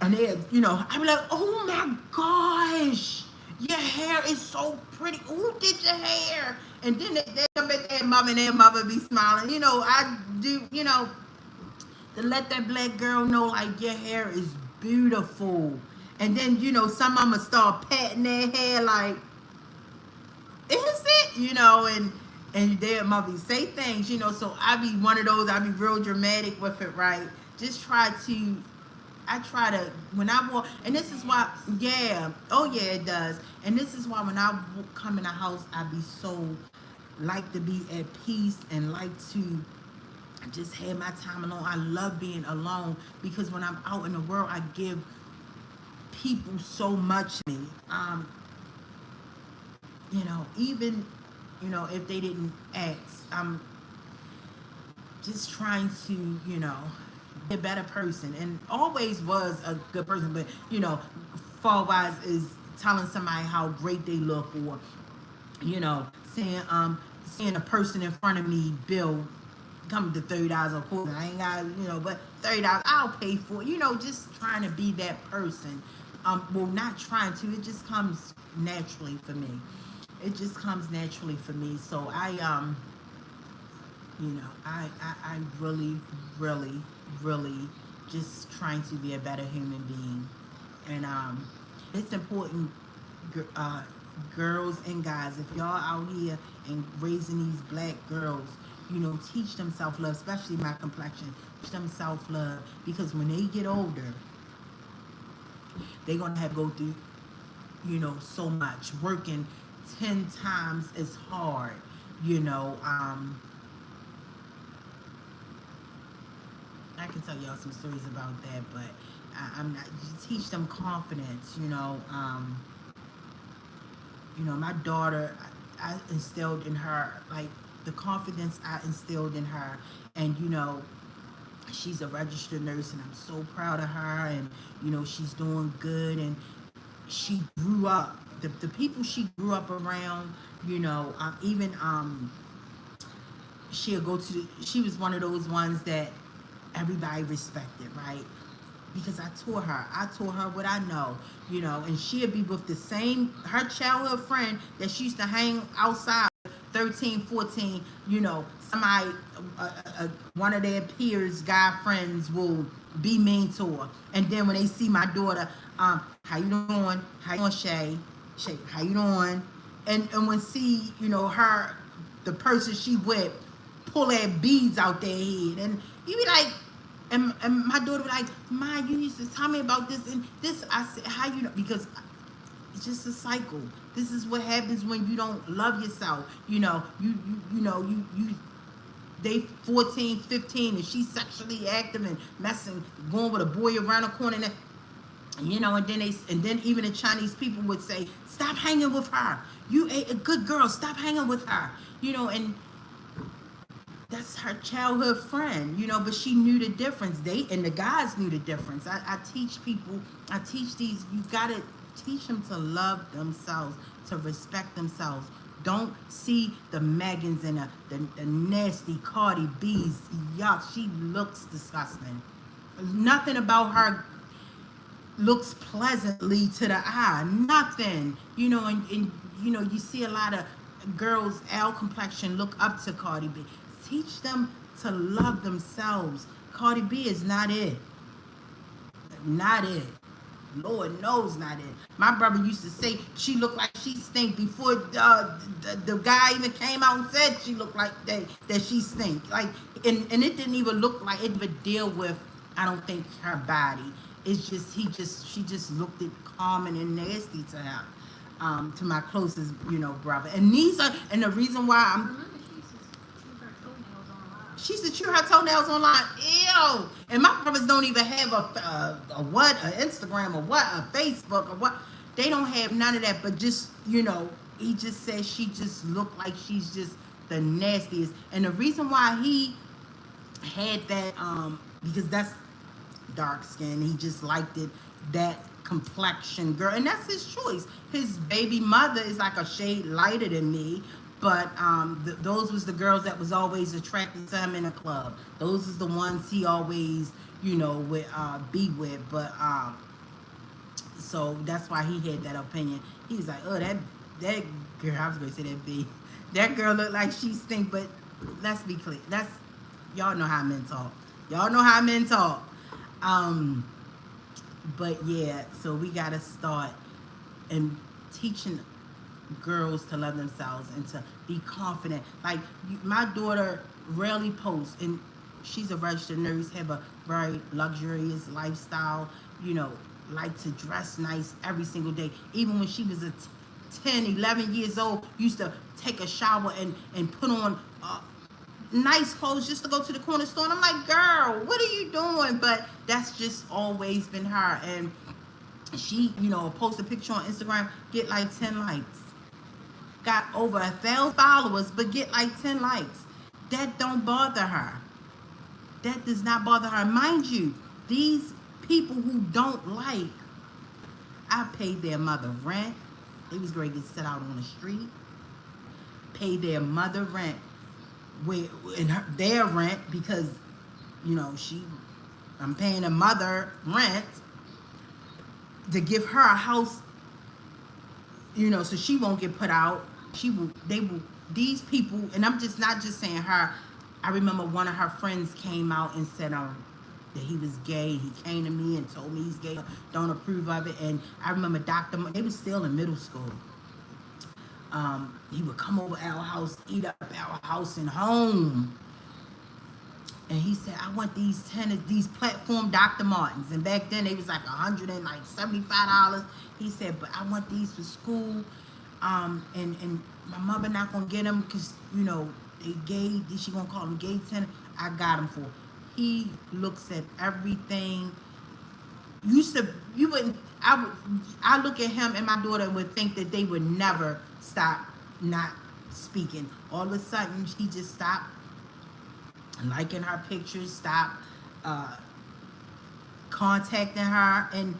I'd be like, oh my gosh, your hair is so pretty. Who did your hair? And then they come at their mother, and their mother be smiling. I do, to let that black girl know, like, your hair is beautiful. And then, some of them start patting their hair like, is it? And their mother say things, so I be one of those, I be real dramatic with it, right? I try to, when I walk, and this is why, yeah, oh yeah, it does. And this is why when I come in the house, I be so, like to be at peace and like to just have my time alone. I love being alone because when I'm out in the world, I give people so much to me. Even, if they didn't ask, I'm just trying to, be a better person, and always was a good person, but, fall wise is telling somebody how great they look, or, seeing a person in front of me bill come to $30 a quarter. I ain't got, but $30 I'll pay for it. Just trying to be that person. Well, not trying to. It just comes naturally for me. It just comes naturally for me. So I really, really, really just trying to be a better human being, and it's important, girls and guys, if y'all out here and raising these black girls, teach them self-love, especially my complexion. Teach them self-love, because when they get older, they're going to have to go through, so much, working 10 times as hard, I can tell y'all some stories about that, but I'm not, teach them confidence, my daughter, I instilled in her, like, the confidence I instilled in her, and, she's a registered nurse, and I'm so proud of her, and, she's doing good, and she grew up, the people she grew up around, even, she was one of those ones that everybody respected, right? Because I taught her what I know, and she'd be with her childhood friend that she used to hang outside, 13, 14, somebody, one of their peers, guy friends will be mean to her. And then when they see my daughter, how you doing? How you doing, Shay? Shay, how you doing? And when see, her, the person she with, pull their beads out their head, and you be like, and my daughter be like, Ma, you used to tell me about this and this. I said, how you know? Because it's just a cycle. This is what happens when you don't love yourself. They 14, 15, and she's sexually active and messing, going with a boy around the corner. And you know, and then even the Chinese people would say, stop hanging with her. You ain't a good girl. Stop hanging with her. You know, and that's her childhood friend, you know, but she knew the difference. They and the guys knew the difference. I teach people, I teach these, you gotta teach them to love themselves, to respect themselves. Don't see the Megans and the nasty Cardi B's. Yuck, she looks disgusting. Nothing about her looks pleasantly to the eye. Nothing. You know, and you know, you see a lot of girls, L complexion, look up to Cardi B. Teach them to love themselves. Cardi B is not it. Not it. Lord knows not it. My brother used to say she looked like she stink before the guy even came out and said she looked like that she stink. Like, and it didn't even look like it would deal with, I don't think, her body. It's just she just looked it common and nasty to him. To my closest, you know, brother. And these are, and the reason why I'm, she used to chew her toenails online. Ew. And my brothers don't even have a what, an Instagram or what, a Facebook or what. They don't have none of that. But just, you know, he just says she just looked like she's just the nastiest. And the reason why he had that, because that's dark skin. He just liked it, that complexion girl. And that's his choice. His baby mother is like a shade lighter than me. But those was the girls that was always attracted to him in a club. Those is the ones he always, you know, would be with. But so that's why he had that opinion. He was like, oh, that girl, I was gonna say that B. That girl looked like she stink. But let's be clear. That's, y'all know how men talk. Y'all know how men talk. But yeah, so we gotta start and teaching girls to love themselves and to be confident. Like, my daughter rarely posts, and she's a registered nurse, have a very luxurious lifestyle, you know, like to dress nice every single day. Even when she was 10, 11 years old, used to take a shower and put on nice clothes just to go to the corner store. And I'm like, girl, what are you doing? But that's just always been her. And she, you know, post a picture on Instagram, get like 10 likes. Got over 1,000 followers, but get like 10 likes. That don't bother her. That does not bother her. Mind you, these people who don't like, I paid their mother rent. They was ready to sit out on the street. Pay their mother rent. Their rent, because, you know, I'm paying a mother rent to give her a house, you know, so she won't get put out. These people, and I'm just not just saying her. I remember one of her friends came out and said that he was gay. He came to me and told me he's gay. Don't approve of it. And I remember they was still in middle school. He would come over our house, eat up our house and home. And he said, I want these platform Dr. Martens. And back then they was like $175. He said, but I want these for school. And my mother not gonna get them because, you know, she gonna call them gay tennis. I got them for. He looks at everything. I look at him and my daughter and would think that they would never stop not speaking. All of a sudden, he just stopped liking her pictures, stopped contacting her, and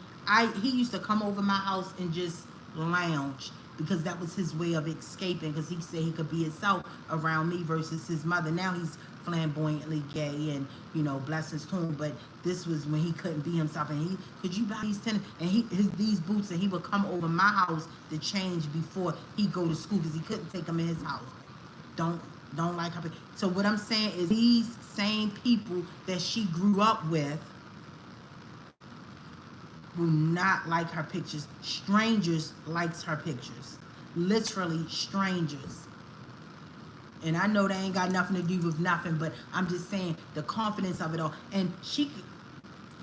he used to come over my house and just lounge, because that was his way of escaping, because he said he could be himself around me versus his mother. Now he's flamboyantly gay, and, you know, blessings to him, but this was when he couldn't be himself. And could you buy these tennis and these boots, and he would come over my house to change before he go to school, because he couldn't take them in his house. Don't like her. So what I'm saying is, these same people that she grew up with will not like her pictures. Strangers likes her pictures. Literally strangers. And I know they ain't got nothing to do with nothing, but I'm just saying the confidence of it all. And she,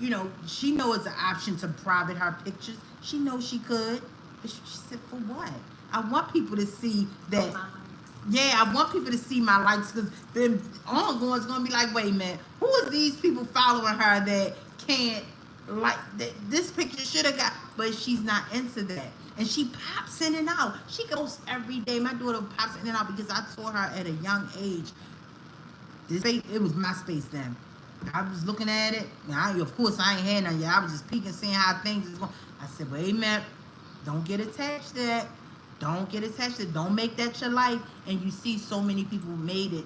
you know, she knows it's an option to private her pictures. She knows she could. But she said, for what? I want people to see that. Yeah, I want people to see my likes, because then ongoing's going to be like, wait a minute, who are these people following her that can't like this picture should have got, but she's not into that. And she pops in and out. She goes every day. My daughter pops in and out because I taught her at a young age. It was MySpace then. I was looking at it. Of course, I ain't had none yet. I was just peeking, seeing how things is going. I said, wait a minute. Don't get attached to that. Don't get attached to it. Don't make that your life. And you see so many people made it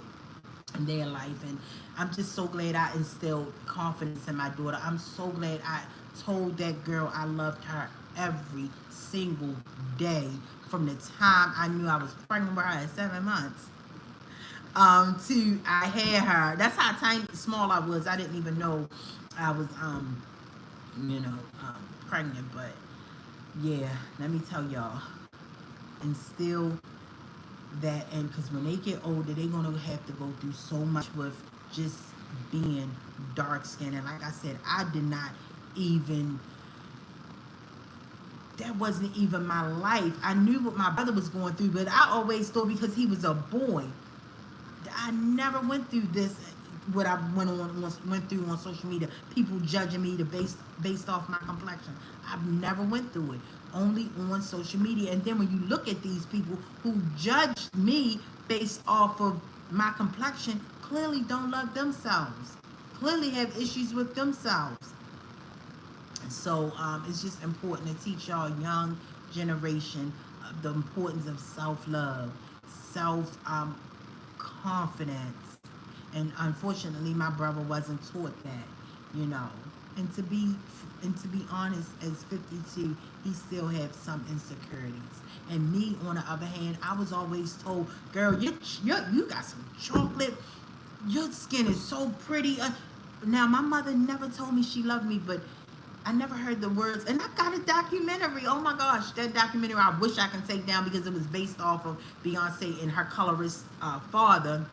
in their life. And I'm just so glad I instilled confidence in my daughter. I'm so glad I told that girl I loved her every single day from the time I knew I was pregnant with her at 7 months. To I had her. That's how tiny, small I was. I didn't even know I was, pregnant. But yeah, let me tell y'all, instill that, and because when they get older, they're gonna have to go through so much with just being dark skinned. And like I said, I did not even. That wasn't even my life. I knew what my brother was going through, but I always thought because he was a boy, I never went through this. What I went through on social media, people judging me based off my complexion. I've never went through it. Only on social media. And then when you look at these people who judge me based off of my complexion, clearly don't love themselves. Clearly have issues with themselves. So it's just important to teach y'all young generation the importance of self-love, self-confidence. And unfortunately, my brother wasn't taught that. And to be honest, as 52, he still had some insecurities. And me, on the other hand, I was always told, girl, you got some chocolate. Your skin is so pretty. Now, my mother never told me she loved me, but I never heard the words. And I got a documentary. Oh my gosh, that documentary I wish I can take down because it was based off of Beyonce and her colorist father.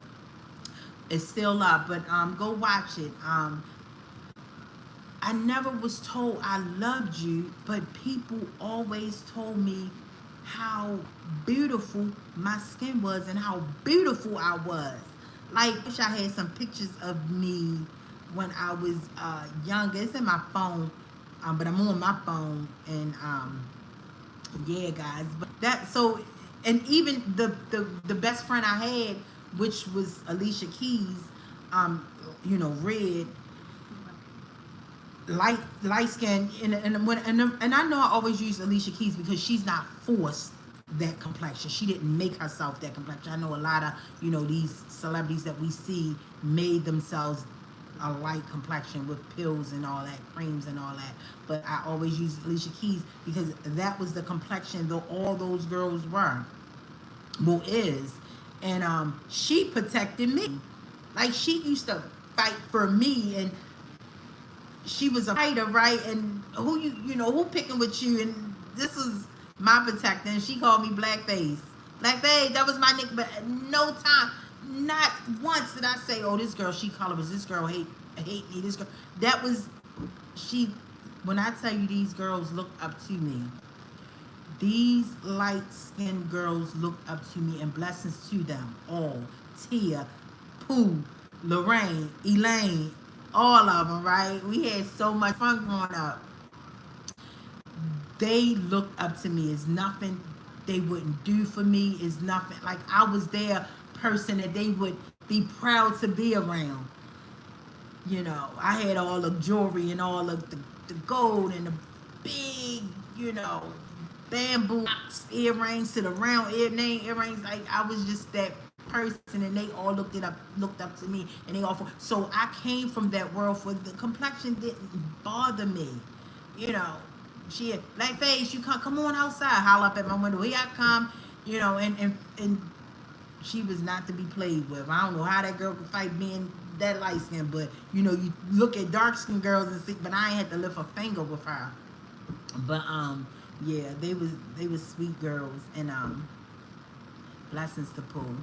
It's still up, but go watch it. I never was told I loved you, but people always told me how beautiful my skin was and how beautiful I was. Like, I wish I had some pictures of me when I was younger. It's in my phone, but I'm on my phone, and yeah, guys. But and even the best friend I had, which was Alicia Keys, red, light skin, and I know I always use Alicia Keys because she's not forced that complexion. She didn't make herself that complexion. I know a lot of these celebrities that we see made themselves a light complexion with pills and all that, creams and all that. But I always use Alicia Keys because that was the complexion that all those girls were, is. And she protected me. Like, she used to fight for me, and she was a fighter, right? And who picking with you? And this is my protector. And she called me Blackface. Blackface, that was my nickname. But at no time, not once did I say, oh, this girl, she colorist. This girl hate me. This girl. That was, she, when I tell you these girls looked up to me, these light-skinned girls looked up to me, and blessings to them all. Tia, Pooh, Lorraine, Elaine, all of them, right? We had so much fun growing up. They looked up to me. It's nothing they wouldn't do for me. It's nothing. Like, I was their person that they would be proud to be around. I had all the jewelry and all of the gold and the big, bamboo earrings to the round earrings. Like, I was just that person, and they all looked up to me, and they all. So I came from that world for the complexion didn't bother me. She had Blackface, you come on outside, holler up at my window, here I come, and she was not to be played with. I don't know how that girl could fight being that light skin, but you look at dark skinned girls and see, but I ain't had to lift a finger with her. But yeah, they was sweet girls, and blessings to Pooh.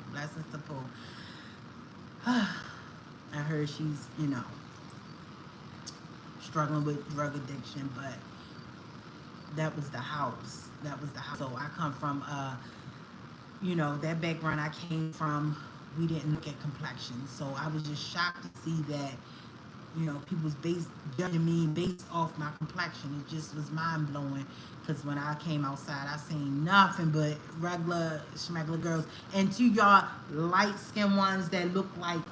I heard she's struggling with drug addiction, but that was the house. So I come from that background I came from. We didn't look at complexion, so I was just shocked to see that people's based judging me based off my complexion. It just was mind blowing because when I came outside, I seen nothing but regular schmegular girls. And to y'all light skinned ones that look like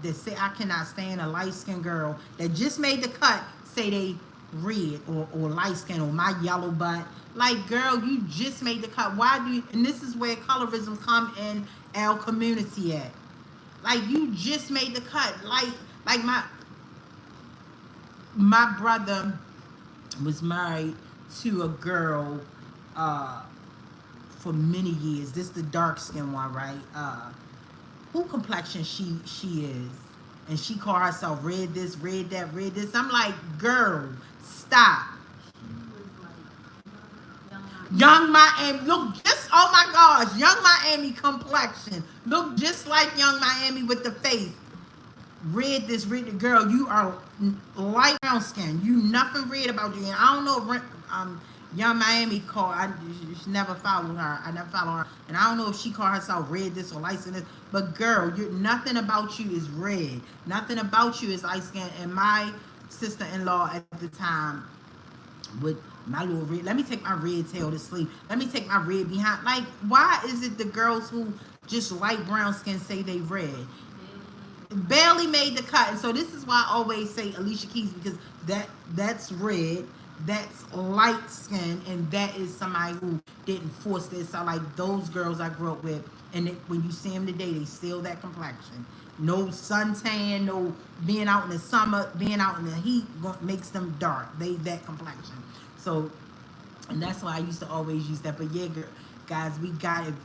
that say I cannot stand a light skinned girl that just made the cut, say they red or light skin or my yellow butt. Like, girl, you just made the cut. Why do you? And this is where colorism come in our community at. Like, you just made the cut. Like my brother was married to a girl for many years. This the dark skin one, right? Who complexion she is, and she called herself red this, red that, red this. I'm like, girl, stop. Young Miami, look just, oh my gosh, Young Miami complexion. Look just like Young Miami with the face. Red this, red the girl. You are light brown skin. You nothing red about you. And I don't know if Young Miami called. I never followed her. I never followed her, and I don't know if she called herself red this or light skin this. But girl, you nothing about you is red. Nothing about you is light skin. And my sister-in-law at the time with my little red. Let me take my red tail to sleep. Let me take my red behind. Like, why is it the girls who just light brown skin say they red? Barely made the cut. And so this is why I always say Alicia Keys, because that's red, that's light skin, and that is somebody who didn't force this. I like those girls I grew up with, and when you see them today, they still that complexion. No suntan, no being out in the summer, being out in the heat makes them dark. They that complexion. So, and that's why I used to always use that. But yeah, guys, we got it.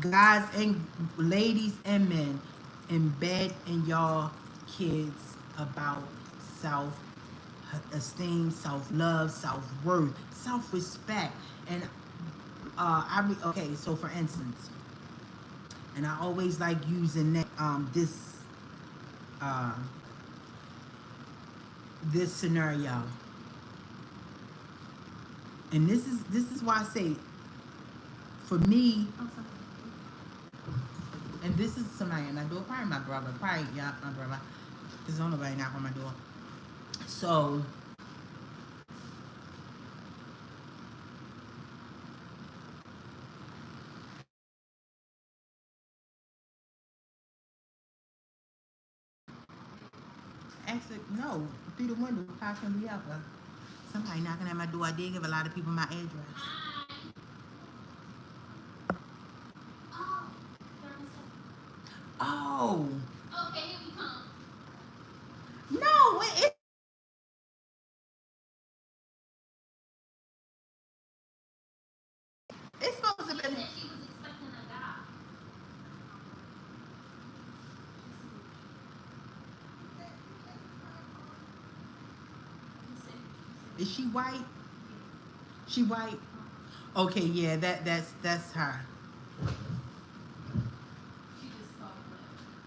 Guys and ladies and men, embed in y'all kids about self-esteem, self-love, self-worth, self-respect. And okay, so for instance, and I always like using that uh, this scenario. And this is why I say, for me, and this is somebody in my door, probably my brother, probably yeah, my brother, because don't nobody knock on my door. So actually, no, through the window, how can we help her? Somebody knocking at my door. I did give a lot of people my address. Oh. Okay, here we come. No, it's supposed to be. She was expecting a guy. Is she white? She white? Okay, yeah, that's her.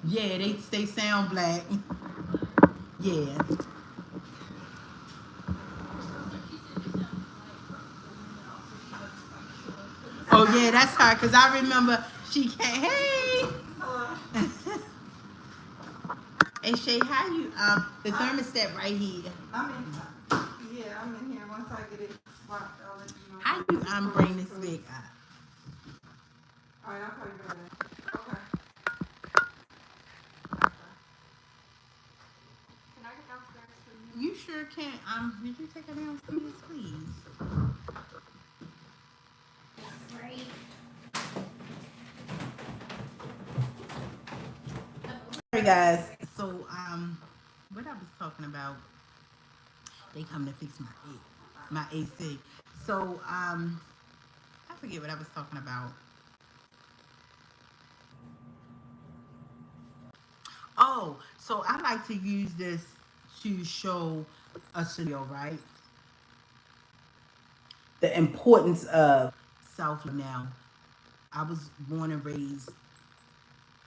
Yeah, they sound black. Yeah. Oh yeah, that's her. Cause I remember she came. Hey. Hey Shay, how you the thermostat right here? I'm in. Yeah, I'm in here. Once I get it swapped, I'll let you know. How you bring this big up? All right, I'll call you back. Okay. Can I get downstairs for you? You sure can. Did you take her downstairs, please? Right. Hey guys. So what I was talking about, they come to fix my AC. So I forget what I was talking about. Oh, so I like to use this to show a scenario, right? The importance of self. Now, I was born and raised,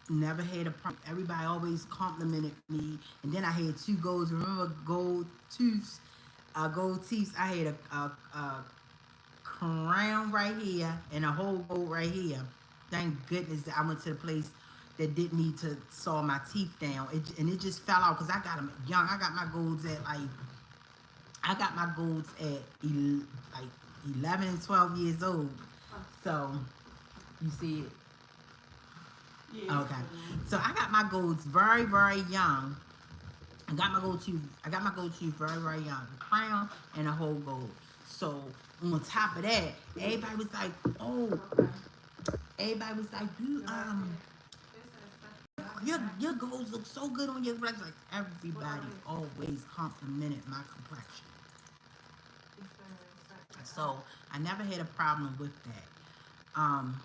never had a problem. Everybody always complimented me, and then I had two golds. Remember gold tooths? Gold teeth. I had a crown right here and a whole gold right here. Thank goodness that I went to the place that didn't need to saw my teeth down. And it just fell out because I got them young. I got my golds at like 11 and 12 years old. So you see it. Yeah. Okay. So I got my golds very, very young. I got my gold tooth very, very young. The crown and the whole gold. So on top of that, everybody was like, oh, you your golds look so good on your legs. Like everybody always complimented my complexion. So I never had a problem with that. I'm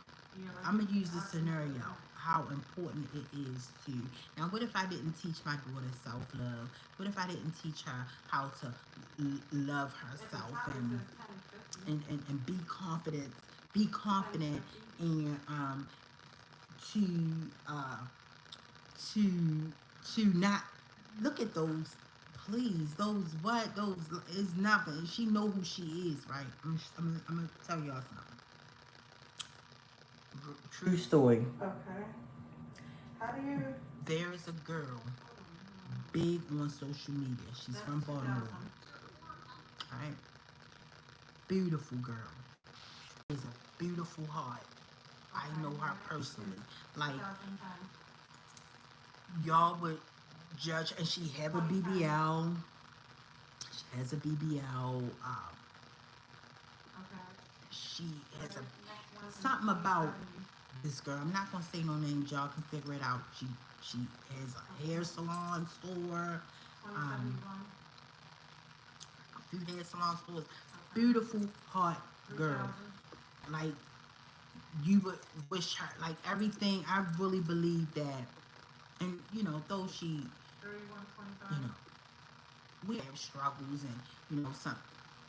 gonna use this scenario. How important it is to now. What if I didn't teach my daughter self-love? What if I didn't teach her how to love herself and be confident? Be confident and to not look at those. Please, those is nothing. She know who she is, right? I'm gonna tell y'all something. True story. Okay. How do you? There is a girl big on social media. She's from Baltimore. Alright? Beautiful girl. She has a beautiful heart. I know her personally. Like, y'all would judge, and she have a BBL. She has a BBL. She has something about this girl. I'm not gonna say no names. Y'all can figure it out. She has a hair salon store. A few hair salon stores. Beautiful, hot girl. Like, you would wish her, like, everything. I really believe that. And, though she, we have struggles and, something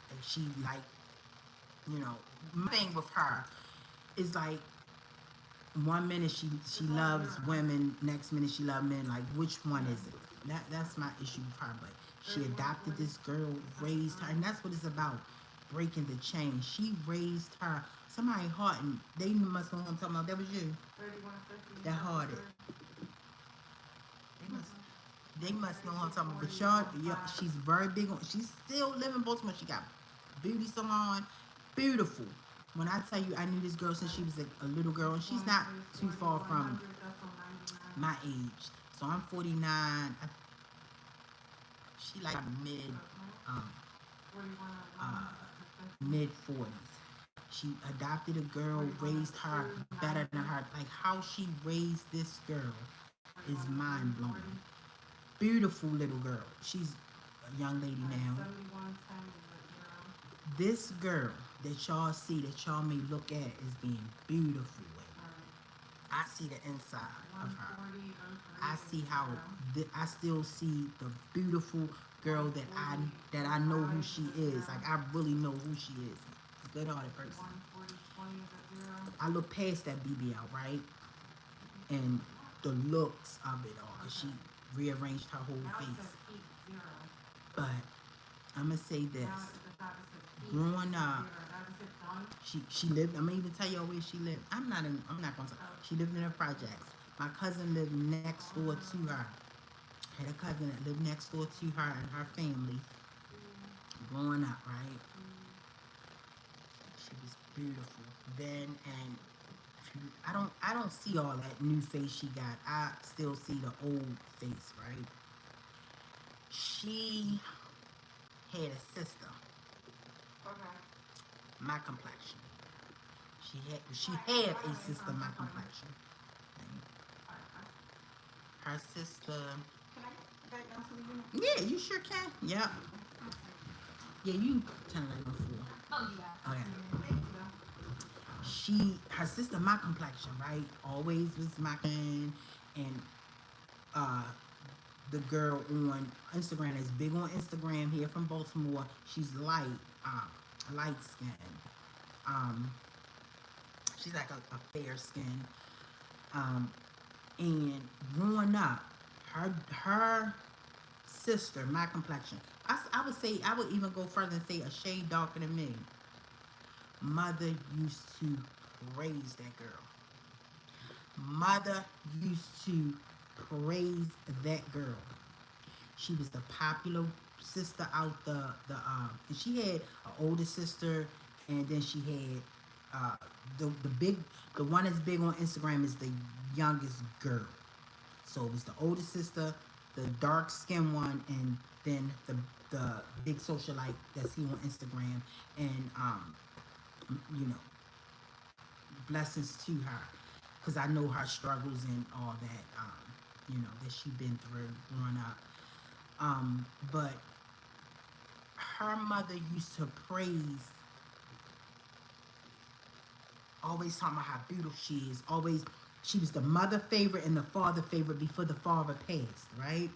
that she, like, my thing with her is, like, one minute she loves women, next minute she loves men. Like, which one is it? That's my issue with her. But she adopted this girl, raised her, and that's what it's about, breaking the chain. She raised her. Somebody heart, and they must know what I'm talking about. That was you. That hearted. They must know what I'm talking about. But y'all, she's very big on. She's still living in Baltimore. She got beauty salon, beautiful. When I tell you, I knew this girl since she was a little girl, and she's not too far from my age. So I'm 49. She like mid 40s. She adopted a girl, raised her better than her. Like, how she raised this girl is mind blowing. Beautiful little girl. She's a young lady now. This girl that y'all see, that y'all may look at as being beautiful, I see the inside of her. I see how I still see the beautiful girl that I know who she is. Like, I really know who she is. A good-hearted person. I look past that BBL, right? And the looks of it all. She rearranged her whole face. But I'm gonna say this. Growing up, she lived. I'm gonna even tell y'all where she lived. I'm not gonna say. She lived in the projects. My cousin lived next door to her. Had a cousin that lived next door to her and her family. Growing up, right? She was beautiful then, and I don't see all that new face she got. I still see the old face, right? She had a sister. My complexion. She had a sister, my complexion. Her sister. Yeah, you sure can. Yep. Yeah, you turn it on the floor. Oh yeah. Okay. Her sister, my complexion, right? Always was my kind, and the girl on Instagram is big on Instagram here from Baltimore. She's light skin. She's like a fair skin. And growing up, her sister, my complexion, I would even go further and say a shade darker than me. Mother used to raise that girl. Mother used to praise that girl. She was the popular sister out and she had an older sister, and then she had uh the big the one that's big on Instagram is the youngest girl. So it was the older sister, the dark skinned one, and then the big socialite that's here on Instagram. And you know, blessings to her, because I know her struggles and all that. That she been through growing up. But her mother used to praise, always talking about how beautiful she is. Always, she was the mother favorite and the father favorite before the father passed, right?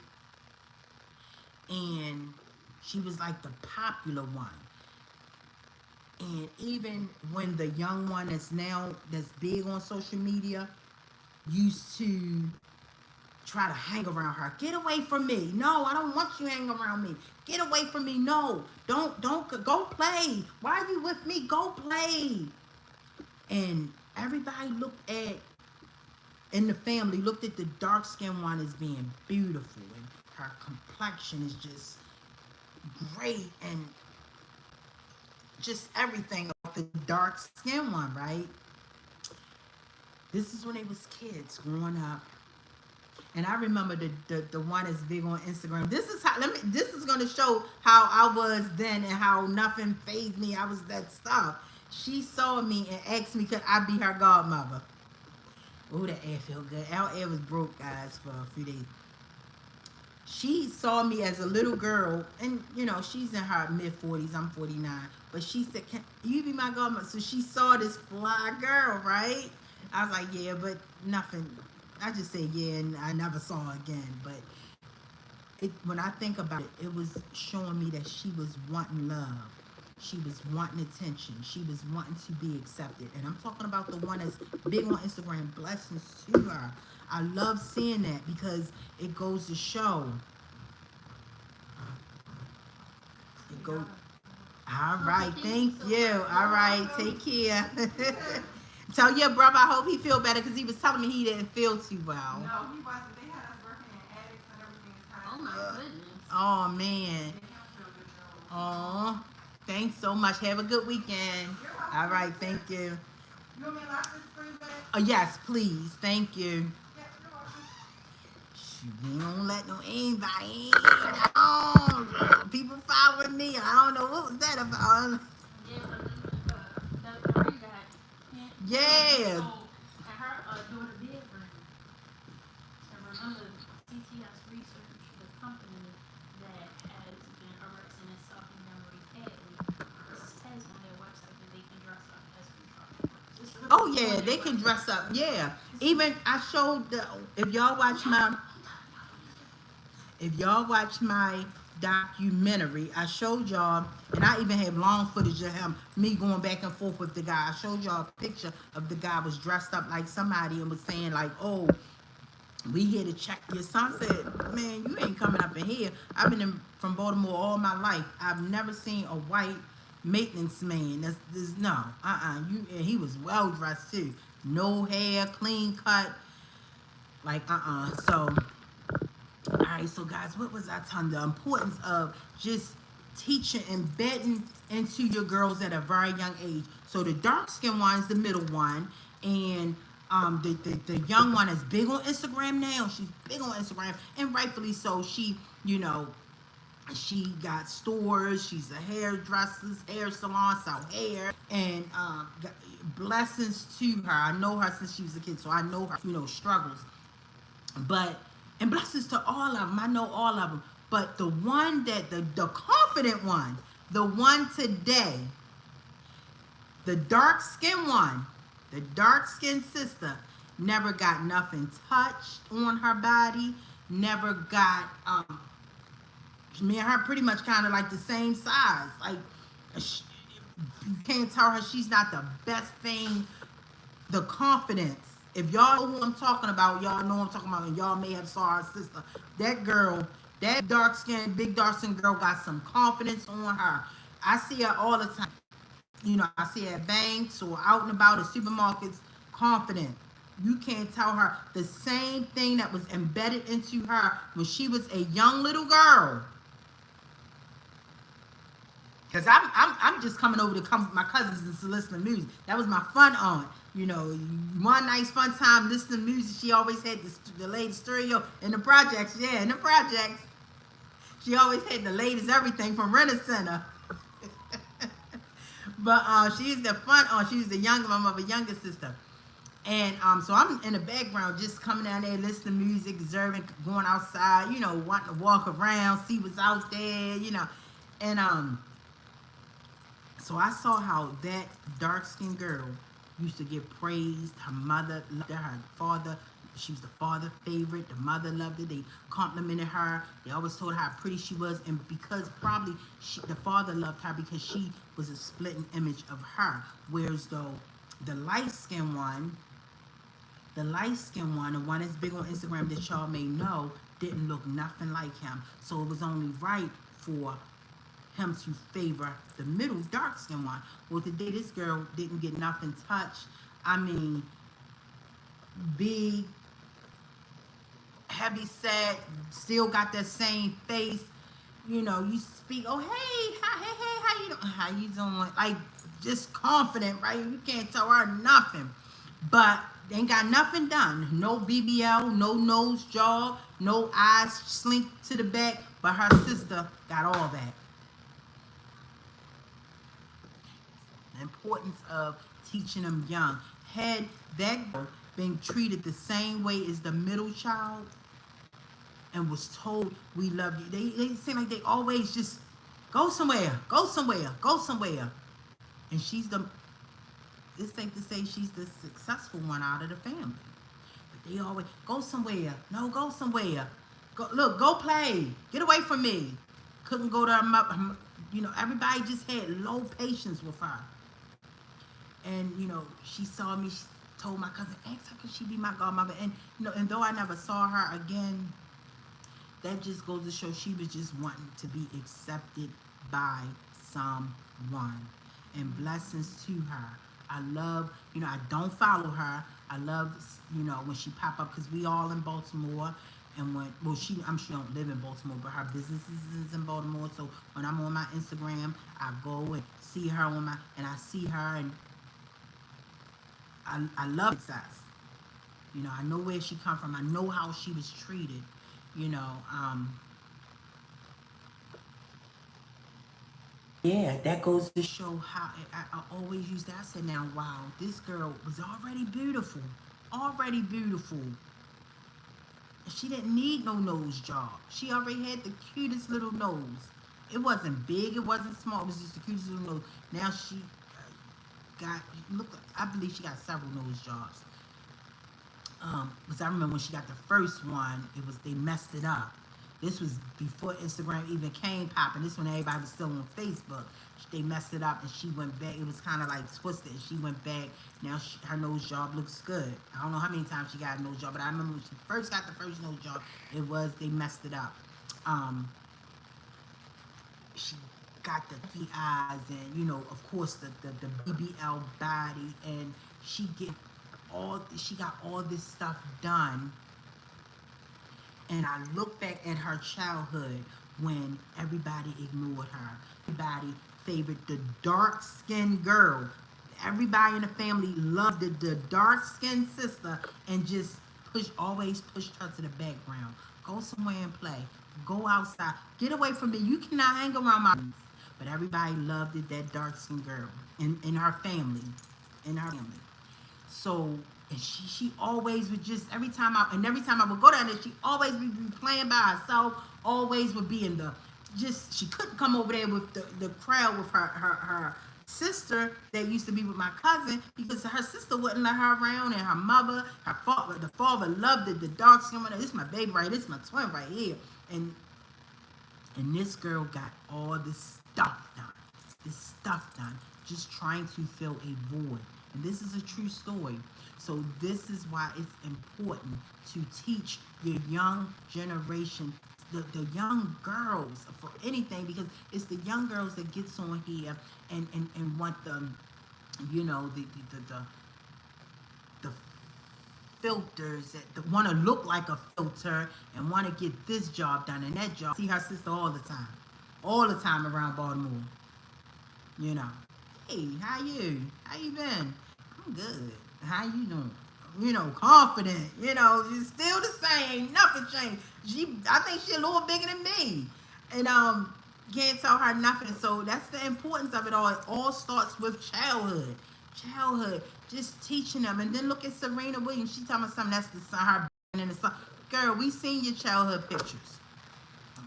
And she was like the popular one. And even when the young one that's big on social media used to try to hang around her. Get away from me. No, I don't want you hanging around me. Get away from me. No, don't go play. Why are you with me? Go play. And everybody looked at, in the family, looked at the dark skinned one as being beautiful, and her complexion is just great, and just everything about the dark skinned one, right? This is when they was kids growing up. And I remember the one that's big on Instagram. This is gonna show how I was then and how nothing fazed me. I was that stuff. She saw me and asked me could I be her godmother. Oh, that air felt good. Our air was broke, guys, for a few days. She saw me as a little girl, and she's in her mid-40s. I'm 49, but she said, "Can you be my godmother?" So she saw this fly girl, right? I was like, "Yeah," but nothing. I just said yeah, and I never saw her again. But when I think about it, it was showing me that she was wanting love. She was wanting attention. She was wanting to be accepted. And I'm talking about the one that's big on Instagram. Blessings to her. I love seeing that because it goes to show. It goes. All right, thank you. All right, take care. Tell your brother I hope he feel better because he was telling me he didn't feel too well. No, he wasn't. They had us working in attics and everything. Oh my goodness. Oh man. Oh, thanks so much. Have a good weekend. All right, thank you. You want me to lock this screen back? Yes, please. Thank you. Yeah, you're welcome. We don't let no anybody in. Oh, people following me. I don't know what was that about. Yeah, but the Marie got Yeah. So, and her daughter did bring. And remember, CTS Research, the company that has been harassing and stalking Marie Hadley, has on their website that they can dress up as construction workers. Oh yeah, they can dress up. Yeah. Even I showed if y'all watch my documentary, I showed y'all, and I even have long footage of me going back and forth with the guy. I showed y'all a picture of the guy was dressed up like somebody and was saying like, "Oh, we here to check your son." I said, "Man, you ain't coming up in here. I've been from Baltimore all my life. I've never seen a white maintenance man. That's no, You and he was well dressed too, no hair, clean cut, like So, all right, so guys, what was I telling? The importance of just teaching, embedding into your girls at a very young age. So the dark skinned one is the middle one, and the young one is big on Instagram now. She's big on Instagram, and rightfully so. She got stores. She's a hairdresser, hair salon, sell hair, and blessings to her. I know her since she was a kid, so I know her, struggles. And blessings to all of them. I know all of them. But the one that the confident one, the one today, the dark skinned one, the dark skinned sister, never got nothing touched on her body. Never got me and her pretty much kind of like the same size. Like, you can't tell her she's not the best thing. The confidence. If y'all know who I'm talking about, y'all know I'm talking about, and y'all may have saw her sister. That girl, that big dark skinned girl got some confidence on her. I see her all the time. I see her at banks or out and about at supermarkets, confident. You can't tell her the same thing that was embedded into her when she was a young little girl. Cause I'm just coming over to come with my cousins and to listen to music. That was my fun aunt. You know, one nice fun time listening to music. She always had the latest stereo in the projects. Yeah, in the projects. She always had the latest everything from Rent Center. But she's the fun aunt. She's the younger, my mother's younger sister. And so I'm in the background just coming down there, listening to music, observing, going outside, you know, wanting to walk around, see what's out there, you know. And so I saw how that dark skinned girl used to get praised. Her mother loved her father. She was the father favorite. The mother loved it. They complimented her. They always told her how pretty she was. And because probably the father loved her because she was a splitting image of her. Whereas though the light skinned one, the one that's big on Instagram that y'all may know, didn't look nothing like him. So it was only right for him to favor the middle dark skinned one. Well, today this girl didn't get nothing touched. I mean, big, heavy set, still got that same face. You know, you speak, oh hey, how you doing? How you doing? Like just confident, right? You can't tell her nothing. But they ain't got nothing done. No BBL, no nose job, no eyes slink to the back. But her sister got all that. The importance of teaching them young. Had that girl been treated the same way as the middle child and was told we love you, they seem like they always just go somewhere, go somewhere, go somewhere. And she's the, it's safe to say she's the successful one out of the family. But they always go somewhere. No, go somewhere. Go, look, go play. Get away from me. Couldn't go to her mother. You know, everybody just had low patience with her. And you know, she saw me. She told my cousin, "Ask her, could she be my godmother?" And you know, and though I never saw her again, that just goes to show she was just wanting to be accepted by someone. And blessings to her. I love, you know, I don't follow her. I love, you know, when she pop up because we all in Baltimore. And when, well, she don't live in Baltimore, but her business is in Baltimore. So when I'm on my Instagram, I go and see her and I see her and I love success. You know, I know where she come from. I know how she was treated. You know, yeah, that goes to show how I always use that. I said, now, wow, this girl was already beautiful. Already beautiful. She didn't need no nose job. She already had the cutest little nose. It wasn't big, it wasn't small, it was just the cutest little nose. Now she got, look, I believe she got several nose jobs. Because I remember when she got the first one, they messed it up. This was before Instagram even came popping. This when everybody was still on Facebook. They messed it up and she went back. It was kind of like twisted. She went back. Now her nose job looks good. I don't know how many times she got a nose job, but I remember when she first got the first nose job, they messed it up. She got the eyes and, you know, of course the BBL body, and she got all this stuff done. And I look back at her childhood when everybody ignored her. Everybody favored the dark-skinned girl. Everybody in the family loved the dark-skinned sister and just always pushed her to the background. Go somewhere and play. Go outside. Get away from me. You cannot hang around my friends. But everybody loved that dark-skinned girl in her family. In her family. So, and she always would just, every time I would go down there, she always would be playing by herself, always would be in she couldn't come over there with the crowd with her sister that used to be with my cousin, because her sister wouldn't let her around, and her mother, the father loved it, the dark skin, this is my baby right, this is my twin right here. And this girl got all this stuff done, just trying to fill a void. And this is a true story. So this is why it's important to teach your young generation, the young girls, for anything, because it's the young girls that gets on here and want the, you know, the filters that want to look like a filter and want to get this job done and that job. See her sister all the time around Baltimore. You know, hey, how you been? I'm good. How you doing? You know, confident. You know, she's still the same. Nothing changed. I think she's a little bigger than me, and can't tell her nothing. So that's the importance of it all. It all starts with childhood. Childhood, just teaching them. And then look at Serena Williams. She talking about something that's the son, her in the son. Girl, we seen your childhood pictures.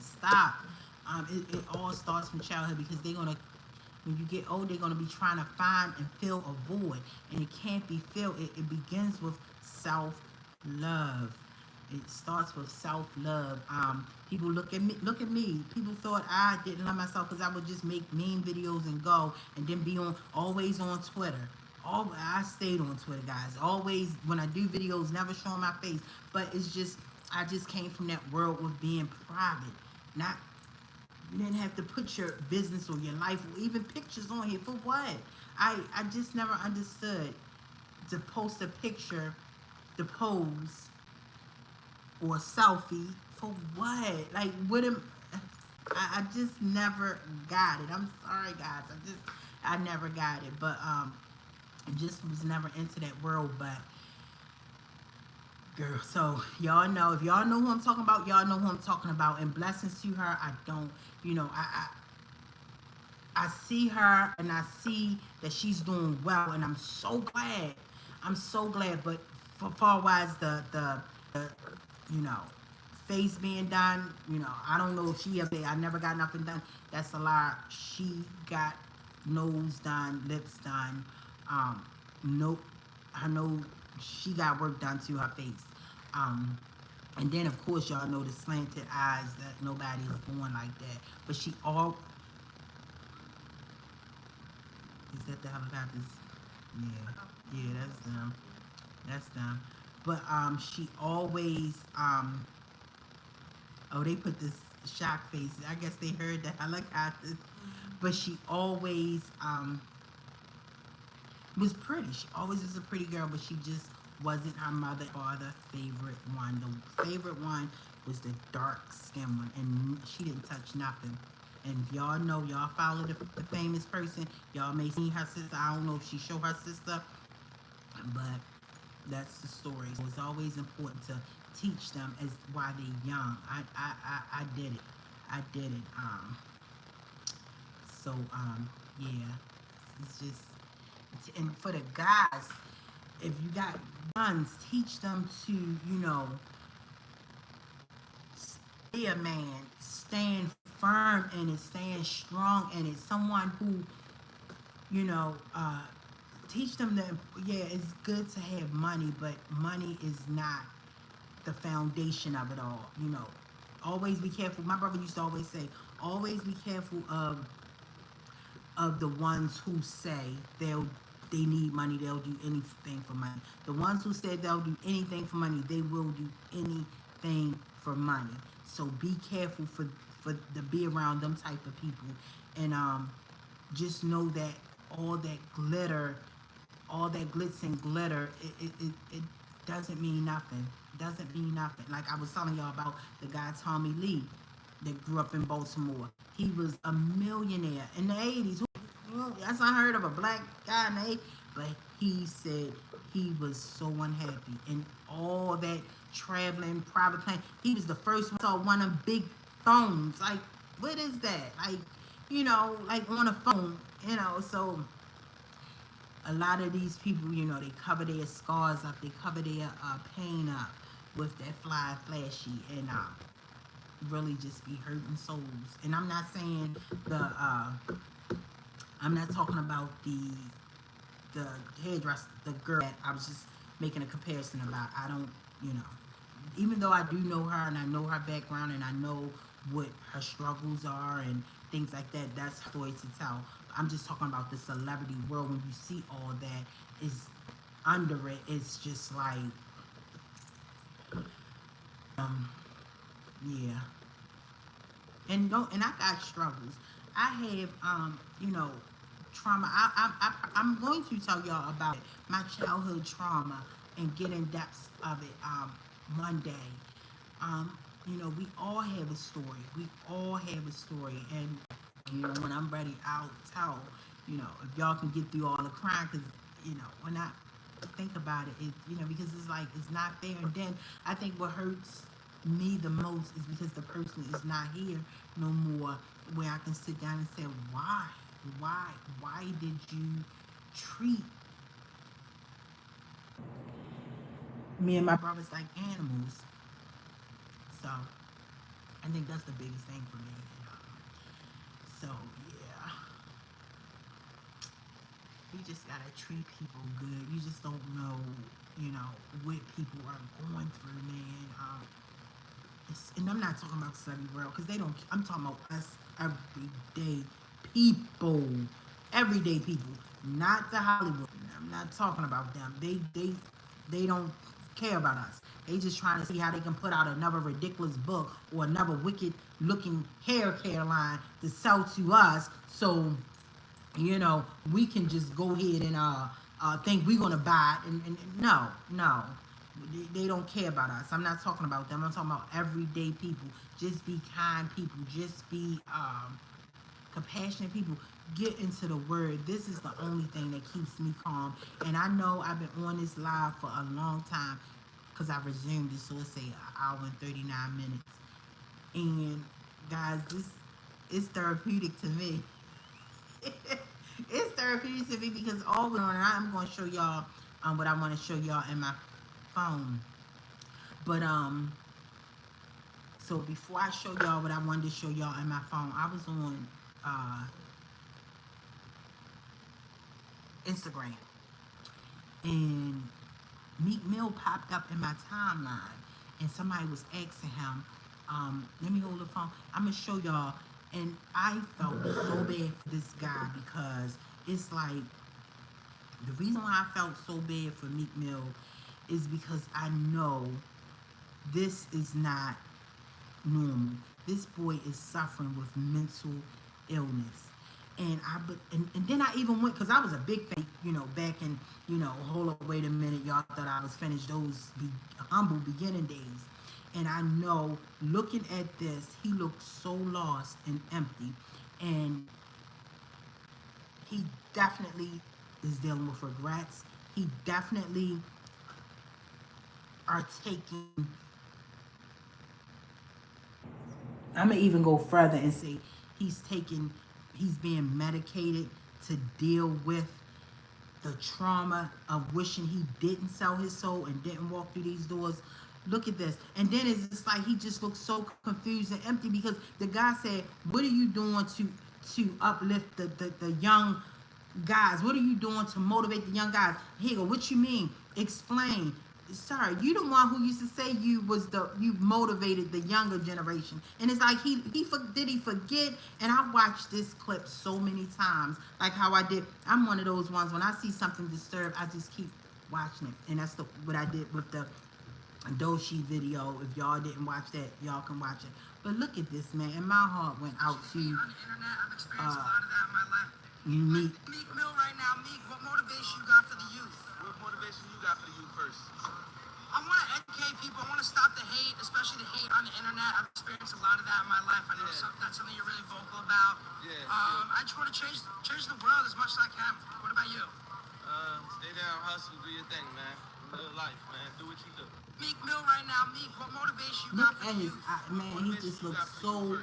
Stop. It all starts from childhood because they're gonna, when you get old, they're gonna be trying to find and fill a void, and it can't be filled. It begins with self-love. It starts with self-love. People look at me. People thought I didn't love myself because I would just make mean videos and go, and then be always on Twitter. I stayed on Twitter, guys. Always when I do videos, never showing my face. But it's just, I just came from that world of being private. Not, you didn't have to put your business or your life or even pictures on here for what? I just never understood to post a picture, to pose, or a selfie for what? Like, what am I just never got it. I'm sorry, guys. I never got it. But I just was never into that world. But girl, so y'all know, if y'all know who I'm talking about, y'all know who I'm talking about. And blessings to her. I don't, you know, I see her and I see that she's doing well, and I'm so glad. I'm so glad. But for far as the you know, face being done, you know, I don't know if she ever, I never got nothing done. That's a lie. She got nose done, lips done. No, I know she got work done to her face. And then of course y'all know the slanted eyes that nobody is born like that. But she all, is that the helicopters? Yeah, that's them. That's them. But she always oh, they put this shock face. I guess they heard the helicopters. But she always was pretty. She always was a pretty girl, but she just wasn't her mother or father favorite one. The favorite one was the dark skin one, and she didn't touch nothing. And if y'all know, y'all follow the famous person, y'all may see her sister. I don't know if she showed her sister, but that's the story. So it's always important to teach them as while they're young. I did it. I did it. So yeah, it's just, and for the guys, if you got guns, teach them to, you know, be a man, stand firm in it, stand strong in it. Someone who, you know, teach them that, yeah, it's good to have money, but money is not the foundation of it all. You know, always be careful. My brother used to always say, always be careful of the ones who say they need money, they'll do anything for money. The ones who say they'll do anything for money, they will do anything for money. So be careful for to be around them type of people. And just know that all that glitter, all that glitz and glitter, it doesn't mean nothing. Doesn't mean nothing. Like I was telling y'all about the guy Tommy Lee that grew up in Baltimore. He was a millionaire in the 80s. That's unheard of, a black guy in the 80s. But he said he was so unhappy. And all that traveling, private plane. He was the first one to one of them big phones. Like, what is that? Like, you know, like on a phone, you know. So a lot of these people, you know, they cover their scars up, they cover their pain up with that fly flashy, and really just be hurting souls. And I'm not saying I'm not talking about the hairdresser, the girl that I was just making a comparison about. I don't, you know, even though I do know her and I know her background and I know what her struggles are and things like that, that's her story to tell. I'm just talking about the celebrity world. When you see all that is under it, it's just like, yeah. And I got struggles. I have, you know, trauma. I'm going to tell y'all about it. My childhood trauma. and get in depth of it one day. You know, we all have a story. We all have a story, and you know, when I'm ready, I'll tell. You know, if y'all can get through all the crying, because you know, when I think about it, you know, because it's like it's not fair. And then I think what hurts me the most is because the person is not here no more, where I can sit down and say, why, why did you treat me and my brothers like animals? So I think that's the biggest thing for me. So yeah, you just gotta treat people good. You just don't know, you know, what people are going through, man. And I'm not talking about Sunny World because they don't. I'm talking about us everyday people, everyday people, not the Hollywood. I'm not talking about them. They don't care about us. They just trying to see how they can put out another ridiculous book or another wicked looking hair care line to sell to us. So you know, we can just go ahead and think we're gonna buy it. And no, no, they don't care about us. I'm not talking about them. I'm talking about everyday people. Just be kind people. Just be compassionate people. Get into the word. This is the only thing that keeps me calm. And I know I've been on this live for a long time because I resumed it. So let's say an hour and 39 minutes. And guys, this is therapeutic to me. It's therapeutic to me because all we're on, and I'm going to show y'all what I want to show y'all in my phone. But so before I show y'all what I wanted to show y'all in my phone, I was on Instagram, and Meek Mill popped up in my timeline, and somebody was asking him, let me hold the phone. I'm gonna show y'all, and I felt so bad for this guy because it's like the reason why I felt so bad for Meek Mill is because I know this is not normal. This boy is suffering with mental illness. And then I even went because I was a big fan, you know, back in, you know, hold up, wait a minute, y'all thought I was finished those humble beginning days. And I know looking at this, he looks so lost and empty. And he definitely is dealing with regrets. He definitely are taking, I'm gonna even go further and say he's being medicated to deal with the trauma of wishing he didn't sell his soul and didn't walk through these doors. Look at this. And then it's just like he just looks so confused and empty because the guy said, what are you doing to uplift the young guys? What are you doing to motivate the young guys? He go, what you mean? Explain. Sorry, you the one who used to say you motivated the younger generation, and it's like did he forget? And I watched this clip so many times, like how I did. I'm one of those ones when I see something disturbed, I just keep watching it, and that's what I did with the Doshi video. If y'all didn't watch that, y'all can watch it. But look at this, man, and my heart went out to Meek. Meek Mill right now. Meek, what motivation you got for the youth? What motivation you got for the youth first? I want to educate people. I want to stop the hate, especially the hate on the internet. I've experienced a lot of that in my life. I know that's something you're really vocal about. Yeah. I just want to change the world as much as I can. What about you? Stay down, hustle, do your thing, man. Live life, man. Do what you do. Meek Mill right now. Meek, what motivation you got for the youth? Man, he just looks so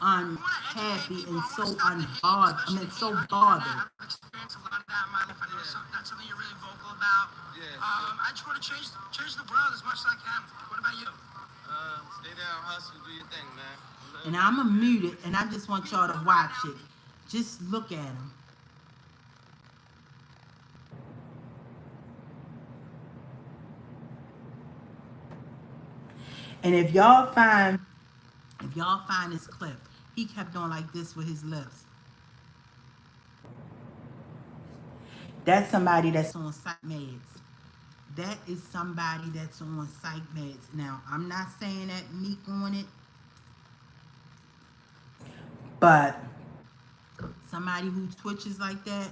unhappy and so unbothered. I mean, so bothered. I've experienced a lot of that in my life. I know that's something you're really vocal about. Yeah. I just want to change the world as much as I can. What about you? Stay down, hustle, do your thing, man. And I'm gonna mute it, and I just want y'all to watch it. Just look at him. And if y'all find this clip, he kept on like this with his lips. That's somebody that's on psych meds. That is somebody that's on psych meds. Now, I'm not saying that Meek on it, but somebody who twitches like that,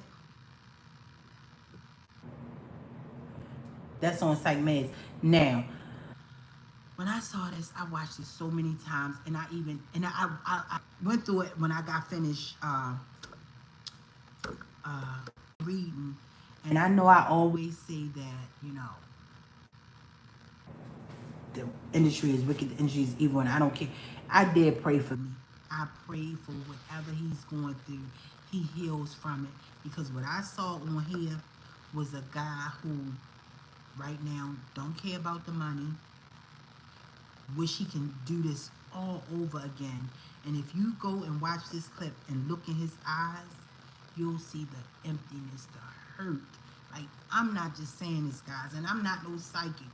That's on Psych Meds. Now, when I saw this, I watched it so many times, and I went through it when I got finished uh, reading. And I know I always say that, the industry is wicked, the industry is evil, and I don't care. I did pray for me. I pray for whatever he's going through, he heals from it. Because what I saw on here was a guy who, right now, don't care about the money, wish he can do this all over again. And if you go and watch this clip and look in his eyes, you'll see the emptiness, the hurt. Like, I'm not just saying this, guys, and I'm not no psychic.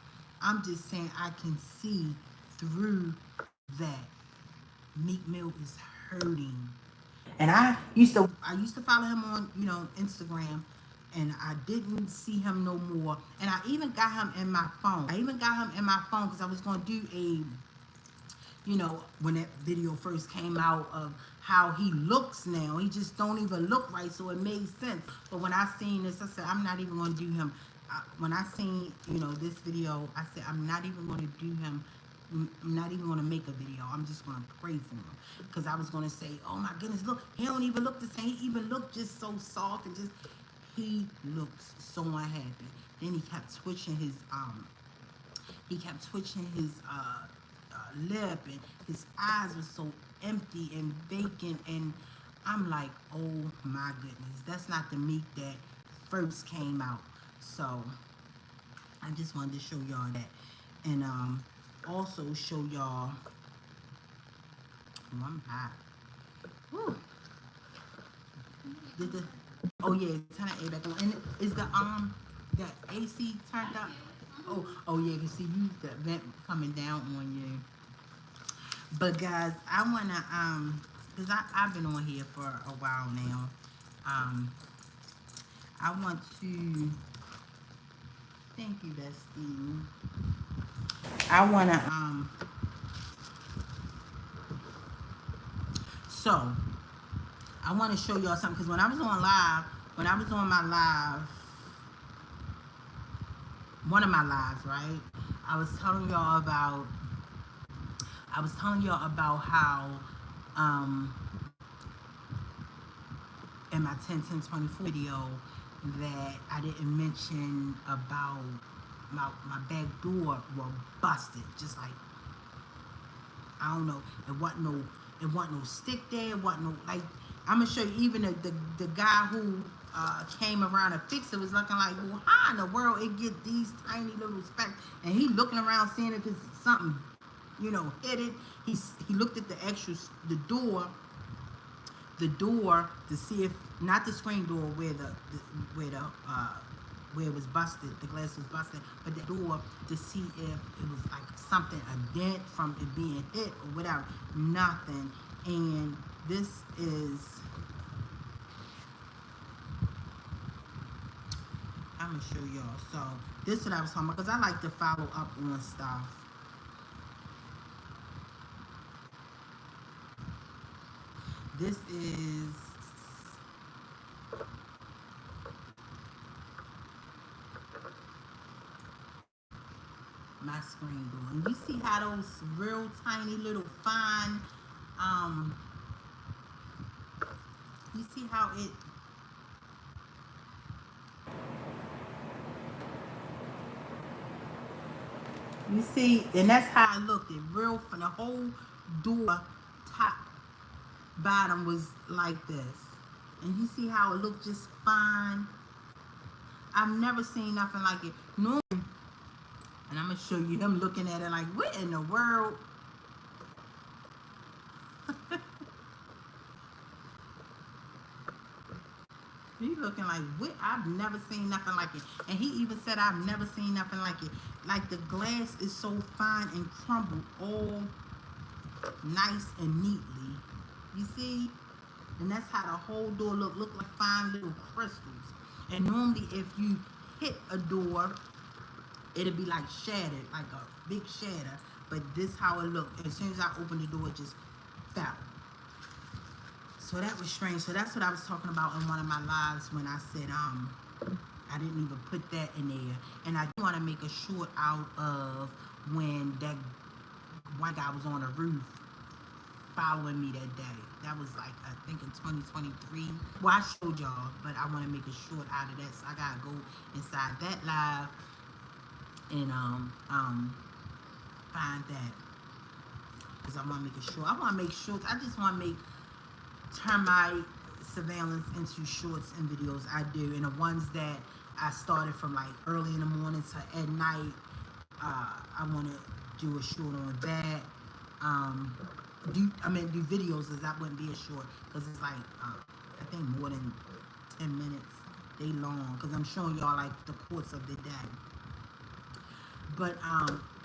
I'm just saying I can see through that. Meek Mill is hurting. And I used to follow him on, Instagram, and I didn't see him no more. And I even got him in my phone. Because I was gonna do when that video first came out of how he looks now. He just don't even look right, so it made sense. But when I seen this, I said, I'm not even going to do him. When I seen, this video, I said, I'm not even going to do him. I'm not even going to make a video. I'm just going to pray for him. Because I was going to say, oh my goodness, look, he don't even look the same. He even look just so soft and he looks so unhappy. Then he kept twitching his, lip, and his eyes were so empty and vacant, and I'm like, oh my goodness, that's not the Meek that first came out. So I just wanted to show y'all that, and also show y'all. Oh, I'm hot. Woo. Did the Oh yeah, turn that A back on. And is the AC turned up? Oh yeah, you see the vent coming down on you. But guys, I wanna because I've been on here for a while now. I want to thank you, Bestie. I wanna so I wanna show y'all something, because when I was on my live, one of my lives, right? I was telling y'all about how in my 10-10-24 video that I didn't mention about my back door was busted. Just like, I don't know, it wasn't no stick there, it wasn't no, like, I'm gonna show you, even the guy who came around to fix it was looking like, well, how in the world it get these tiny little specks? And he looking around seeing if it's something, hit it. He looked at the door to see if, not the screen door where it was busted, the glass was busted, but the door to see if it was like something, a dent from it being hit or whatever. Nothing. And this is, I'm gonna show y'all. So this is what I was talking about, because I like to follow up on stuff. This is my screen door. And you see how those real tiny little fine, you see how it, you see, and that's how it looked. It real, from the whole door, top, bottom was like this. And you see how it looked just fine. I've never seen nothing like it. No, and I'm gonna show you him looking at it like, what in the world? He looking like, what? I've never seen nothing like it. And he even said, I've never seen nothing like it. Like, the glass is so fine and crumbled, all nice and neatly. You see? And that's how the whole door look like fine little crystals. And normally if you hit a door, it'll be like shattered, like a big shatter. But this how it looked. As soon as I opened the door, it just fell. So that was strange. So that's what I was talking about in one of my lives when I said, I didn't even put that in there. And I do want to make a short out of when that one guy was on the roof following me that day. That was like, I think in 2023. Well, I showed y'all, but I want to make a short out of that. So I got to go inside that live and find that. Because I want to make it short. I want to make shorts. I just want to turn my surveillance into shorts and videos. I do. And the ones that I started from like early in the morning to at night, I want to do a short on that. Do videos, because that wouldn't be a short, because it's like I think more than 10 minutes. They long, because I'm showing y'all like the course of the day. But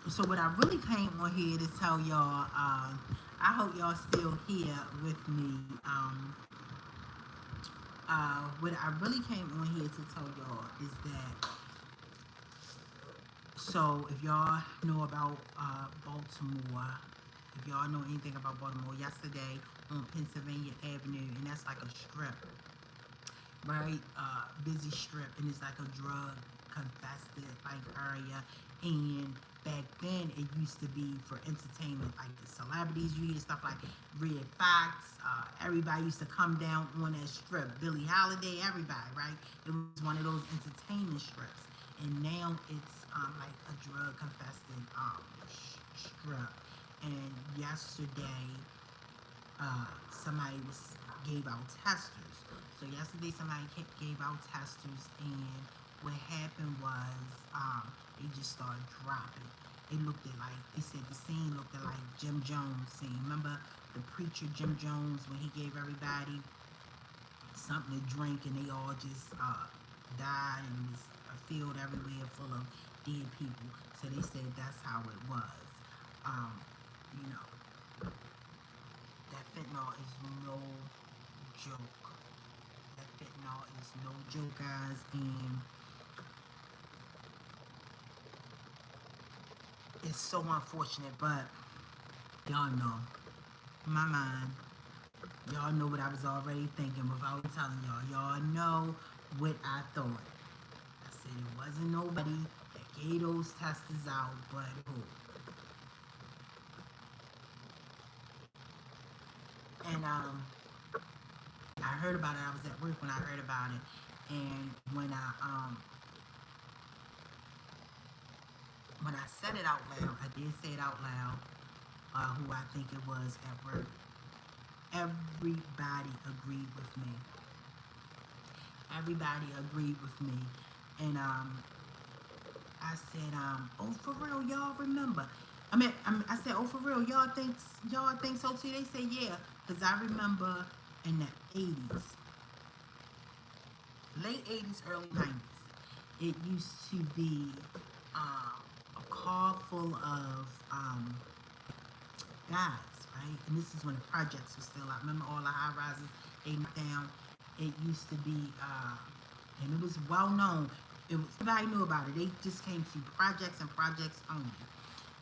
so what I really came on here to tell y'all, I hope y'all still here with me. What I really came on here to tell y'all is that, so if y'all know about Baltimore, if y'all know anything about Baltimore, yesterday on Pennsylvania Avenue, and that's like a strip, right? Busy strip, and it's like a drug confested like area. And back then it used to be for entertainment, like the celebrities, you hear stuff like Red Fox, everybody used to come down on that strip, Billie Holiday, everybody, right? It was one of those entertainment strips, and now it's like a drug confested strip. And yesterday somebody gave out testers. So yesterday somebody gave out testers, and what happened was they just started dropping. It looked at like, they said the scene looked at like Jim Jones scene. Remember the preacher Jim Jones, when he gave everybody something to drink and they all just died, and it was a field everywhere full of dead people. So they said that's how it was. You know, that fentanyl is no joke. That fentanyl is no joke, guys, and it's so unfortunate, but y'all know my mind. Y'all know what I was already thinking without telling y'all. Y'all know what I thought. I said it wasn't nobody that gave those testers out, but who? And I heard about it. I was at work when I heard about it, and when I said it out loud, I did say it out loud. Who I think it was at work. Everybody agreed with me. Everybody agreed with me, and I said, oh, for real, y'all remember? I said, oh, for real, y'all think so too? They said, yeah, because I remember in the 80s, late 80s, early 90s, it used to be a car full of guys, right? And this is when the projects were still out. Remember all the high rises they knocked down? It used to be, and it was well known. Everybody knew about it. They just came to projects and projects only.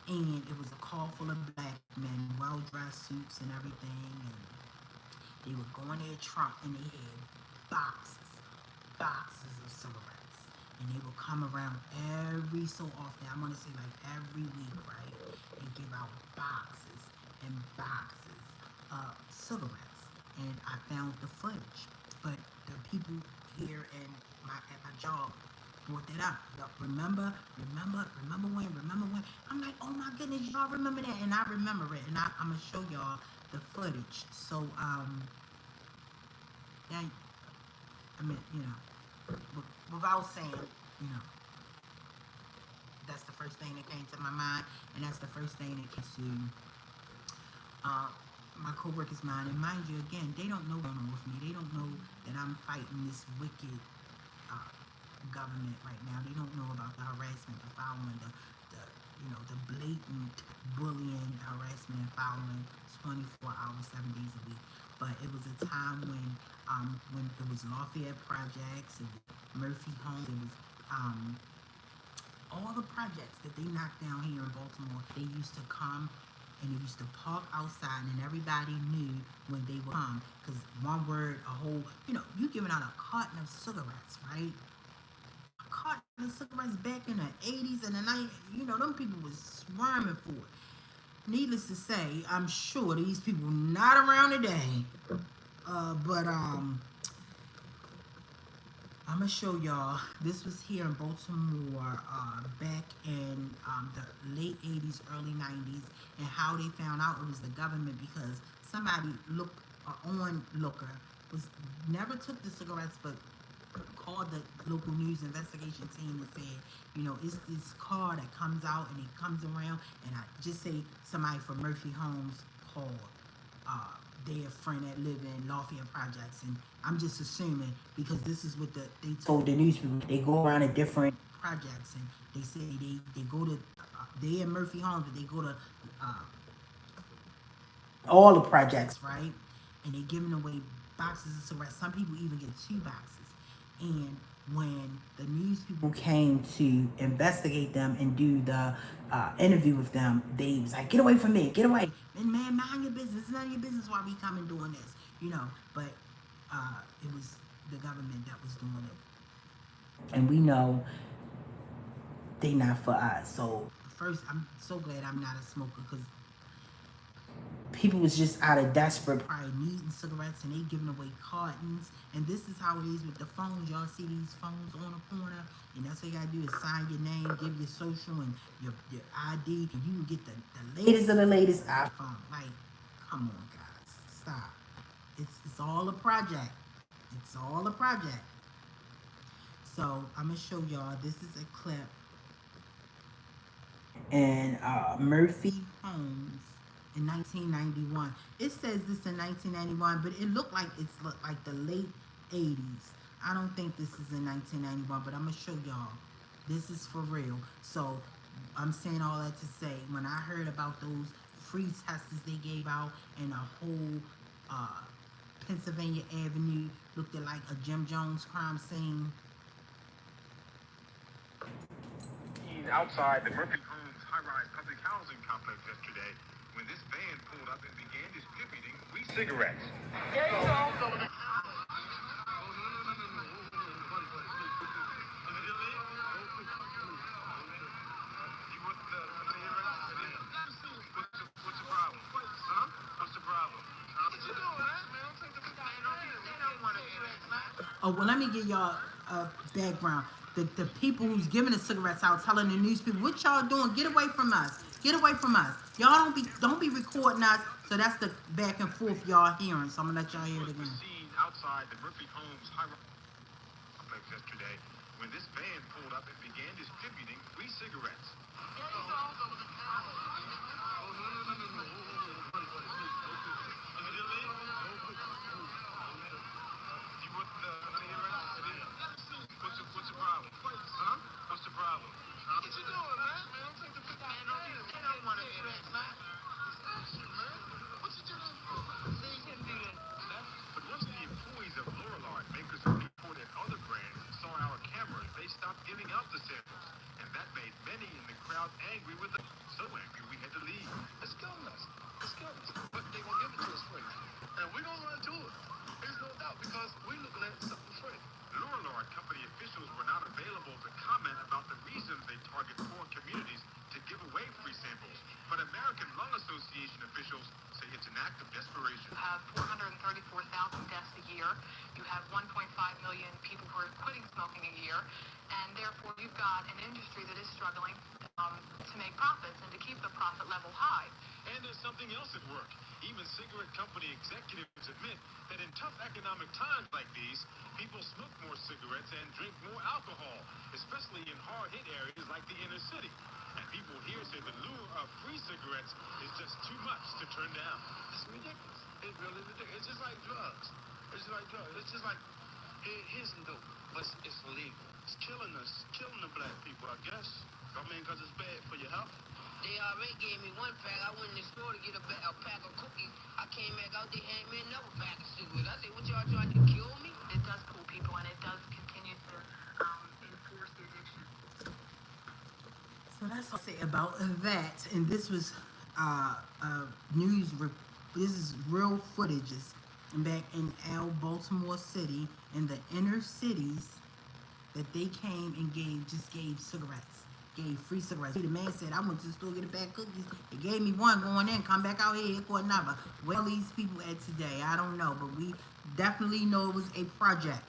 And it was a car full of black men, well-dressed suits and everything. And they would go in their trunk and they had boxes of cigarettes. And they would come around every so often. I'm going to say like every week, right? And give out boxes and boxes of cigarettes. And I found the footage. But the people here at my job brought that up. Remember when? I'm like, oh my goodness, y'all remember that? And I remember it. And I'm going to show y'all the footage. So, yeah, I mean, you know, without saying, you know, that's the first thing that came to my mind. And that's the first thing that came to my co-workers' mind. And mind you, again, they don't know what's going on with me. They don't know that I'm fighting this wicked government right now. They don't know about the harassment, the following, the blatant bullying, harassment, and following 24 hours, 7 days a week. But it was a time when it was Lafayette projects, it was Murphy Homes, it was all the projects that they knocked down here in Baltimore. They used to come and they used to park outside, and everybody knew when they would come, because one word, a whole, you giving out a carton of cigarettes, right? The cigarettes back in the 80s and the 90s, them people was swarming for it. Needless to say, I'm sure these people not around today. But I'm gonna show y'all. This was here in Baltimore back in the late 80s, early 90s, and how they found out it was the government because somebody looked, onlooker was never took the cigarettes, but called the local news investigation team and said, it's this car that comes out and it comes around, and I just say somebody from Murphy Homes called their friend that live in Lafayette Projects, and I'm just assuming because this is what they told the newspaper. They go around to different projects and they say they go to they in Murphy Homes, but they go to all the projects, right? And they giving away boxes of cigarettes. Some people even get 2 boxes. And when the news people came to investigate them and do the interview with them, they was like, "Get away from me, get away, and man, mind your business. It's none of your business why we come and doing this, But it was the government that was doing it, and we know they not for us. So first, I'm so glad I'm not a smoker because people was just out of desperate, probably needing cigarettes, and they giving away cartons. And this is how it is with the phones. Y'all see these phones on the corner, and that's what you gotta do is sign your name, give your social and your ID, and you can get the latest of the latest iPhone. Like, come on, guys, stop. It's all a project. It's all a project. So I'm gonna show y'all. This is a clip. And Murphy Homes in 1991. It says this in 1991, but it looked like like the late 80s. I don't think this is in 1991, but I'm gonna show y'all. This is for real. So I'm saying all that to say, when I heard about those free tests they gave out and a whole Pennsylvania Avenue looked at like a Jim Jones crime scene. Outside the Murphy Homes high-rise public housing complex yesterday when this van pulled up and began distributing weed cigarettes. What's the problem? Huh? What's the problem? What you doing, man? Don't take the Oh, well, let me give y'all a background. The people who's giving the cigarettes out, telling the news people, what y'all doing? Get away from us. Get away from us. Y'all don't be recording us. So that's the back and forth y'all hearing. So I'm gonna let y'all hear it again. Seen outside the Murphy Homes high-rise complex yesterday when this van pulled up and began distributing free cigarettes. What's the problem? Huh? What's the problem? What you doing, man? Don't take the big man. Don't want to hear that, man. What you doing? But once the employees of Lorillard, makers of Newport and other brands, saw our cameras, they stopped giving out the samples. And that made many in the crowd angry with us. So angry we had to leave. It's killing us. It's killing us. But they gonna give it to us free. And we don't want to do it. There's no doubt because we're looking at something free. Lorillard company officials were not available to comment about the reasons they target poor communities to give away free samples. But American Lung Association officials say it's an act of desperation. You have 434,000 deaths a year. You have 1.5 million people who are quitting smoking a year. And therefore, you've got an industry that is struggling to make profits and to keep the profit level high. And there's something else at work. Even cigarette company executives admit that in tough economic times like these, people smoke more cigarettes and drink more alcohol, especially in hard-hit areas like the inner city. And people here say the lure of free cigarettes is just too much to turn down. It's ridiculous. It's really ridiculous. It's just like drugs. It's just like drugs. It's just like, here's some dope, but it's illegal. It's killing us, killing the black people, I guess. I mean, because it's bad for your health. They already gave me one pack. I went in the store to get a pack of cookies. I came back out, they handed me another pack of cigarettes. I said, what y'all trying to kill me? It does pull people and it does continue to enforce the addiction. So that's what I say about that. And this was news. This is real footages back in Baltimore City, in the inner cities. that they came and gave cigarettes, gave free cigarettes. The man said, I went to the store to get a bag of cookies. They gave me one going in, come back out here for another. Where are these people at today? I don't know, but we definitely know it was a project.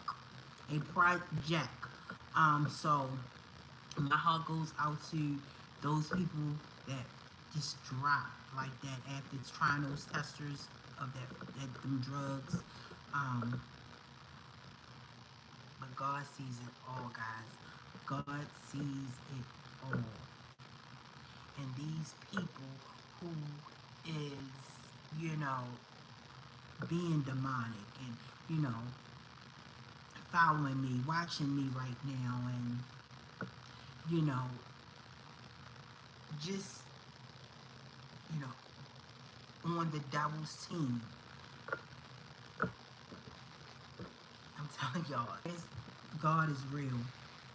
A project. So my heart goes out to those people that just drop like that after trying those testers of them drugs. But God sees it all, guys. God sees it all. And these people who is, being demonic and, following me, watching me right now, and, just, on the devil's team. I'm telling y'all, God is real.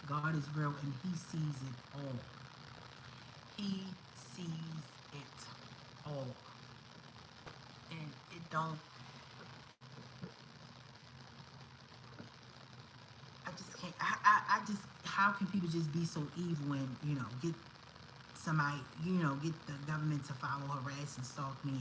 God is real, and He sees it all. He sees it all. And it don't, I just can't, I just, how can people just be so evil and, get somebody, get the government to follow, harass, and stalk me,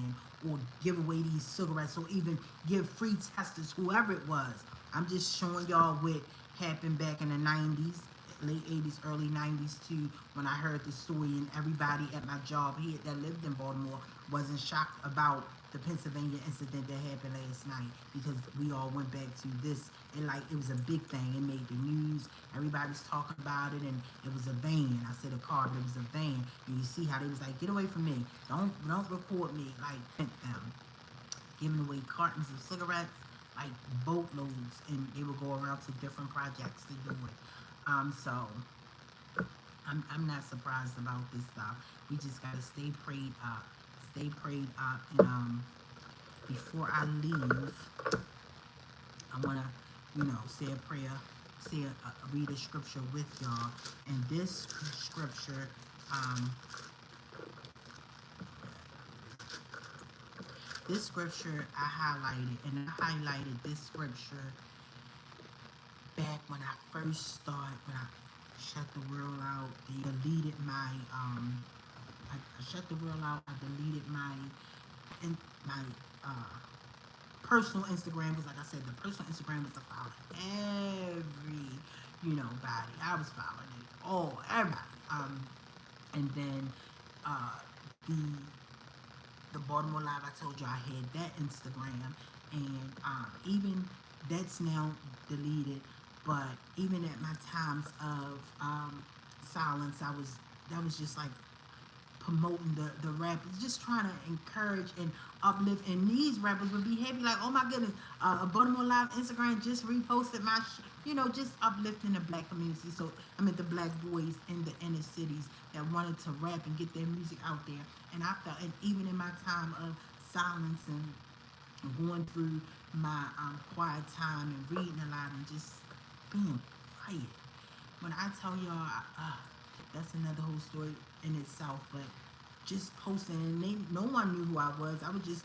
or give away these cigarettes, or even give free testers, whoever it was. I'm just showing y'all what happened back in the 90s, late 80s, early 90s too, when I heard the story, and everybody at my job here that lived in Baltimore wasn't shocked about the Pennsylvania incident that happened last night, because we all went back to this, and it was a big thing. It made the news. Everybody was talking about it, and it was a van. I said a car, but it was a van. And you see how they was like, get away from me. Don't record me. Them giving away cartons of cigarettes, boatloads, and they would go around to different projects to do it. So I'm not surprised about this stuff. We just gotta stay prayed up. Stay prayed up. And before I leave, I wanna, say a prayer, read a scripture with y'all. And this scripture, I highlighted, and I highlighted this scripture back when I first started, when I shut the world out. They deleted my, I shut the world out. I deleted my personal Instagram, because like I said, the personal Instagram was to follow every, body. I was following it all, everybody. And then the Baltimore Live, I told you I had that Instagram, and even that's now deleted. But even at my times of silence, that was just promoting the rappers, just trying to encourage and uplift. And these rappers would be happy, like, oh my goodness, a Baltimore Live Instagram just reposted my, just uplifting the black community. So the black boys in the inner cities that wanted to rap and get their music out there. And I felt, and even in my time of silence and going through my quiet time and reading a lot and just being quiet, when I tell y'all, that's another whole story in itself. But just posting, and no one knew who I was. I would just,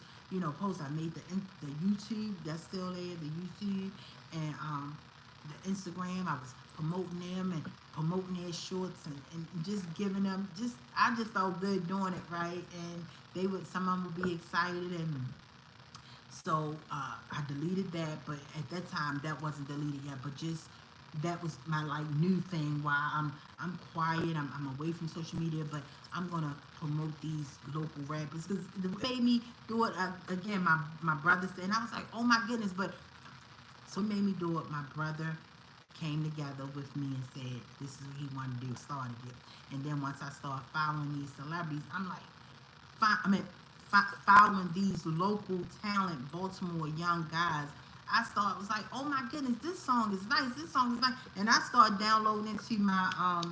post. I made the YouTube, that's still there, the YouTube, and the Instagram. I was promoting them and promoting their shorts, and just giving them, I just felt good doing it, right? And some of them would be excited, and so I deleted that. But at that time, that wasn't deleted yet. But just that was my new thing. While I'm quiet, I'm away from social media, but I'm gonna promote these local rappers, because they made me do it again. My brother said, and I was like, oh my goodness. But so it made me do it. My brother came together with me and said this is what he wanted to do, started it. And then once I started following these celebrities, I'm like, following these local talent Baltimore young guys, I was like, oh my goodness, this song is nice, and I started downloading into my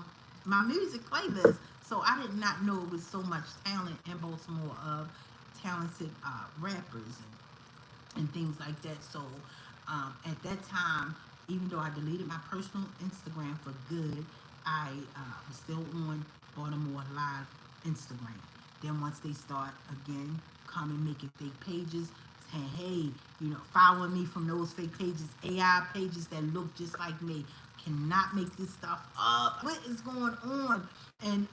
my music playlist. So I did not know it was so much talent in Baltimore of talented rappers and things like that. So at that time, even though I deleted my personal Instagram for good, I was still on Baltimore Live Instagram. Then once they start again coming, making fake pages, saying, hey, following me from those fake pages, AI pages that look just like me. cannot make this stuff up. What is going on? And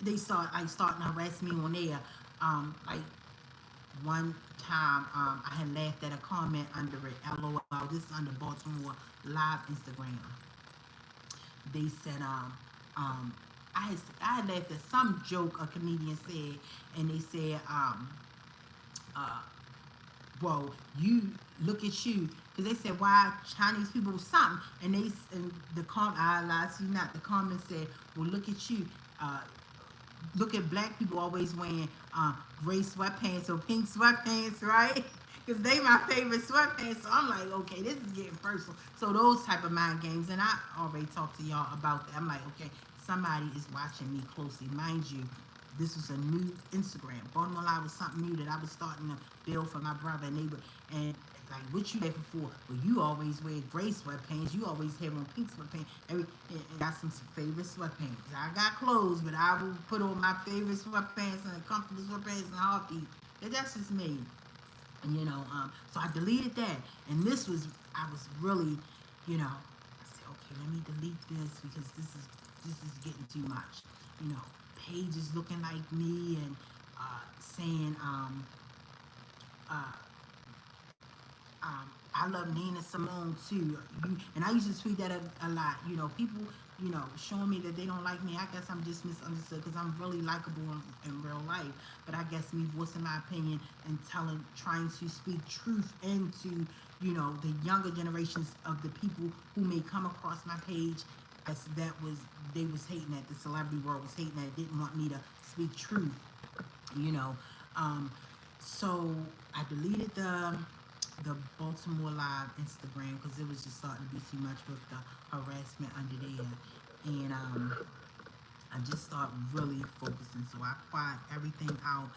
they starting to harass me on there. Like one time, I had laughed at a comment under it. LOL. This is under Baltimore Live Instagram. They said, I had laughed at some joke a comedian said, and they said, well, you look at you, because they said why Chinese people something, and the comment, I lied to you not, the comment said, well, look at you, look at black people always wearing gray sweatpants or pink sweatpants, right? Because they my favorite sweatpants. So I'm like, okay, this is getting personal. So those type of mind games, and I already talked to y'all about that. I'm like, okay, somebody is watching me closely. Mind you, this was a new Instagram. Baltimore Live was something new that I was starting to build for my brother and neighbor. And like, what you laughing for? Well, you always wear gray sweatpants. You always have on pink sweatpants. And got some favorite sweatpants. I got clothes, but I will put on my favorite sweatpants and comfortable sweatpants and heartbeat. And that's just me. You know, so I deleted that. And this was, I was really, you know, I said, okay, let me delete this because this is getting too much. You know, pages looking like me and saying, I love Nina Simone too. And I used to tweet that a lot. You know, people, you know, showing me that they don't like me. I guess I'm just misunderstood because I'm really likable in real life. But I guess me voicing my opinion and trying to speak truth into, you know, the younger generations of the people who may come across my page, as they was hating at, the celebrity world was hating at, didn't want me to speak truth, you know. So I deleted the Baltimore Live Instagram because it was just starting to be too much with the harassment under there. And I just started really focusing. So I quiet everything out.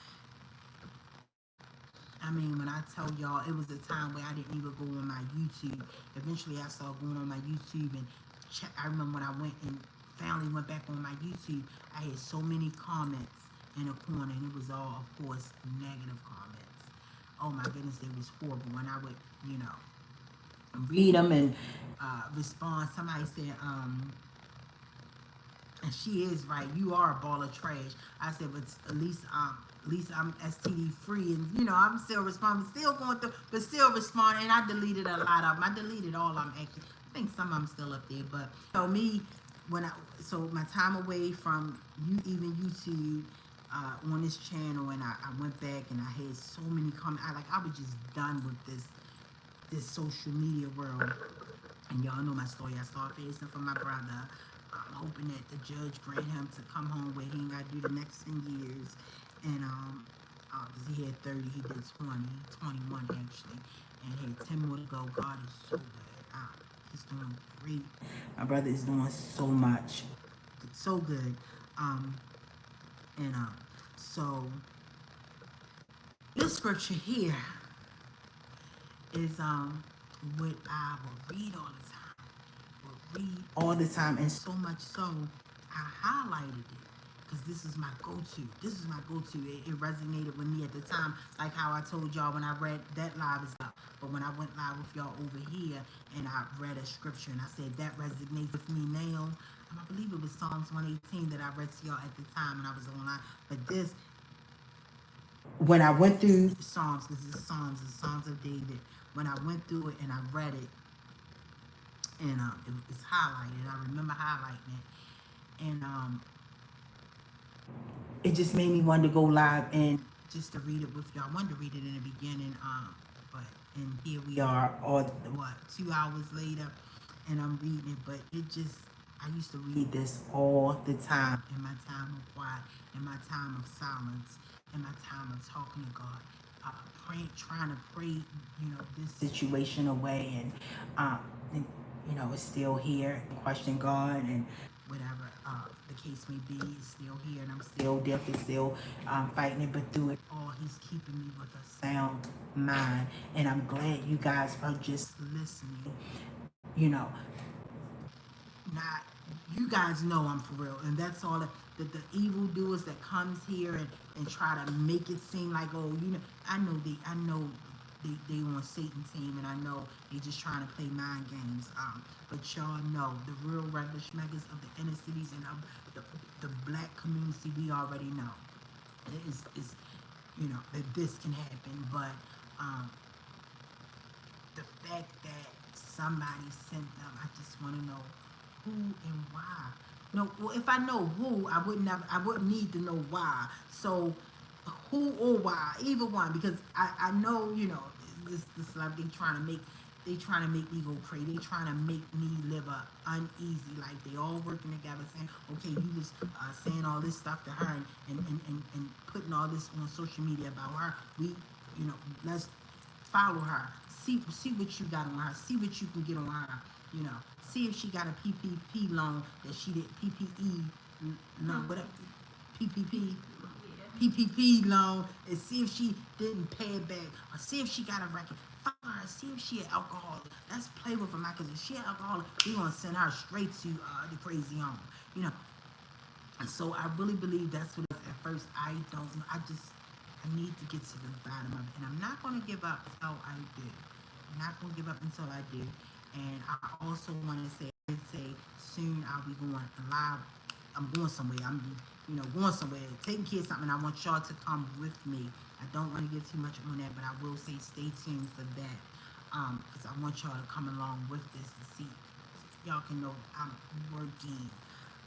I mean, when I tell y'all, it was a time where I didn't even go on my YouTube. Eventually, I started going on my YouTube and check. I remember when I went and finally went back on my YouTube, I had so many comments in a corner, and it was all, of course, negative comments. Oh my goodness, they was horrible. When I would, you know, read them and respond, somebody said, and she is right, you are a ball of trash. I said, but at least I'm STD free, and you know, I'm still responding, still going through, but still responding. And I deleted a lot of them. I deleted all of them actually. I think some of them still up there, but so me, so my time away from even YouTube, on this channel, and I went back and I had so many comments. I was just done with this social media world. And y'all know my story. I started facing for my brother. I'm hoping that the judge grant him to come home where he ain't got to do the next 10 years. And because he had 30, he did 21 actually, and had 10 more to go. God is so good. He's doing great. My brother is doing so much, so good. And so this scripture here is what I will read all the time, and so much so I highlighted it because this is my go-to. It resonated with me at the time, like how I told y'all when I read that live is up, but when I went live with y'all over here and I read a scripture and I said that resonates with me now. I believe it was Psalms 118 that I read to y'all at the time when I was online. But this, when I went through Psalms, because it's Psalms of David, when I went through it and I read it, and it's highlighted. I remember highlighting it, and it just made me want to go live and just to read it with y'all. I wanted to read it in the beginning, but and here we are, 2 hours later, and I'm reading it. But it just, I used to read this all the time in my time of quiet, in my time of silence, in my time of talking to God, praying, trying to pray, you know, this situation away, and you know, it's still here. Question God and whatever the case may be, it's still here, and I'm still definitely still fighting it. But through it all, He's keeping me with a sound mind, and I'm glad you guys are just listening. You know, not, you guys know I'm for real, and that's all that the evildoers that comes here and try to make it seem like, oh, you know, I know they on Satan's team, and I know they just trying to play mind games. But y'all know the real regular schmeggers of the inner cities and of the black community, we already know. Is you know that this can happen, but the fact that somebody sent them, I just want to know who and why. No, well, if I know who, I wouldn't need to know why. So, who or why, either one, because I know, you know, this like they trying to make me go crazy. They trying to make me live a uneasy life. They all working together, saying, okay, you was saying all this stuff to her and putting all this on social media about her. We, you know, let's follow her. See what you got on her. See what you can get on her. You know, see if she got a PPP loan that she did PPE loan, whatever PPP PPP loan, and see if she didn't pay it back, or see if she got a record. Follow her. See if she an alcoholic. Let's play with her, because if she an alcoholic, we gonna send her straight to the crazy home. You know, and so I really believe that's what it is. At first, I don't know. I need to get to the bottom of it, and I'm not gonna give up until I do. I'm not gonna give up until I do. And I also want to say soon I'll be going live. I'm going somewhere. I'm, you know, going somewhere, taking care of something. I want y'all to come with me. I don't want to get too much on that, but I will say stay tuned for that. Because I want y'all to come along with this to see. Y'all can know I'm working.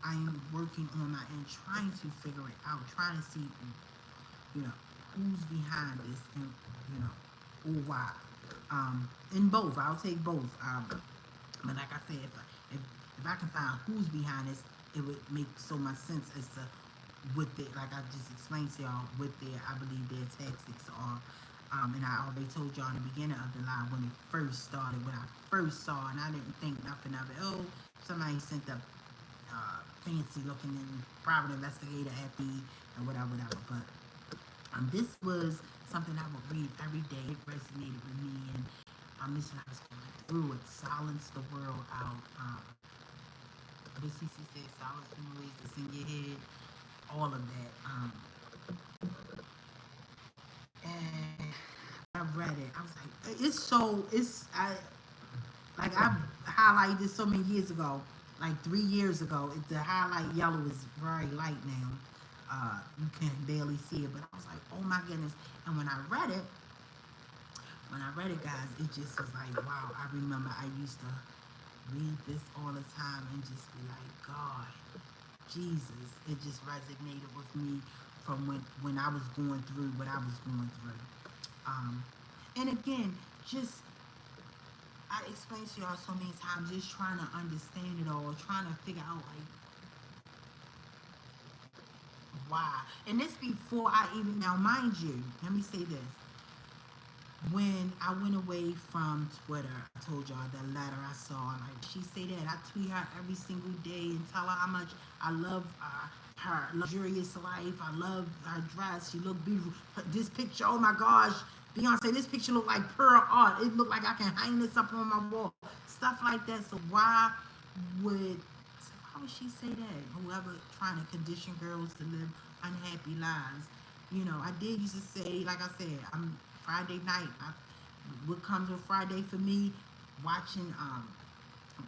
I am working on my end, trying to figure it out, trying to see, you know, who's behind this, and you know, or why. In both, I'll take both. But like I said, if I can find who's behind this, it would make so much sense as to what they, like I just explained to y'all, what I believe their tactics are. And I already told y'all in the beginning of the live when it first started, when I first saw it, and I didn't think nothing of it. Oh, somebody sent a fancy looking and private investigator at me and whatever. But this was something I would read every day. It resonated with me, and this when I was going through it. Silence the world out. What CC said, silence the noise that's in your head. All of that. And I read it. I was like, I highlighted this so many years ago, like 3 years ago. The highlight yellow is very light now. You can barely see it, but I was like, oh my goodness. And when I read it, guys, it just was like, wow. I remember I used to read this all the time and just be like, God, Jesus. It just resonated with me from when I was going through what I was going through. And again, just I explained to y'all so many times, just trying to understand it all, trying to figure out like why. And this before I even, now mind you, let me say this. When I went away from Twitter, I told y'all the letter I saw, like she say that, I tweet her every single day and tell her how much I love her luxurious life. I love her dress. She look beautiful. This picture, oh my gosh, Beyonce, this picture look like pure art. It look like I can hang this up on my wall. Stuff like that. So why would she say that? Whoever trying to condition girls to live unhappy lives. You know, I did used to say, like I said, I'm Friday night. What comes with Friday for me? Watching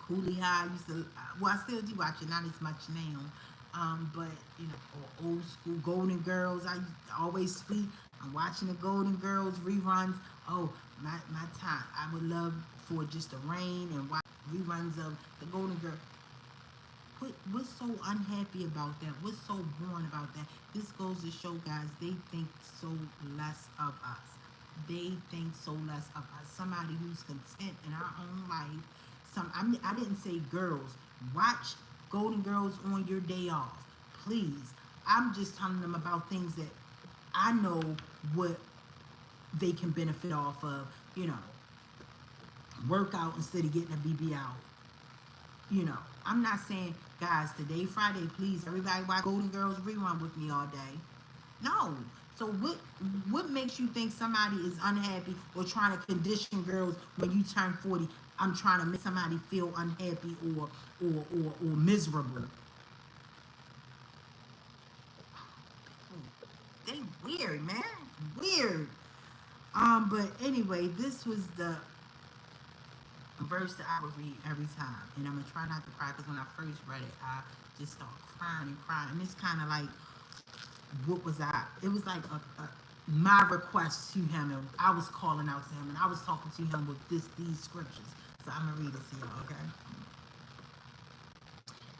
Cooley High. I used to, well, I still do watch it, not as much now. But you know, or old school Golden Girls. I always speak. I'm watching the Golden Girls reruns. Oh, my time. I would love for just to rain and watch reruns of the Golden Girls. What's so unhappy about that? What's so boring about that? This goes to show, guys, they think so less of us. They think so less of us. Somebody who's content in our own life. I didn't say girls. Watch Golden Girls on your day off, please. I'm just telling them about things that I know what they can benefit off of. You know, work out instead of getting a BB out. You know, I'm not saying, guys, today Friday, please everybody watch Golden Girls rerun with me all day. No. So what makes you think somebody is unhappy or trying to condition girls when you turn 40? I'm trying to make somebody feel unhappy or miserable. They weird, man. Weird. But anyway, this was the verse that I would read every time, and I'm gonna try not to cry because when I first read it, I just started crying and crying. And it's kind of like, what was I? It was like my request to him, and I was calling out to him, and I was talking to him with these scriptures. So I'm gonna read it to y'all, okay?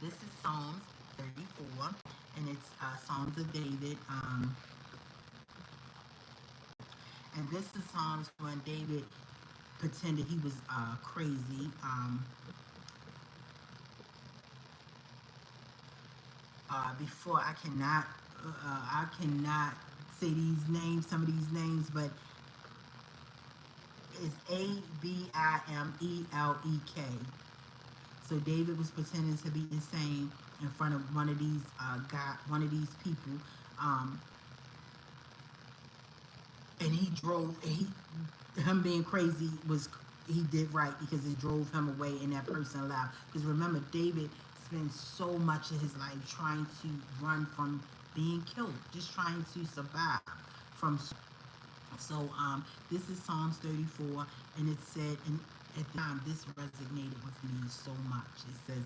This is Psalms 34, and it's Psalms of David. And this is Psalms when David pretended he was crazy. Before I cannot say these names, some of these names, but it's Abimelek. So David was pretending to be insane in front of one of these one of these people, and he drove. Him being crazy was he did right because it drove him away, and that person left. Because remember, David spent so much of his life trying to run from being killed, just trying to survive from. So this is Psalms 34, and it said, and at the time this resonated with me so much. It says,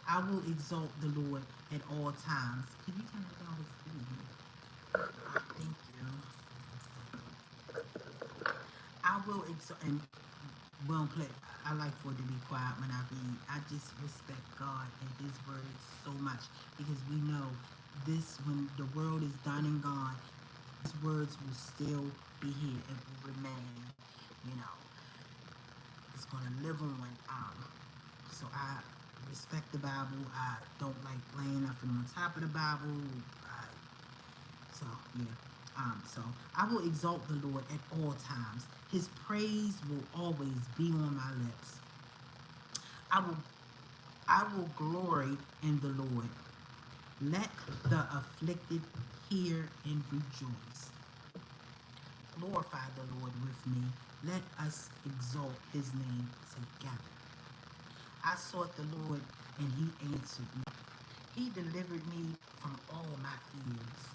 I will exalt the Lord at all times. Can you turn it down? Thank you. I will exalt, and well play. I like for it to be quiet when I read. I just respect God and His word so much because we know this, when the world is done and gone, His words will still be here and will remain. You know, it's going to live on. So I respect the Bible. I don't like laying nothing on top of the Bible. So yeah. So I will exalt the Lord at all times. His praise will always be on my lips. I will glory in the Lord. Let the afflicted hear and rejoice. Glorify the Lord with me. Let us exalt his name together. I sought the Lord and he answered me. He delivered me from all my fears.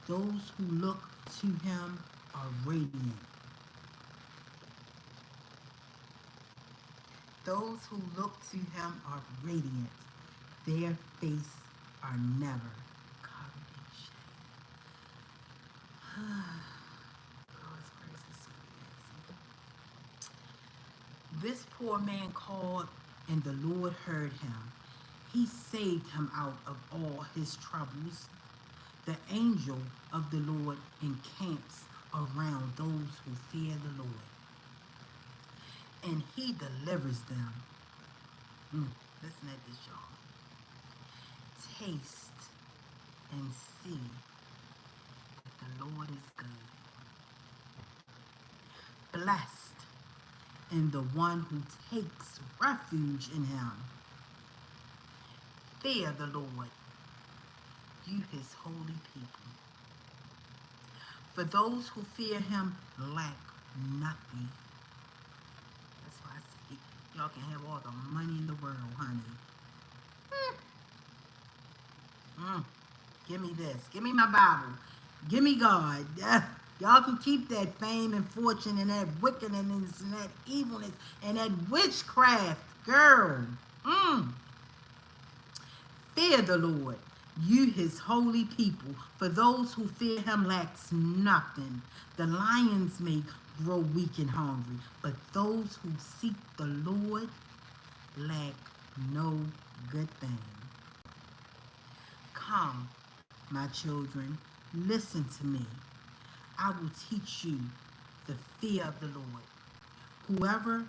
Those who look to him are radiant. Those who look to him are radiant. Their face are never covered in shame. God's grace is so amazing. This poor man called, and the Lord heard him. He saved him out of all his troubles. The angel of the Lord encamps around those who fear the Lord, and he delivers them. Listen at this, y'all. Taste and see that the Lord is good. Blessed in the one who takes refuge in him. Fear the Lord, you his holy people. For those who fear him lack nothing. That's why I say y'all can have all the money in the world, honey. Give me this. Give me my Bible. Give me God. Y'all can keep that fame and fortune and that wickedness and that evilness and that witchcraft. Girl. Fear the Lord, you his holy people. For those who fear him lacks nothing. The lions may grow weak and hungry, but those who seek the Lord lack no good thing. Come, my children, listen to me. I will teach you the fear of the Lord. Whoever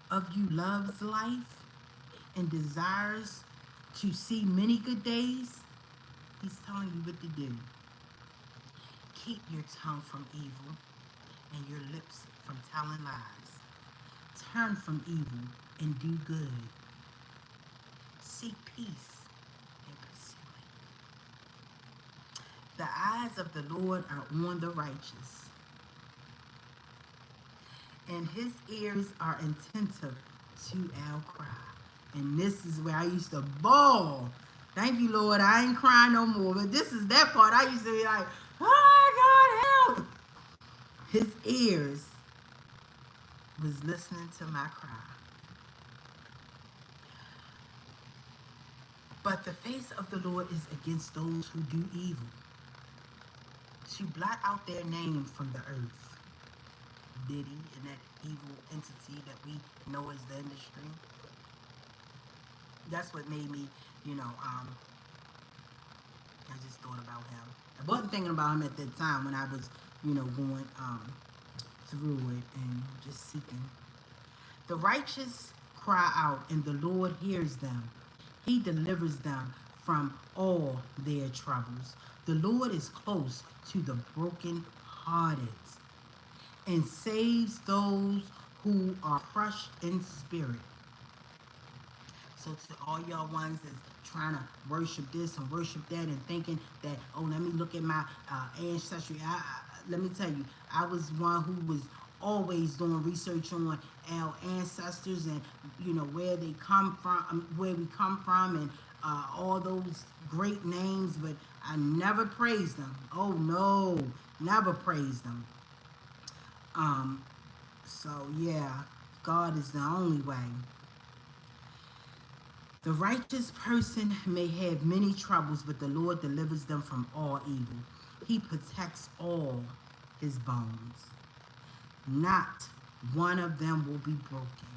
of you loves life and desires to see many good days, he's telling you what to do. Keep your tongue from evil and your lips from telling lies. Turn from evil and do good. Seek peace and pursue it. The eyes of the Lord are on the righteous, and his ears are attentive to our cry. And this is where I used to bawl. Thank you, Lord. I ain't crying no more. But this is that part. I used to be like, oh, God, help. His ears was listening to my cry. But the face of the Lord is against those who do evil, to blot out their name from the earth. Diddy and that evil entity that we know as the industry. That's what made me, I just thought about him. I wasn't thinking about him at that time when I was, going through it and just seeking. The righteous cry out, and the Lord hears them. He delivers them from all their troubles. The Lord is close to the broken-hearted and saves those who are crushed in spirit. So to all y'all ones that's trying to worship this and worship that and thinking that, oh, let me look at my ancestry. Let me tell you, I was one who was always doing research on our ancestors and, where they come from, where we come from, and all those great names, but I never praised them. Oh, no, never praised them. So, yeah, God is the only way. The righteous person may have many troubles, but the Lord delivers them from all evil. He protects all his bones. Not one of them will be broken.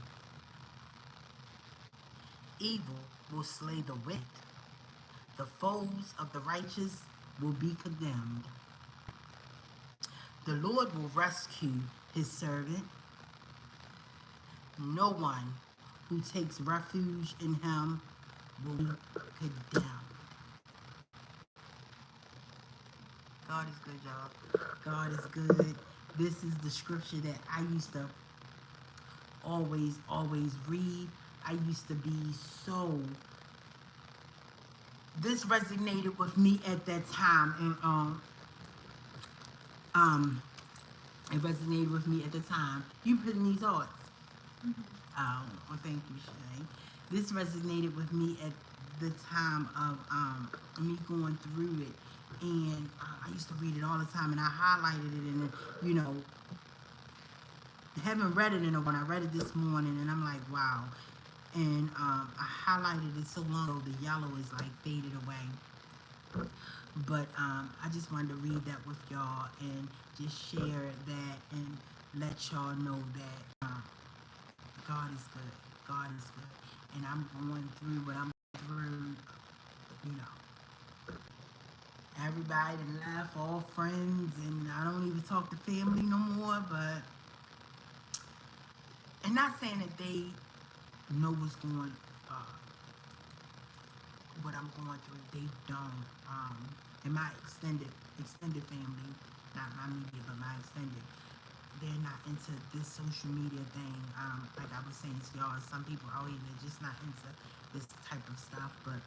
Evil will slay the wicked. The foes of the righteous will be condemned. The Lord will rescue his servant. No one who takes refuge in him will be condemned. God is good, y'all. God is good. This is the scripture that I used to always read. I used to be so... This resonated with me at that time, and it resonated with me at the time. You put in these thoughts. Well, thank you, Shay. This resonated with me at the time of me going through it, and I used to read it all the time, and I highlighted it, and haven't read it in a while. I read it this morning, and I'm like, wow. And I highlighted it so long ago, the yellow is like faded away. But I just wanted to read that with y'all and just share that and let y'all know that God is good. God is good. And I'm going through what I'm through, Everybody that left, all friends, and I don't even talk to family no more, but... And not saying that they know what I'm going through. They don't. And my extended family, not my media, but my extended, they're not into this social media thing. Like I was saying to y'all, some people out here, they're just not into this type of stuff. But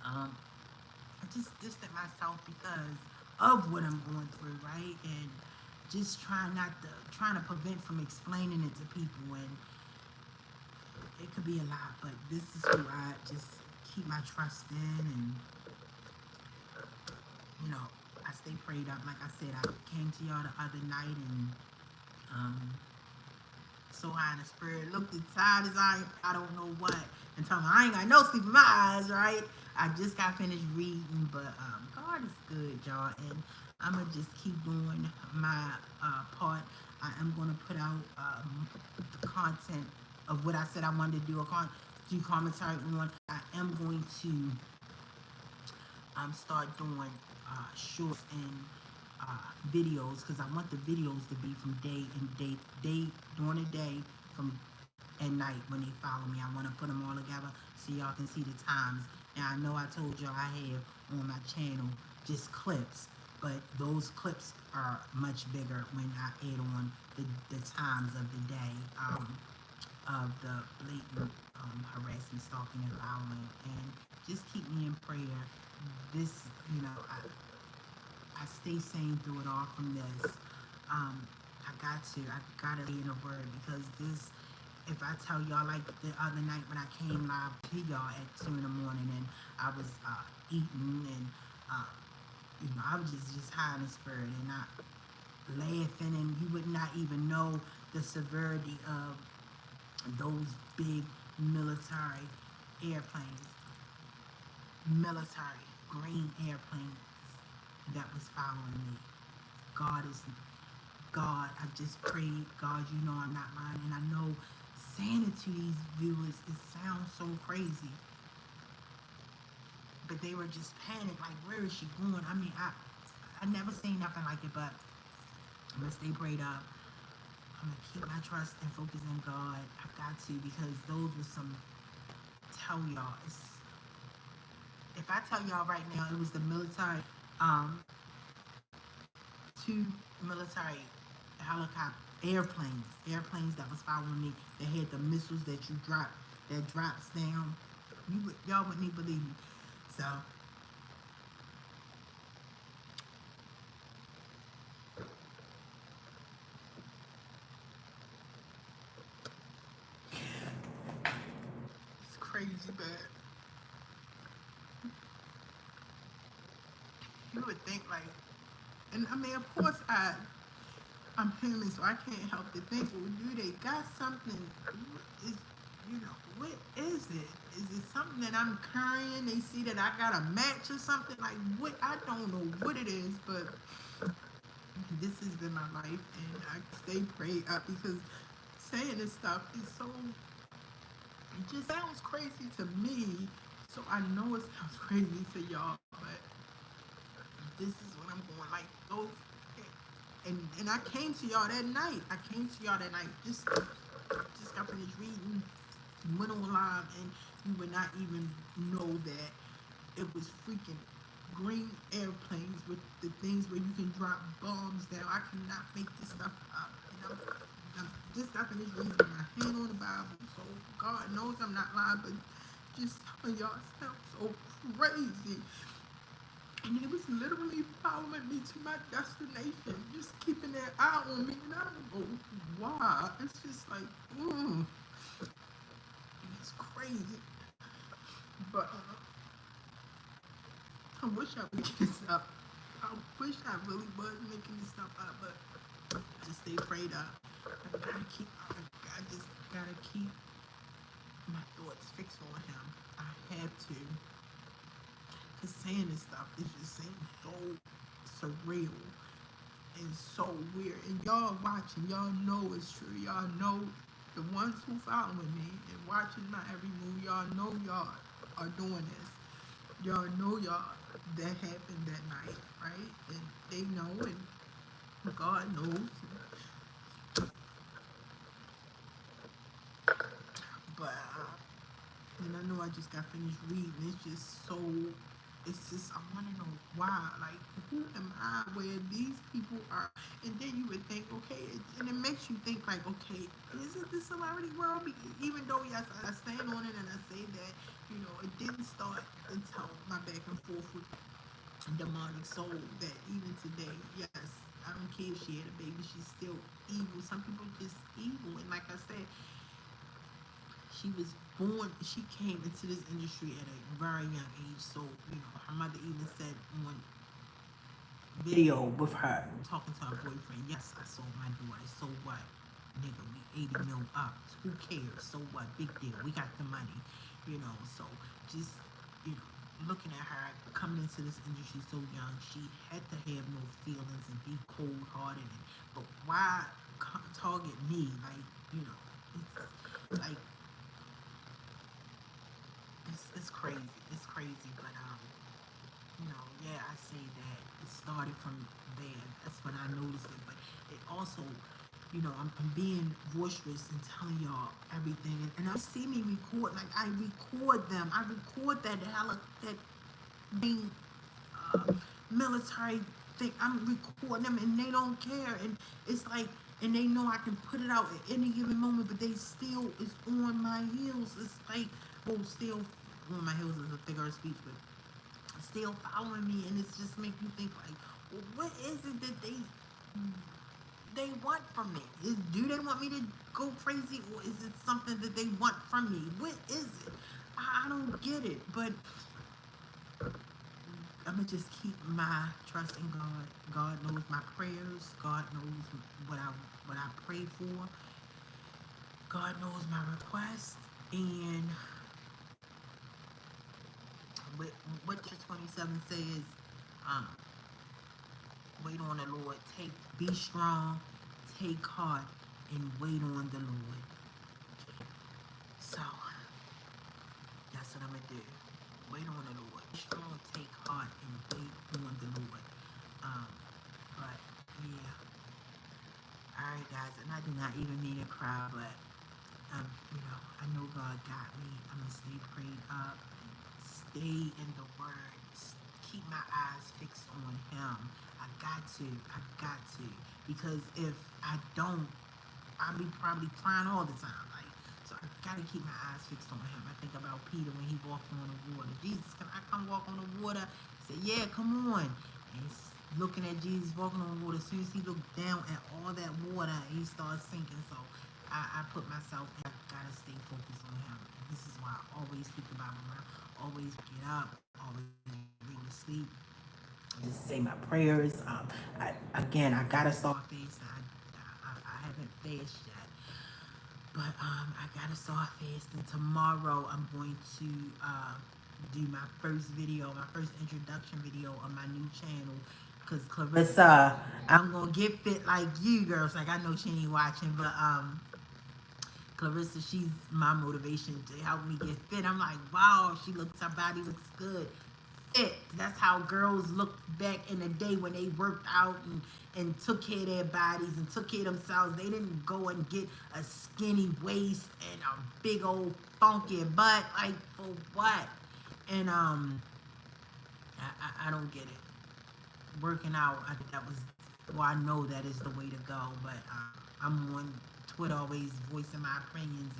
I just distant myself because of what I'm going through, right? And just trying to prevent from explaining it to people, and it could be a lot, but this is who I just keep my trust in, and I stay prayed up. Like I said, I came to y'all the other night, and so high in the spirit, looked as tired as I don't know what, and told me I ain't got no sleep in my eyes, right? I just got finished reading, but God is good, y'all, and I'm gonna just keep doing my part. I am gonna put out the content of what I said I wanted to do, do commentary on. I am going to start doing shorts and videos, because I want the videos to be from day during the day, from at night when they follow me. I want to put them all together so y'all can see the times. Now I know I told y'all I have on my channel just clips, but those clips are much bigger when I add on the times of the day of the blatant harassment, stalking, and violence. And just keep me in prayer. This, I stay sane through it all from this. I gotta be in a word, because this, if I tell y'all, like the other night when I came live to y'all at 2 in the morning, and I was eating, and I was just high in the spirit, and laughing, and you would not even know the severity of those big military airplanes, military green airplanes that was following me. God is God. I just prayed, God, you know I'm not lying, and I know saying it to these viewers, it sounds so crazy, but they were just panicked, like, where is she going? I mean, I never seen nothing like it, but I'm gonna stay prayed up. I'm gonna keep my trust and focus in God. I've got to, because those were some, tell y'all, if I tell y'all right now, it was the military, two military airplanes that was following me. They had the missiles that drops down. Y'all wouldn't even believe me. So it's crazy, but you would think like, and I mean, of course, I'm human, so I can't help to think, well, do they got something? Is, what is it? Is it something that I'm carrying? They see that I got a match or something? Like, what? I don't know what it is, but this has been my life, and I stay prayed up, because saying this stuff is so, it just sounds crazy to me, so I know it sounds crazy to y'all, but this is what I'm going, like, those, and I came to y'all that night. Just got finished reading, went on live, and you would not even know that it was freaking green airplanes with the things where you can drop bombs down. I cannot make this stuff up. And I'm just got finished reading with my hand on the Bible, so God knows I'm not lying, but just telling y'all, it sounds so crazy. And it was literally following me to my destination, just keeping their eye on me, and I don't know why. It's just like, it's crazy. But I wish I would get this up. I wish I really was making this stuff up, but just stay prayed up. I just gotta keep my thoughts fixed on him. I have to. Cause saying this stuff is just seems so surreal and so weird. And y'all watching, y'all know it's true. Y'all know, the ones who following me and watching my every move, y'all know y'all are doing this. Y'all know y'all that happened that night, right? And they know, and God knows. But and I know I just got finished reading. It's just, I want to know why. Like, who am I where these people are? And then you would think, okay, and it makes you think, like, okay, is it the celebrity world? Even though, yes, I stand on it and I say that, it didn't start until my back and forth with demonic soul, that even today, yes, I don't care if she had a baby, she's still evil. Some people just evil. And like I said, she came into this industry at a very young age. So, her mother even said on video with her talking to her boyfriend, yes, I sold my daughter. So what? Nigga, we 80 mil up. Who cares? So what? Big deal. We got the money. So just, looking at her coming into this industry so young, she had to have no feelings and be cold hearted. But why target me? Like, it's like, it's crazy. It's crazy, but yeah, I say that it started from there. That's when I noticed it. But it also, I'm being boisterous and telling y'all everything, and I see me record. Like, I record them. I record that main military thing. I'm recording them, and they don't care. And it's like, and they know I can put it out at any given moment, but they still is on my heels. It's like, well, still on my heels is a figure of speech, but still following me, and it's just make you think, like, well, what is it that they want from me? Do they want me to go crazy, or is it something that they want from me? What is it? I don't get it, but I'm gonna just keep my trust in God. God knows my prayers. God knows what I pray for. God knows my request. And what what the 27 says, um, wait on the Lord. Be strong, take heart, and wait on the Lord. So that's what I'm gonna do. Wait on the Lord. Be strong, take heart, and wait on the Lord. Um, but yeah. All right, guys, and I do not even mean to cry, but I know God got me. I'm gonna stay prayed up, stay in the Word, keep my eyes fixed on Him. I got to, because if I don't, I'll be probably crying all the time. Like, so I gotta keep my eyes fixed on Him. I think about Peter when he walked on the water. Jesus, can I come walk on the water? He said, yeah, come on. And he's looking at Jesus walking on the water. As soon as he looked down at all that water, he started sinking. So I put myself in. I gotta stay focused on Him. And this is why I always keep the Bible around. Always get up. Always read to sleep. Just say my prayers. I gotta start fasting. I haven't fasted yet, but I gotta start fasting. Tomorrow I'm going to do my first video, my first introduction video on my new channel. Cause Clarissa, I'm gonna get fit like you girls. Like, I know she ain't watching, but Clarissa, she's my motivation to help me get fit. I'm like, wow, her body looks good. Fit. That's how girls looked back in the day when they worked out and took care of their bodies and took care of themselves. They didn't go and get a skinny waist and a big old funky butt. Like, for what? And I don't get it. Working out, I know that is the way to go. But I'm on Twitter always voicing my opinions,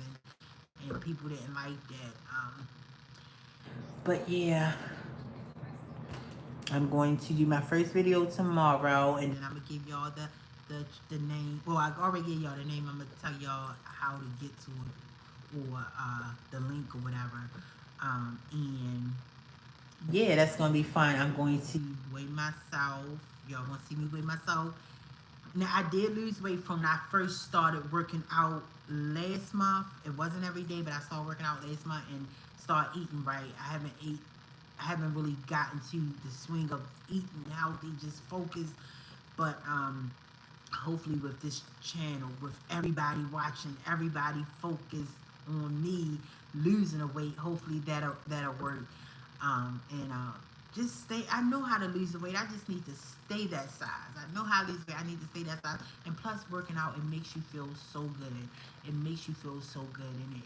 and people didn't like that. But yeah, I'm going to do my first video tomorrow, and then I'm gonna give y'all the name. Well, I already gave y'all the name. I'm gonna tell y'all how to get to it, or the link or whatever. And yeah, that's gonna be fun. I'm going to weigh myself. Y'all gonna see me weigh myself. Now, I did lose weight from when I first started working out last month. It wasn't every day, but I started working out last month and started eating right. I haven't really gotten to the swing of eating healthy, just focused. But hopefully with this channel, with everybody watching, everybody focused on me losing the weight, hopefully that'll work. And just stay. I know how to lose the weight. I just need to stay that size. I know how to lose weight. I need to stay that size. And plus, working out, it makes you feel so good. It makes you feel so good. And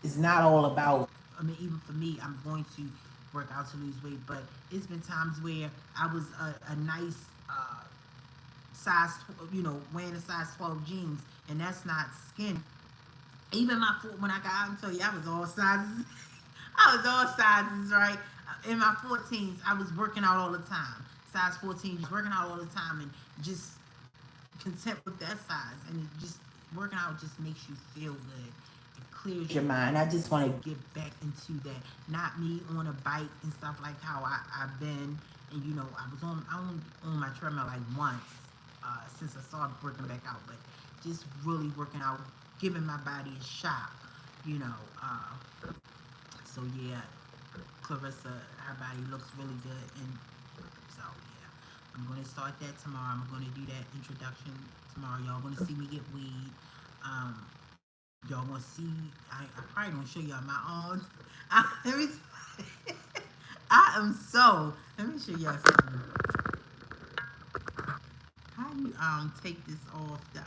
it's not all about, I mean, even for me, I'm going to work out to lose weight. But it's been times where I was a nice size, wearing a size 12 jeans. And that's not skin. Even when I got out and tell you, I was all sizes. I was all sizes, right? In my 14s, I was working out all the time. Size 14, just working out all the time and just content with that size. And just working out just makes you feel good. It clears your mind. I just want to get back into that. Not me on a bike and stuff like how I've been. And I was on my treadmill like once since I started working back out. But just really working out, giving my body a shot, So yeah, Clarissa, her body looks really good, and so yeah, I'm gonna start that tomorrow. I'm gonna do that introduction tomorrow. Y'all gonna see me get weed. Y'all gonna see. I probably gonna show y'all my arms. Let me. I am so. Let me show y'all something. How you take this off the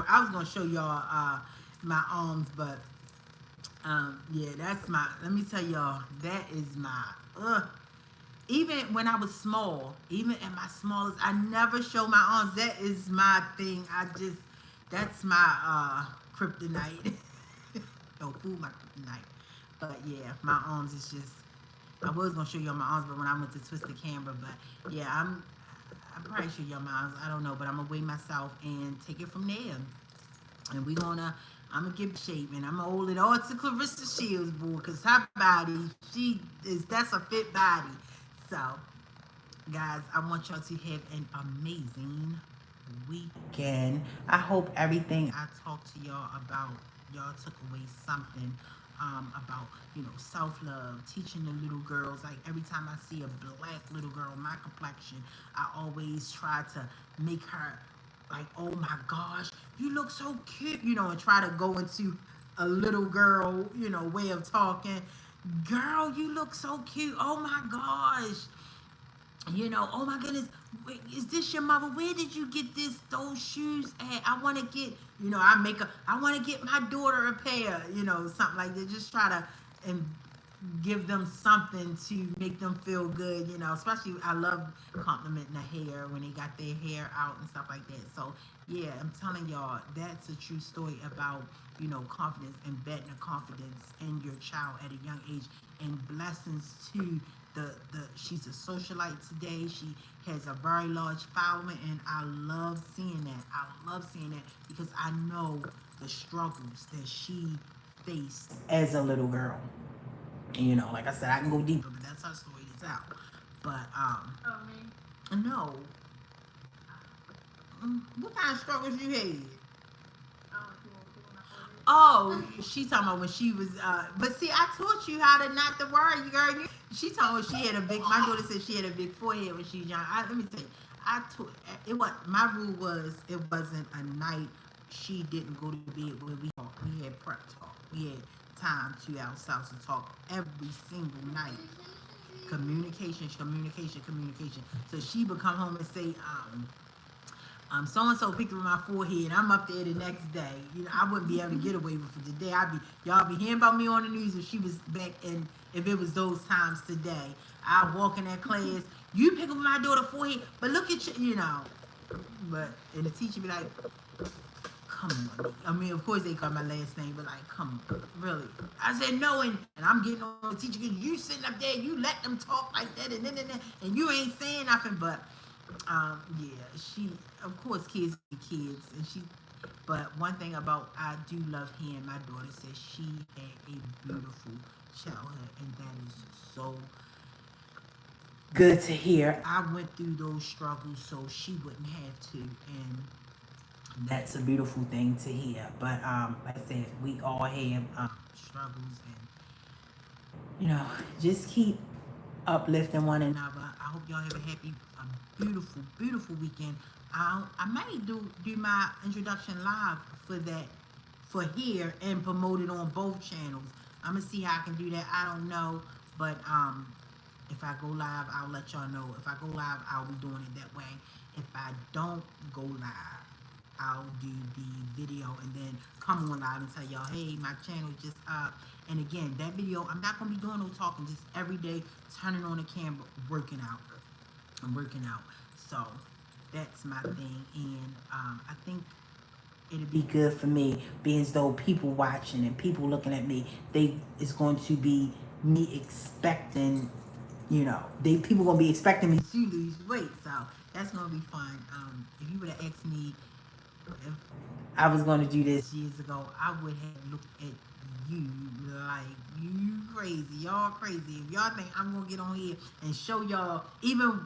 I was gonna show y'all my arms, but yeah, that's my. Let me tell y'all, that is my. Even when I was small, even at my smallest, I never show my arms. That is my thing. That's my kryptonite. Don't fool my kryptonite. But yeah, my arms is just. I was gonna show y'all my arms, but when I went to twist the camera, but yeah, I'm probably show y'all my arms. I don't know, but I'm gonna weigh myself and take it from there. And I'm gonna give shape, and I'm gonna hold it all to Clarissa Shields, boy, cause her body, that's a fit body. So, guys, I want y'all to have an amazing weekend. I hope everything I talked to y'all about, y'all took away something. About self-love, teaching the little girls. Like every time I see a black little girl, my complexion, I always try to make her like, oh my gosh, you look so cute, and try to go into a little girl, way of talking. Girl, you look so cute. Oh my gosh. Oh my goodness, wait, is this your mother? Where did you get those shoes at? I want to get, I want to get my daughter a pair, something like that. Just try to and give them something to make them feel good, especially I love complimenting the hair when they got their hair out and stuff like that. So yeah, I'm telling y'all, that's a true story about, confidence, embedding the confidence in your child at a young age, and blessings to she's a socialite today. She has a very large following, and I love seeing that. I love seeing that because I know the struggles that she faced as a little girl. Like I said, I can go deeper, but that's her story to tell. But Oh, me? no. What kind of struggles you had? Oh, you want to my forehead? Oh, she talking about when she was. But see, I taught you how to not to worry, girl. She talking about she had a big. My daughter said she had a big forehead when she was young. Let me tell you, I taught it. Was my rule was it wasn't a night she didn't go to bed where we talked. We had prep talk. We had time to ourselves to talk every single night. Communication, communication, communication. So she would come home and say, so and so picked up my forehead. I'm up there the next day. I wouldn't be able to get away with it today. Y'all be hearing about me on the news if she was back, and if it was those times today. I walk in that class, you pick up my daughter's forehead, but look at you. But and the teacher be like, come on. I mean, of course they call my last name, but like, come on, really? I said no, and I'm getting on the teacher because you sitting up there, you let them talk like that, and you ain't saying nothing, but. Yeah, she, of course, kids be kids, and but one thing about, I do love hearing my daughter say she had a beautiful childhood, and that is so good to hear. I went through those struggles so she wouldn't have to, and that's a beautiful thing to hear. But, like I said, we all have, struggles, and, just keep uplifting one another. I hope y'all have a beautiful, beautiful weekend. I might do my introduction live for here, and promote it on both channels. I'm gonna see how I can do that. I don't know, but if I go live, I'll let y'all know. If I go live, I'll be doing it that way. If I don't go live, I'll do the video and then come on live and tell y'all, hey, my channel just up. And again, that video, I'm not gonna be doing no talking, just every day turning on the camera, working out. I'm working out. So that's my thing. And I think it'll be good for me, being as though people watching and people looking at me, it's going to be me expecting, people gonna be expecting me to lose weight. So that's gonna be fun. If you would have asked me if I was going to do this years ago, I would have looked at you like, you crazy. Y'all crazy. If y'all think I'm going to get on here and show y'all, even,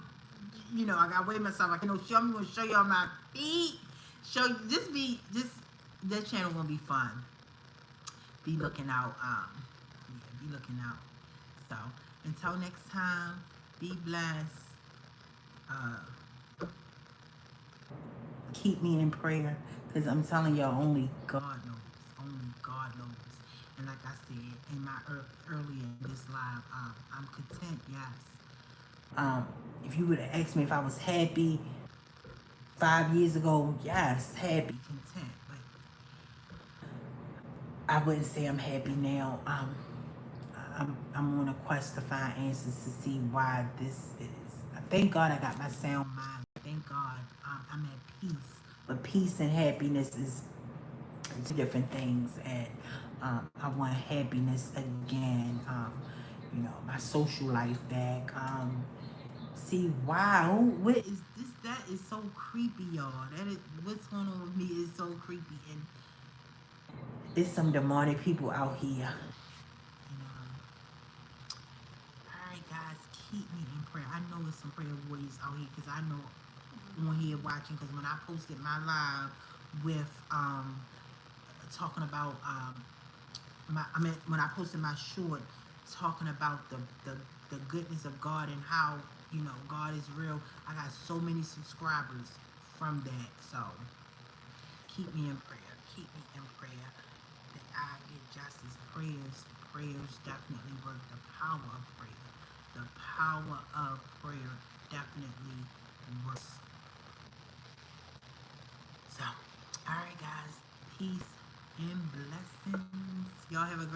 I got to weigh myself. I'm going to show y'all my feet. That channel going to be fun. Be looking out. Yeah, be looking out. So, until next time, be blessed. Keep me in prayer, because I'm telling y'all, only God knows. Only God knows. And like I said in my earlier in this live, I'm content. Yes. If you would have asked me if I was happy 5 years ago, yes, happy, content. But I wouldn't say I'm happy now. I'm on a quest to find answers to see why this is. Thank God I got my sound mind. Thank God I'm at peace. But peace and happiness is two different things, and I want happiness again. My social life back. See, wow, what is this? That is so creepy, y'all. That is what's going on with me is so creepy, and It's some demonic people out here. Alright, guys, keep me in prayer. I know it's some prayer warriors out here because I know on here watching, because when I posted my live with talking about when I posted my short talking about the goodness of God and how, you know, God is real, I got so many subscribers from that. So keep me in prayer. Keep me in prayer that I get justice. Prayers definitely work. The power of prayer. The power of prayer definitely works. So, all right, guys. Peace and blessings. Y'all have a great